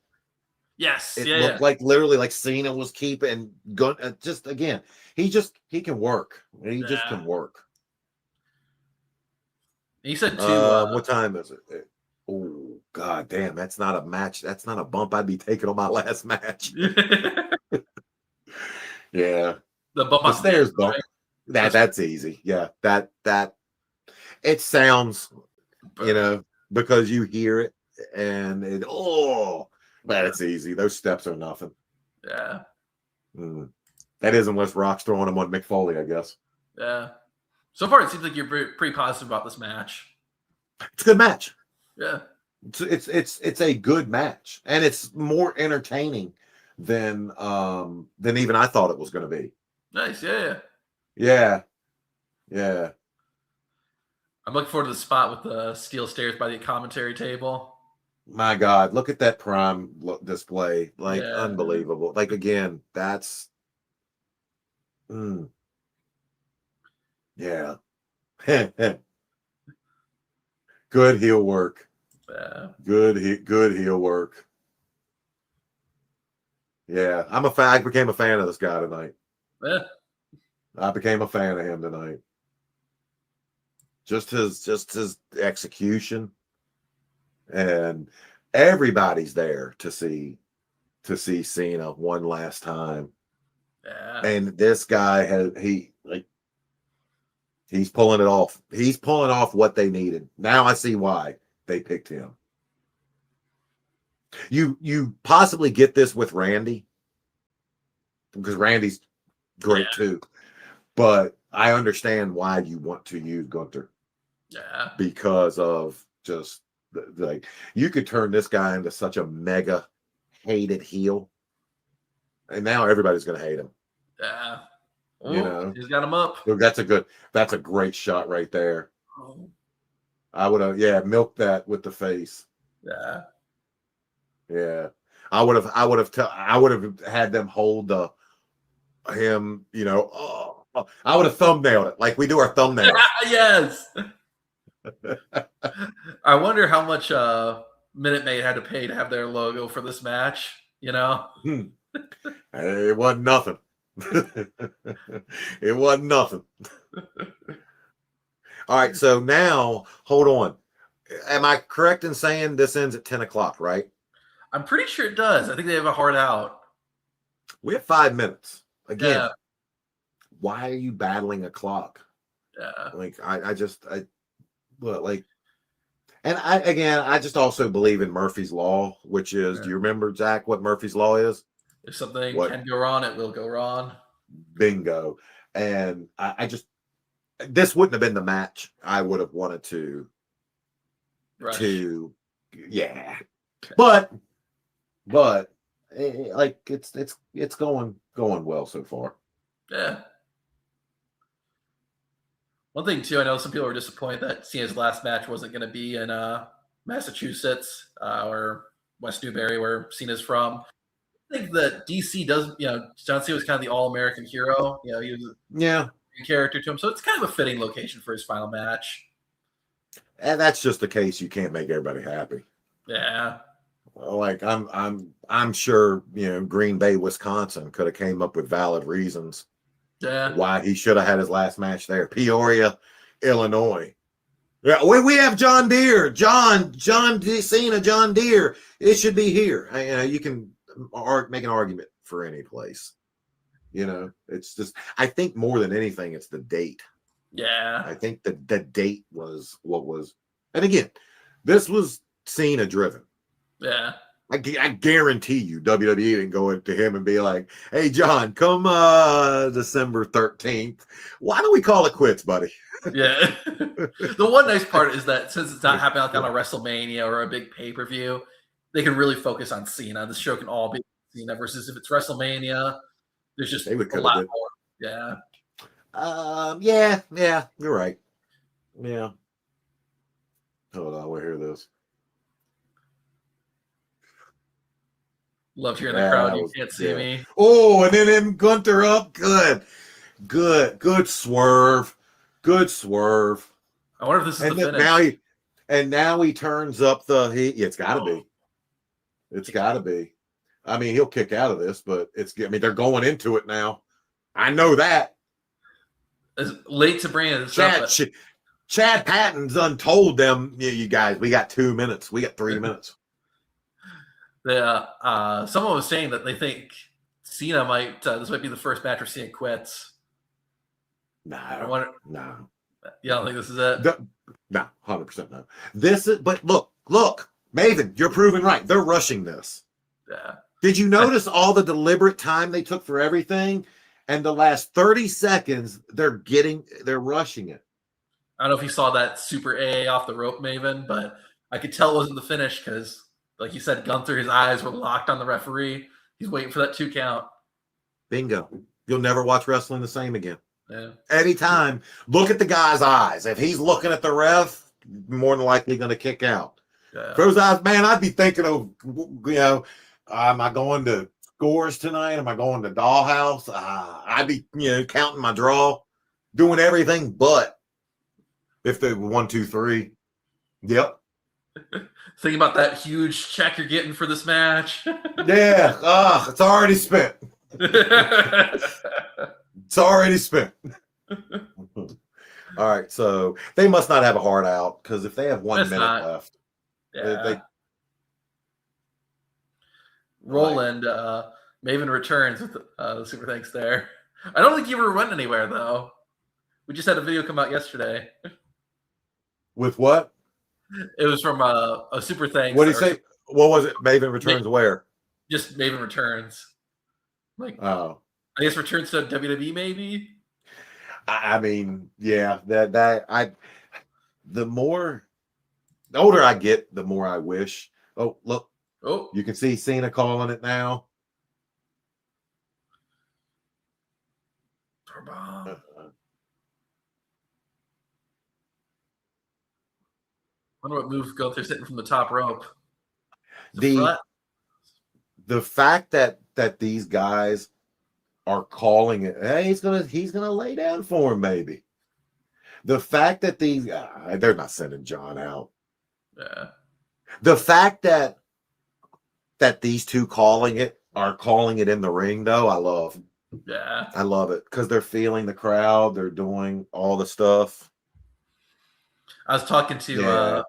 yes. It Yeah. looked like literally like Cena was keeping gun. Just again, he can work. He just can work. He said too. What time is it? Oh God damn! That's not a match. That's not a bump I'd be taking on my last match. Yeah, the bump the on stairs bump. Right? That's easy. Yeah, that it sounds, because you hear it and but it's easy. Those steps are nothing. Yeah. That is unless Rock's throwing them on Mick Foley, I guess. Yeah. So far, it seems like you're pretty positive about this match. It's a good match. Yeah. It's a good match, and it's more entertaining than even I thought it was going to be. Nice. Yeah. Yeah. I'm looking forward to the spot with the steel stairs by the commentary table. My God, look at that prime display. Like, unbelievable. Like, again, that's yeah. Good heel work. Yeah. Good heel work. Yeah, I became a fan of this guy tonight. Yeah. I became a fan of him tonight. Just his execution, and everybody's there to see Cena one last time. Yeah. And this guy he's pulling it off. He's pulling off what they needed. Now I see why they picked him. You possibly get this with Randy, because Randy's great too. But I understand why you want to use Gunther. Yeah. Because of just like, you could turn this guy into such a mega hated heel, and now everybody's going to hate him. Yeah. Ooh, he's got him up. That's a great shot right there. Oh. I would have milked that with the face. Yeah. I would have had them hold him, I would have thumbnailed it like we do our thumbnails. Yes. I wonder how much Minute Maid had to pay to have their logo for this match. It wasn't nothing. It wasn't nothing. All right, so now hold on. Am I correct in saying this ends at 10 o'clock, right? I'm pretty sure it does. I think they have a hard out. We have 5 minutes. Again, why are you battling a clock? Yeah. Like, I just just also believe in Murphy's Law, which is, do you remember, Zach, what Murphy's Law is? If something can go wrong, it will go wrong. Bingo. And this wouldn't have been the match I would have wanted to Rush. But like, it's going well so far. Yeah. One thing too, I know some people were disappointed that Cena's last match wasn't going to be in Massachusetts or West Newbury, where Cena's from. think that DC does, John Cena was kind of the all-American hero. He was Yeah. a character to him, so it's kind of a fitting location for his final match. And that's just the case. You can't make everybody happy. Yeah. Like I'm sure, Green Bay, Wisconsin could have came up with valid reasons why he should have had his last match there. Peoria, Illinois. Yeah, we have John Deere, John Cena, John Deere. It should be here. You can make an argument for any place. It's just, I think more than anything, it's the date. Yeah. I think the date was what was, and again, this was Cena driven. Yeah. I guarantee you WWE didn't go to him and be like, hey, John, come December 13th. Why don't we call it quits, buddy? Yeah. The one nice part is that since it's not happening like on a WrestleMania or a big pay-per-view, they can really focus on Cena. This show can all be Cena versus if it's WrestleMania, there's just a lot more. Yeah. Yeah, you're right. Yeah. Hold on, we'll hear this. Love hearing the crowd. You can't see me. Oh, and then him Gunther up. Good swerve. Good swerve. I wonder if this is the finish. Now he turns up it's gotta be. It's gotta be. I mean, he'll kick out of this, but they're going into it now. I know that. It's late to bring it. Chad Patton's untold them, you guys, we got 2 minutes. We got 3 minutes. Someone was saying that they think Cena this might be the first match where Cena quits. No. You don't think this is it? No, 100% no. This is, but look, Maven, you're proven right. They're rushing this. Yeah. Did you notice all the deliberate time they took for everything? And the last 30 seconds, they're rushing it. I don't know if you saw that super A off the rope, Maven, but I could tell it wasn't the finish because, like you said, Gunther, his eyes were locked on the referee. He's waiting for that 2 count. Bingo. You'll never watch wrestling the same again. Yeah. Anytime, look at the guy's eyes. If he's looking at the ref, more than likely going to kick out. Yeah. For those eyes, man, I'd be thinking of, am I going to Scores tonight? Am I going to Dollhouse? I'd be, counting my draw, doing everything but if they 1, 2, 3. Yep. Thinking about that huge check you're getting for this match. Yeah. It's already spent. It's already spent. All right. So they must not have a hard out because if they have 1 minute left, they Roland, Maven returns with the super thanks there. I don't think you ever went anywhere though. We just had a video come out yesterday. With what? It was from a super thanks. What did he say? What was it? Maven returns where? Just Maven returns. I guess returns to WWE maybe. I mean, yeah. The older I get, the more I wish. Oh, look. Oh, you can see Cena calling it now. I wonder what move Gunther's hitting from the top rope. The fact that these guys are calling it, hey, he's gonna lay down for him, maybe. The fact that they're not sending John out. Yeah. The fact that these two are calling it in the ring, though, I love. Yeah. I love it because they're feeling the crowd. They're doing all the stuff. I was talking to a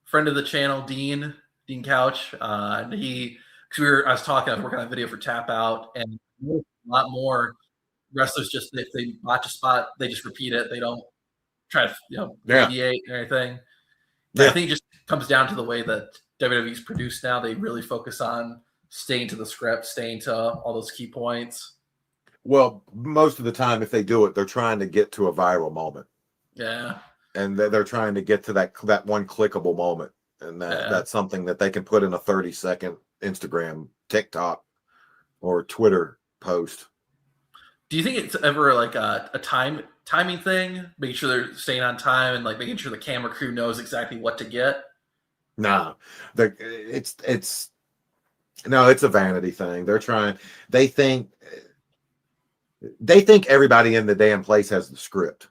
friend of the channel, Dean Couch, and I was working on a video for Tap Out, and a lot more wrestlers just, if they watch a spot, they just repeat it. They don't try to deviate or anything. Yeah. I think it just comes down to the way that WWE's produced now. They really focus on staying to the script, staying to all those key points. Well, most of the time, if they do it, they're trying to get to a viral moment. Yeah. And they're trying to get to that one clickable moment. And that's something that they can put in a 30-second Instagram, TikTok, or Twitter post. Do you think it's ever like a timing thing, making sure they're staying on time and like making sure the camera crew knows exactly what to get? Nah, it's No, it's a vanity thing. They're trying. They think everybody in the damn place has the script,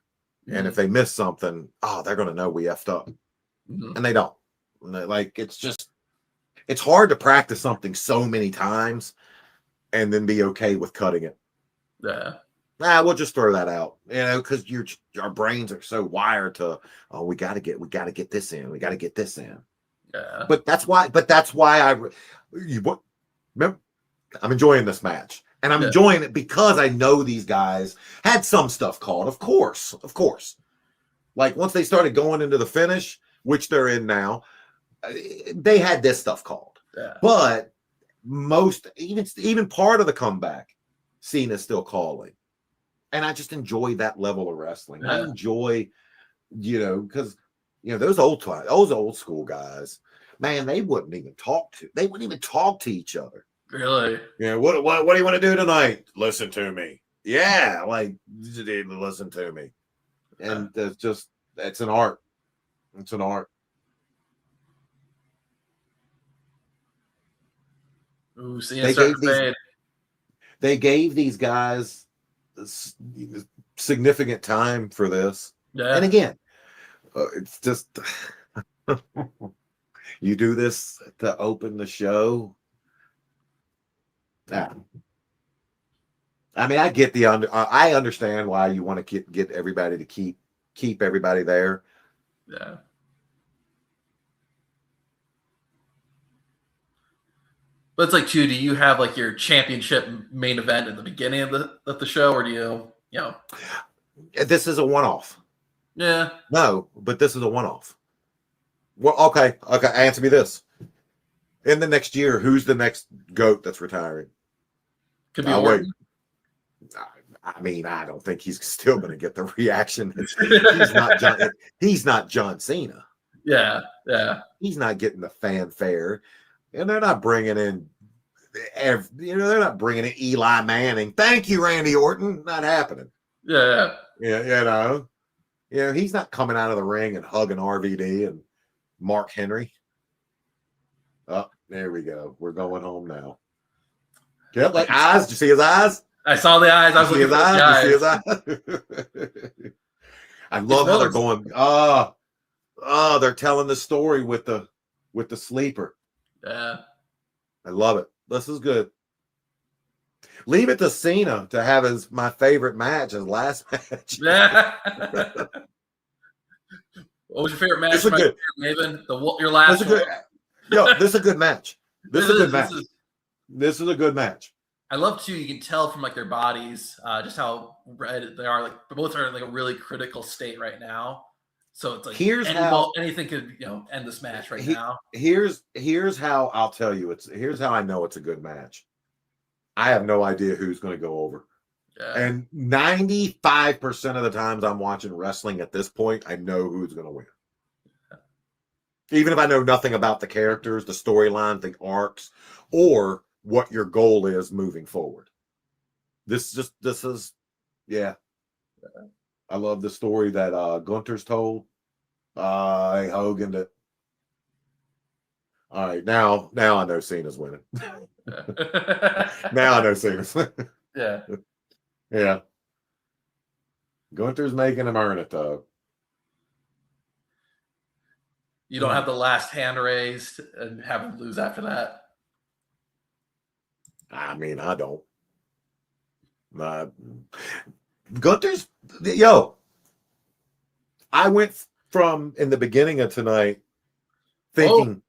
and if they miss something, oh, they're gonna know we effed up, and they don't. Like it's hard to practice something so many times and then be okay with cutting it. Yeah. We'll just throw that out, because our brains are so wired to, oh, we got to get this in, we got to get this in. Yeah. But that's why I'm enjoying this match, and I'm enjoying it because I know these guys had some stuff called, of course. Like once they started going into the finish, which they're in now, they had this stuff called. Yeah. But even part of the comeback, Cena's still calling. And I just enjoy that level of wrestling. Yeah. I enjoy, because those old school guys, man, they wouldn't even talk to each other. Really? Yeah. What do you want to do tonight? Listen to me. Yeah, like listen to me. And it's an art. It's an art. Ooh, Cena starting to fade. They gave these guys significant time for this. Yeah. And again, it's just you do this to open the show. I mean, I understand why you want to get everybody to keep everybody there. Yeah. But it's like, too, do you have like your championship main event at the beginning of the show, or do you This is a one-off. Yeah. No, but this is a one-off. Well, okay. Answer me this: in the next year, who's the next GOAT that's retiring? Could be Orton. I mean, I don't think he's still going to get the reaction. He's not John Cena. Yeah. He's not getting the fanfare. And they're not bringing in, they're not bringing in Eli Manning. Thank you, Randy Orton. Not happening. Yeah. He's not coming out of the ring and hugging RVD and Mark Henry. Oh, there we go. We're going home now. Yep, like eyes. Did you see his eyes? I saw the eyes. I was looking for the eyes. I love how they're going. They're telling the story with the sleeper. Yeah. I love it. This is good. Leave it to Cena to have my favorite match, his last match. Yeah. What was your favorite match? Maven? Your last one. This is a good match. This is a good match. This is a good match. I love too. You can tell from like their bodies, just how red they are. Like both are in like a really critical state right now. So it's like anything could end this match right now. Here's how I'll tell you. Here's how I know it's a good match. I have no idea who's going to go over. Yeah. And 95% of the times I'm watching wrestling at this point, I know who's going to win. Yeah. Even if I know nothing about the characters, the storyline, the arcs, or what your goal is moving forward. This is I love the story that Gunter's told. Hogan that. All right, now I know Cena's winning. Now I know Cena's winning. Yeah. Yeah. Gunter's making him earn it, though. You don't have the last hand raised and have him lose after that. I mean, I don't. Gunter's, I went from in the beginning of tonight thinking,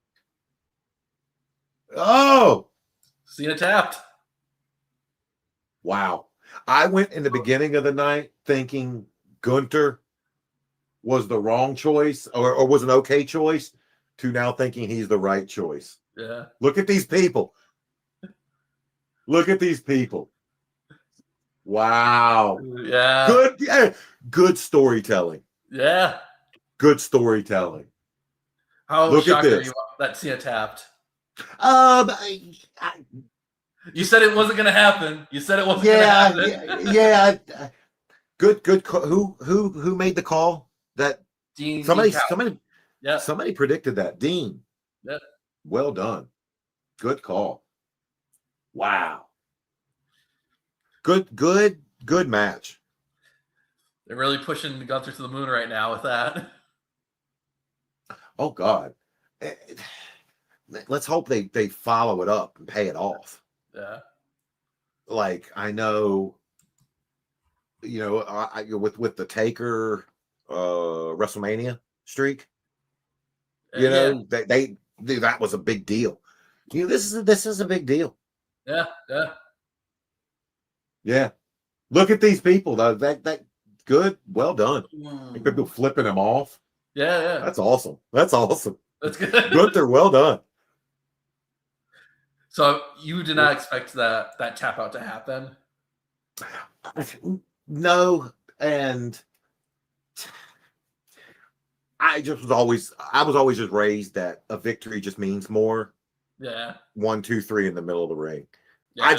Cena tapped. Wow. I went in the beginning of the night thinking Gunter was the wrong choice or was an okay choice to now thinking he's the right choice. Yeah. Look at these people. Wow. Yeah. Good storytelling. Yeah. Good storytelling. How shocked are you that Cena tapped? You said it wasn't going to happen. You said it wasn't going to happen. Yeah. Good. Who made the call? That Dean. Somebody predicted that. Dean. Yeah. Well done. Good call. Wow. Good match. They're really pushing Gunther to the moon right now with that. Oh God. Let's hope they follow it up and pay it off. Yeah. Like, I know, with the Taker WrestleMania streak, Yeah. that was a big deal. This is a big deal. Yeah. Yeah. Yeah. Look at these people. That good. Well done. People flipping them off. Yeah. Yeah. That's awesome. That's awesome. That's good. Gunther, well done. So you did not expect that tap out to happen? No, and I was always just raised that a victory just means more. Yeah. 1, 2, 3 in the middle of the ring. Yeah.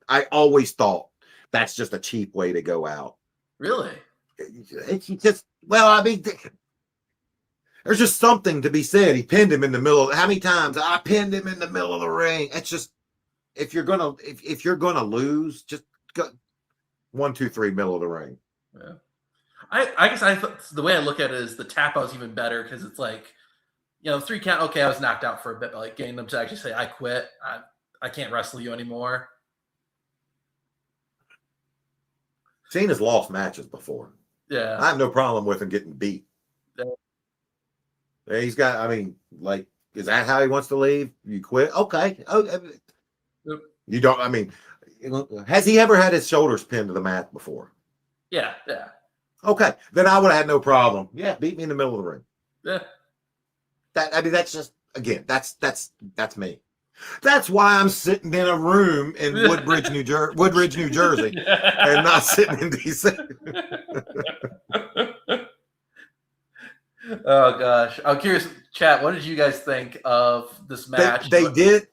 I always thought that's just a cheap way to go out. Really? It's just, I mean, there's just something to be said. He pinned him in the middle. How many times I pinned him in the middle of the ring? It's just, if you're gonna lose, just go 1, 2, 3, middle of the ring. Yeah. I guess I thought the way I look at it is the tap out is even better because it's like, 3 count. Okay, I was knocked out for a bit, but like getting them to actually say, "I quit. I can't wrestle you anymore." Cena's lost matches before. Yeah. I have no problem with him getting beat. Yeah. He's got. I mean, like, is that how he wants to leave? You quit? Okay. You don't. I mean, has he ever had his shoulders pinned to the mat before? Yeah. Yeah. Okay, then I would have had no problem. Yeah, beat me in the middle of the ring. Yeah. That's just, again, that's me. That's why I'm sitting in a room in Woodbridge, New Jersey, and not sitting in DC. Oh gosh, I'm curious, chat. What did you guys think of this match? They did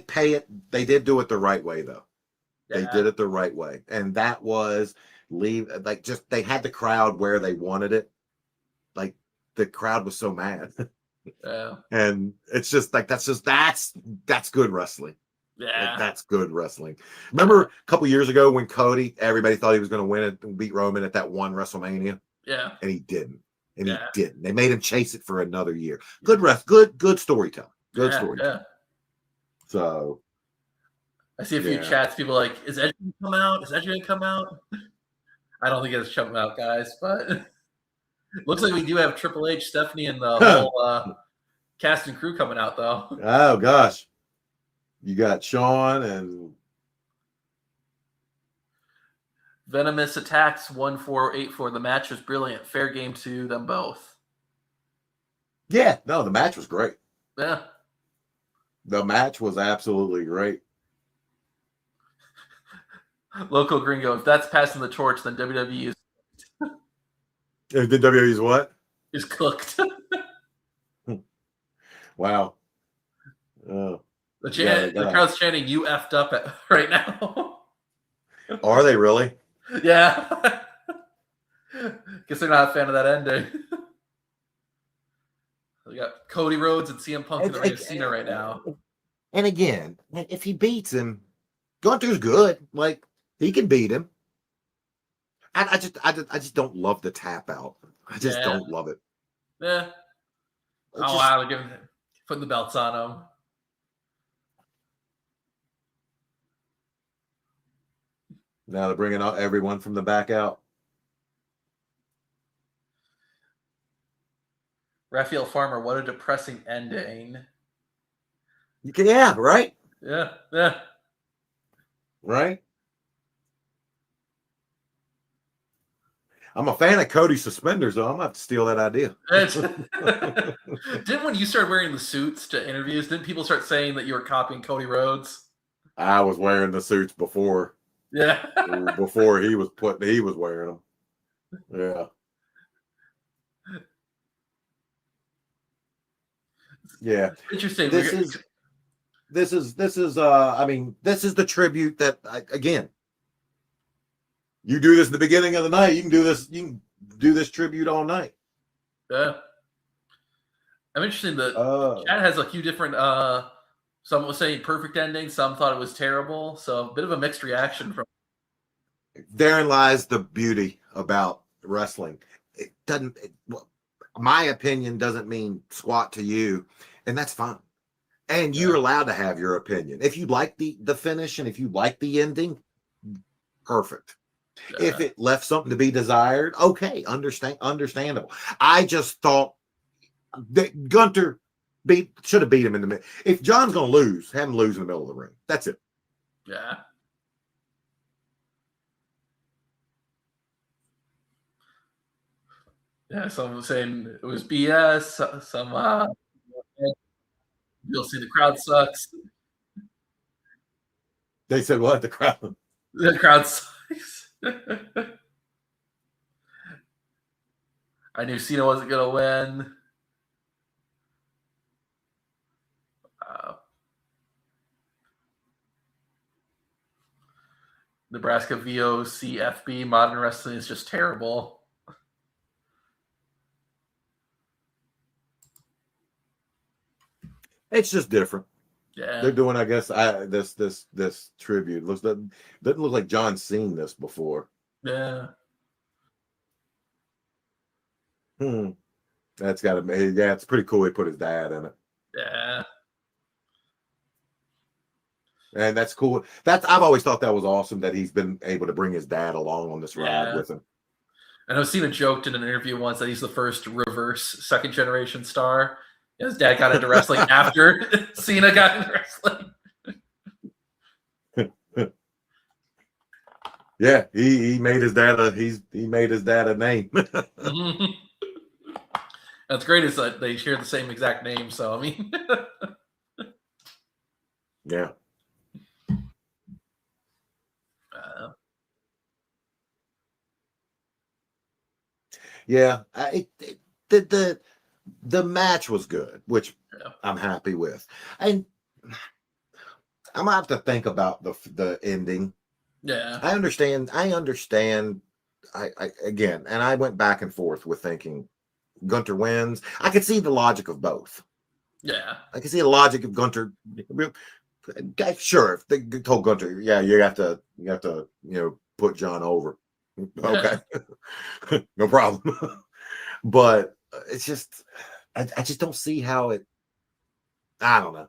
pay it. They did do it the right way, though. Yeah. They did it the right way, and that was they had the crowd where they wanted it. Like, the crowd was so mad. Yeah. And it's just like, that's good wrestling. Yeah. Like, that's good wrestling. Remember a couple years ago when Cody, everybody thought he was going to win it and beat Roman at that one WrestleMania, Yeah. and he didn't. He Yeah. didn't. They made him chase it for another year. Good storytelling. Good storytelling. Yeah. So I see a few chats. People like, is Edge going to come out? Is Edge going to come out? I don't think it's coming out, guys, but looks like we do have Triple H, Stephanie, and the whole cast and crew coming out, though. Oh gosh, you got Sean and Venomous Attacks 1484. The match was brilliant. Fair game to them both. the match was great. Yeah. The match was absolutely great. Local Gringo, if that's passing the torch, then WWE Did WWE's what? is cooked. Wow. The crowd's chanting, "You effed up" right now. Are they really? Yeah. Guess they're not a fan of that ending. We got Cody Rhodes and CM Punk in the ring of Cena right now. And again, if he beats him, Gunther's good. Like, he can beat him. I just don't love the tap out. I just don't love it. Yeah. Wow, they're putting the belts on him. Now they're bringing out everyone from the back out. Raphael Farmer, what a depressing ending. Yeah, right? Yeah, yeah. Right? I'm a fan of Cody's suspenders, though. I'm going to have to steal that idea. Didn't when you started wearing the suits to interviews, didn't people start saying that you were copying Cody Rhodes? I was wearing the suits before. Yeah. Before he was wearing them. Yeah. Yeah. Interesting. This is the tribute that again, you do this at the beginning of the night, you can do this tribute all night. Yeah. I'm interested that Chad has a few different Some was saying perfect ending. Some thought it was terrible. So a bit of a mixed reaction from. Therein lies the beauty about wrestling. It doesn't. My opinion doesn't mean squat to you, and that's fine. And you're allowed to have your opinion. If you like the finish and if you like the ending, perfect. If it left something to be desired, okay, understandable. I just thought that Gunter should have beat him in the middle. If John's going to lose, have him lose in the middle of the ring. That's it. Yeah. Yeah, some was saying it was BS. Some you'll see the crowd sucks. They said what? The crowd. The crowd sucks. I knew Cena wasn't gonna win. Nebraska VOCFB modern wrestling is just terrible. It's just different. Yeah, They're doing, I guess, this tribute. Doesn't look like John's seen this before. yeah. That's got to. Yeah, it's pretty cool. He put his dad in it. Yeah. And that's cool. I've always thought that was awesome that he's been able to bring his dad along on this ride with him. And I've seen a joked in an interview once that he's the first reverse second generation star. His dad got into wrestling after Cena got into wrestling. Yeah, he made his dad he made his dad a name. That's great is that they share the same exact name. So I mean, yeah. Yeah, the match was good, which I'm happy with, and I'm gonna have to think about the ending. Yeah, I understand. I again, and I went back and forth with thinking Gunter wins. I could see the logic of both. Yeah, I can see the logic of Gunter. Sure, if they told Gunter, yeah, you have to put John over. Okay, no problem. But it's just, I just don't see how it. I don't know.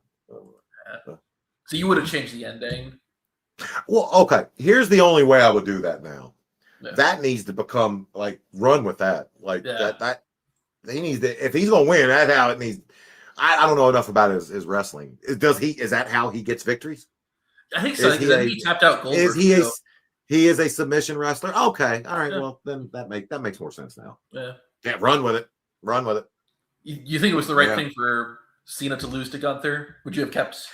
So you would have changed the ending. Well, okay. Here's the only way I would do that now. Yeah. That needs to become run with that. That he needs to. If he's gonna win, that's how it needs. I don't know enough about his wrestling. Is that how he gets victories? I think so. He tapped out Goldberg. He is a submission wrestler. Okay, all right. Yeah. Well, then that makes more sense now. Yeah, run with it. Run with it. You think it was the right thing for Cena to lose to Gunther? Would you have kept?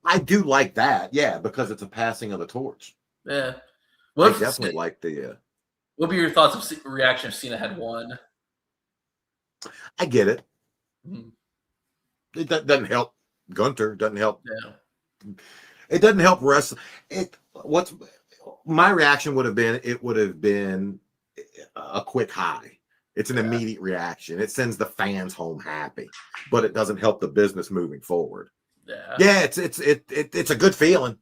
I do like that. Yeah, because it's a passing of the torch. Yeah. I definitely like the. What would be your thoughts of reaction if Cena had won? I get it. Mm-hmm. It doesn't help Gunter. Doesn't help. Yeah. It doesn't help wrestling. What's my reaction would have been? It would have been a quick high. It's an immediate reaction. It sends the fans home happy, but it doesn't help the business moving forward. Yeah. It's a good feeling.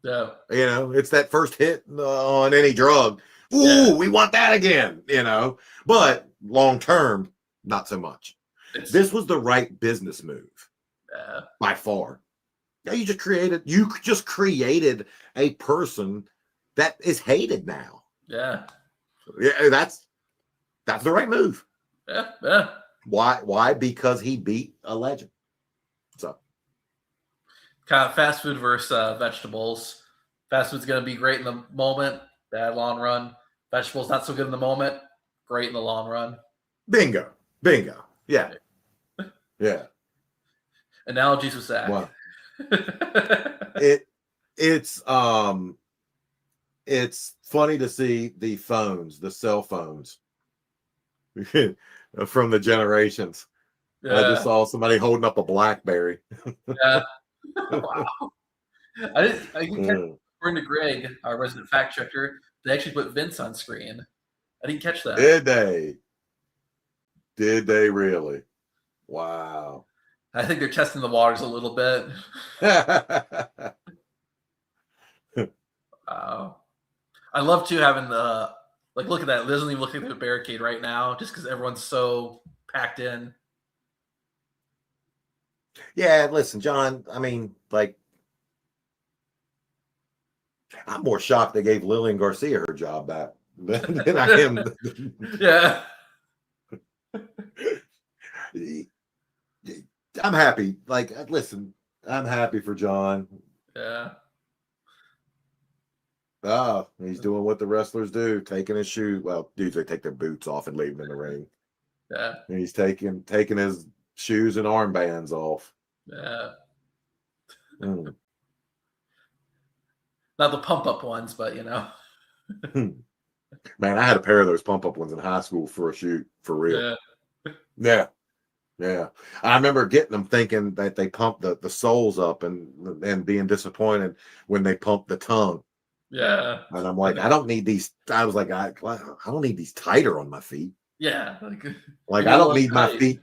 Yeah. It's that first hit on any drug. Ooh, we want that again. But long term, not so much. This was the right business move. By far. You just created a person that is hated now. Yeah. Yeah, that's the right move. Yeah. Why? Because he beat a legend. So kind of fast food versus vegetables. Fast food's gonna be great in the moment, bad long run. Vegetables not so good in the moment, great in the long run. Bingo. Yeah. Yeah. Analogies with Zach. Wow. It's funny to see the cell phones from the generations. Yeah. I just saw somebody holding up a BlackBerry. Yeah. Wow. I didn't catch, according to Greg, our resident fact checker, they actually put Vince on screen. I didn't catch that. Did they? Did they really? Wow. I think they're testing the waters a little bit. I love too having the like. Look at that. There's only looking at the barricade right now, just because everyone's so packed in. Yeah, listen, John. I mean, like, I'm more shocked they gave Lillian Garcia her job back than I am. Yeah. I'm happy. Like, listen, I'm happy for John. Yeah. Oh, he's doing what the wrestlers do, taking his shoe. Well, dudes, they take their boots off and leave them in the ring. Yeah. And he's taking his shoes and armbands off. Yeah. Mm. Not the pump up ones, but you know. Man, I had a pair of those pump up ones in high school for a shoot, for real. Yeah. Yeah. I remember getting them thinking that they pumped the soles up and being disappointed when they pumped the tongue. Yeah. And I'm like, I don't need these. I was like, I don't need these tighter on my feet. Yeah. Like I don't need my feet.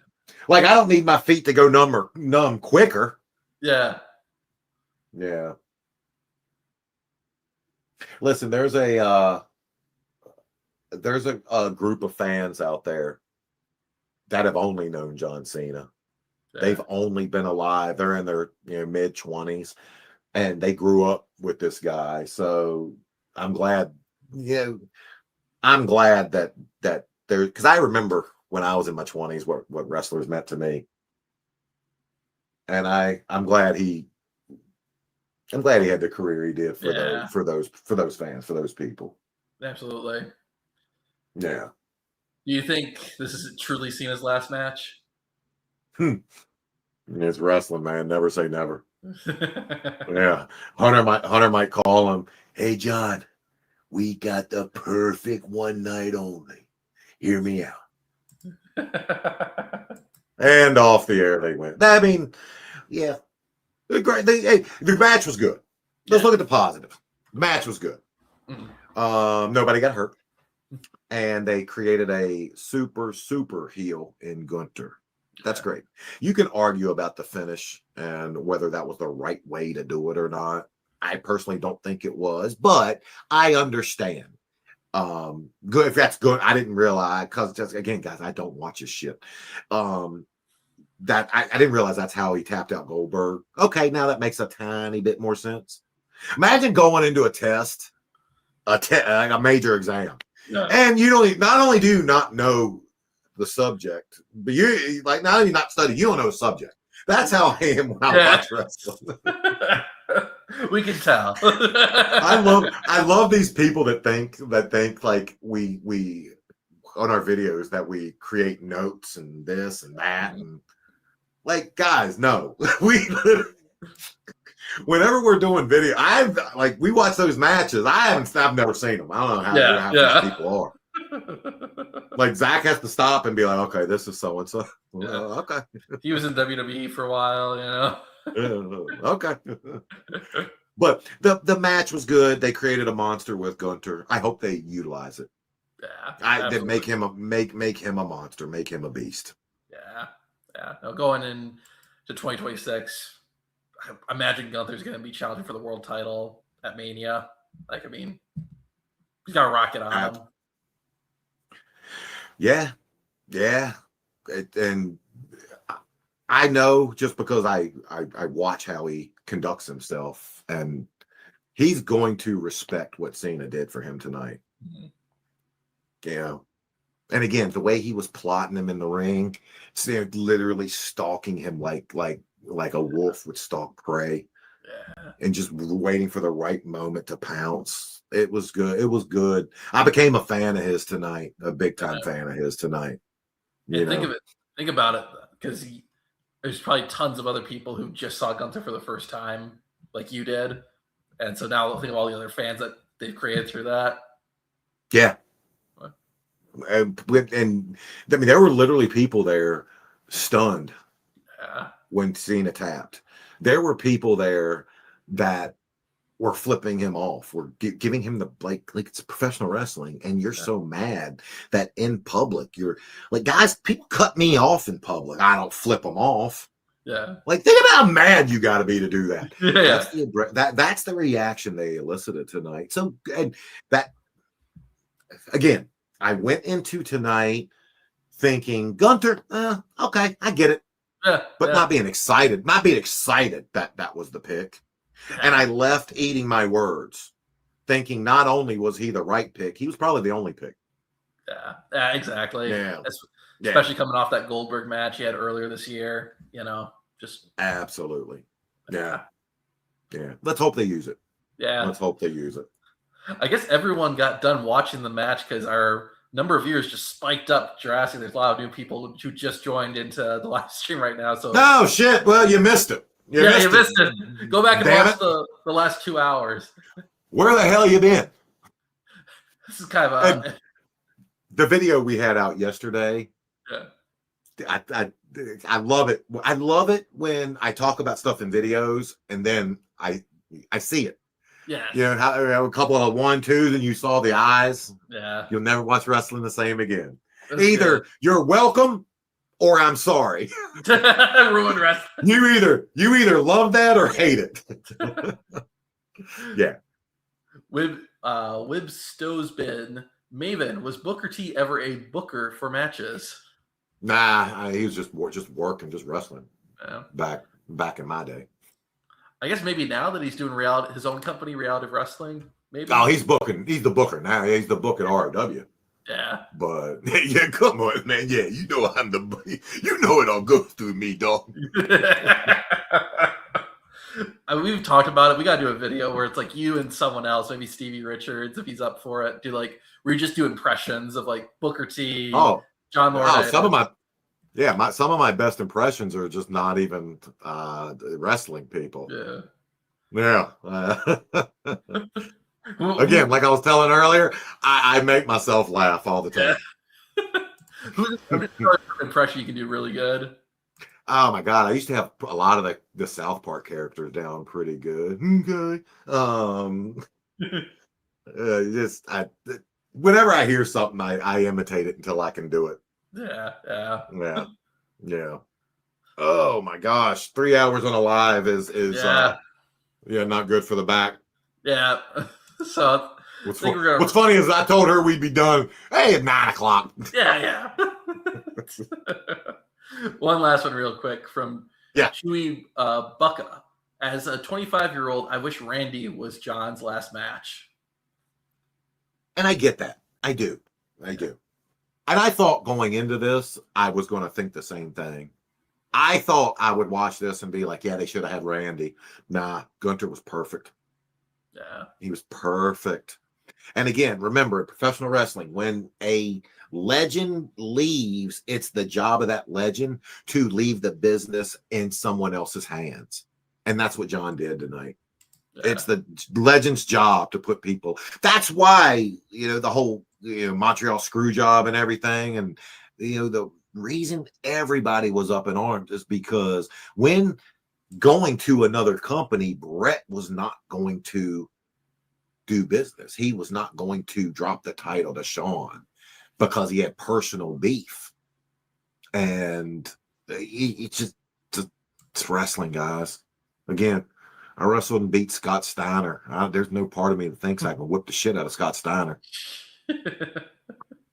Like I don't need my feet to go numb quicker. Yeah. Yeah. Listen, there's a group of fans out there that have only known John Cena. Yeah. They've only been alive. They're in their mid-20s, and they grew up with this guy. So I'm glad. I'm glad that there, because I remember when I was in my 20s what wrestlers meant to me, and I'm glad he had the career he did for those fans, for those people. Absolutely. Yeah. Do you think this is truly Cena's last match? It's wrestling, man. Never say never. Yeah. Hunter might call him, "Hey John, we got the perfect one night only. Hear me out." And off the air they went. I mean, yeah. The match was good. Let's look at the positive. The match was good. Nobody got hurt. And they created a super heel in Gunther. That's great. You can argue about the finish and whether that was the right way to do it or not. I personally don't think it was, but I understand. Good if that's good. I didn't realize, because just again, guys, I don't watch his shit. That I didn't realize that's how he tapped out Goldberg. Okay, now that makes a tiny bit more sense. Imagine going into a test, like a major exam. Yeah. And you don't not only do you not know the subject, but you like not only not study, you don't know the subject. That's how I am when I watch wrestling. We can tell. I love these people that think like we on our videos that we create notes and this and that, and like, guys, no. We whenever we're doing video, we watch those matches. I've never seen them. I don't know how these people are. Like Zach has to stop and be like, okay, this is so and so. Okay. He was in WWE for a while, Okay. But the match was good. They created a monster with Gunther. I hope they utilize it. Yeah. They make him a monster, make him a beast. Yeah. Now going into 2026. I imagine Gunther's going to be challenging for the world title at Mania. Like, I mean, he's got a rocket on him. Yeah. And I know just because I watch how he conducts himself, and he's going to respect what Cena did for him tonight. Mm-hmm. Yeah. And again, the way he was plotting him in the ring, they're literally stalking him like a wolf would stalk prey, and just waiting for the right moment to pounce. It was good. I became a fan of his tonight, a big time fan of his tonight. Think about it, because there's probably tons of other people who just saw Gunther for the first time, like you did, and so now think of all the other fans that they've created through that. Yeah. And I mean, there were literally people there stunned when Cena tapped. There were people there that were flipping him off, were giving him the like it's professional wrestling, and you're so mad that in public you're like, guys, people cut me off in public. I don't flip them off. Yeah. Like, think about how mad you got to be to do that. Yeah. That's the reaction they elicited tonight. So, and that again, I went into tonight thinking Gunter, okay, I get it, Yeah. but not being excited that that was the pick. And I left eating my words, thinking not only was he the right pick, he was probably the only pick. Yeah, exactly. Yeah. Especially coming off that Goldberg match he had earlier this year, just absolutely. Yeah. Let's hope they use it. Yeah. Let's hope they use it. I guess everyone got done watching the match because our number of viewers just spiked up drastically. There's a lot of new people who just joined into the live stream right now. So no shit. Well, you missed it. You missed it. Go back and watch the last 2 hours. Where the hell you been? This is kind of the video we had out yesterday. Yeah. I love it. I love it when I talk about stuff in videos and then I see it. Yeah. You know, how a couple of 1-2s and you saw the eyes. Yeah. You'll never watch wrestling the same again. That's Either good. you're welcome or I'm sorry. Ruined wrestling. You either love that or hate it. Yeah. Wib Stowsbin Maven, was Booker T ever a booker for matches? Nah, he was just working, just wrestling. Yeah. Back in my day. I guess maybe now that he's doing his own company, Reality Wrestling, maybe. Oh, he's booking. He's the booker now. He's the book at ROW. Yeah. But yeah, come on, man. Yeah, you know it all goes through me, dog. We've talked about it. We gotta do a video where it's like you and someone else, maybe Stevie Richards, if he's up for it. Where you just do impressions of like Booker T, John Laurinaitis. Some of my best impressions are just not even wrestling people. Yeah. Again, like I was telling earlier, I make myself laugh all the time. Who's an impression you can do really good? Oh my god, I used to have a lot of the South Park characters down pretty good. Okay. Whenever I hear something, I imitate it until I can do it. Yeah. Oh my gosh, 3 hours on a live is not good for the back. Yeah. So what's funny is I told her we'd be done at 9:00. Yeah. One last one real quick from Chewy Bucka. As a 25-year-old, I wish Randy was John's last match. And I get that. I do. And I thought going into this, I was going to think the same thing. I thought I would watch this and be like, yeah, they should have had Randy. Nah, Gunter was perfect. Yeah. He was perfect. And again, remember, in professional wrestling, when a legend leaves, it's the job of that legend to leave the business in someone else's hands. And that's what John did tonight. Yeah. It's the legend's job to put people. That's why, the whole, Montreal screw job and everything. And, the reason everybody was up in arms is because when going to another company, Brett was not going to do business. He was not going to drop the title to Shawn because he had personal beef. And it's wrestling, guys. Again, I wrestled and beat Scott Steiner. There's no part of me that thinks I can whip the shit out of Scott Steiner.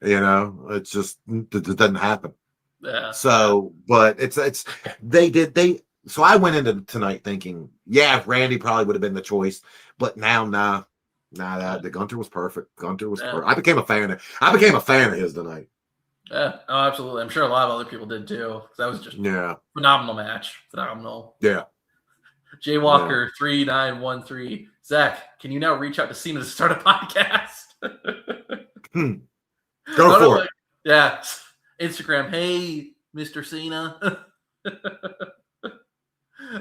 It's just, it doesn't happen. Yeah. So, but so I went into tonight thinking, Randy probably would have been the choice, but now, the Gunter was perfect. Perfect. I became a fan of his tonight. Yeah, absolutely. I'm sure a lot of other people did too. That was just phenomenal match. Phenomenal. Yeah. Jay Walker 3913. Zach, can you now reach out to Cena to start a podcast? Go for it. Yeah. Instagram. Hey, Mr. Cena.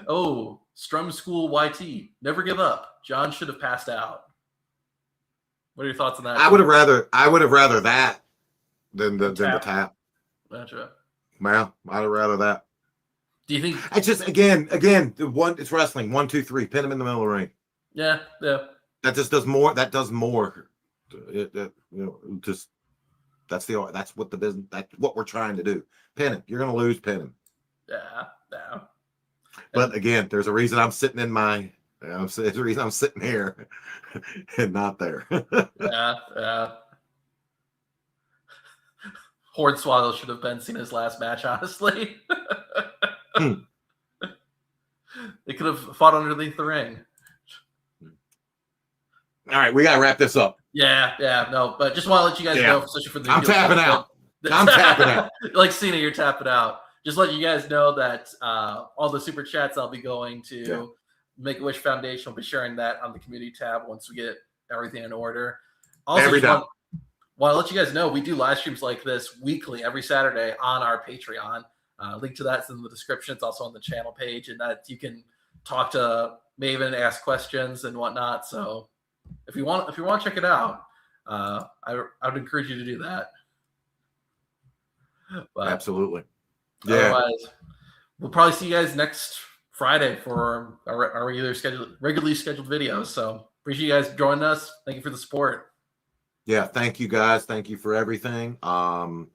Oh, Strum School YT. Never give up. John should have passed out. What are your thoughts on that? I would have rather that than the tap. Gotcha. Well, I'd have rather that. Do you think it's just again, it's wrestling. 1, 2, 3, pin him in the middle of the ring. Yeah. That just does more. That does more. That's what the business. That's what we're trying to do. Pin him. You're gonna lose. Pin him. Yeah. But again, there's a reason I'm sitting in my. There's a reason I'm sitting here and not there. Yeah. Hornswoggle should have been Cena's last match, honestly. They could have fought underneath the ring. All right, we gotta wrap this up. Yeah, no, but just want to let you guys know, especially for the I'm tapping out. I'm tapping out. Like Cena, you're tapping out. Just let you guys know that all the super chats I'll be going to Make-A-Wish Foundation. We'll be sharing that on the community tab once we get everything in order. Also, want to let you guys know we do live streams like this weekly, every Saturday on our Patreon. Link to that's in the description. It's also on the channel page, and that you can talk to Maven, ask questions and whatnot. So if you want to check it out, I would encourage you to do that. But absolutely. Yeah. Otherwise, we'll probably see you guys next Friday for our regularly scheduled videos. So appreciate you guys joining us. Thank you for the support. Yeah, thank you guys. Thank you for everything. Go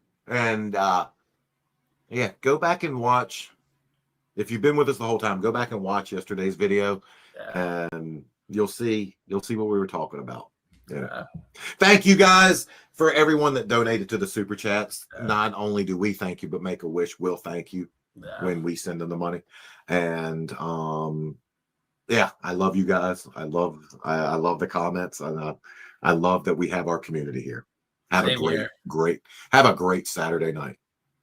back and watch. If you've been with us the whole time, go back and watch yesterday's video, and you'll see what we were talking about. Yeah. Thank you guys for everyone that donated to the super chats. Not only do we thank you, but Make-A-Wish will thank you when we send them the money. And I love you guys. I love the comments, and I love that we have our community here. Have a great Saturday night.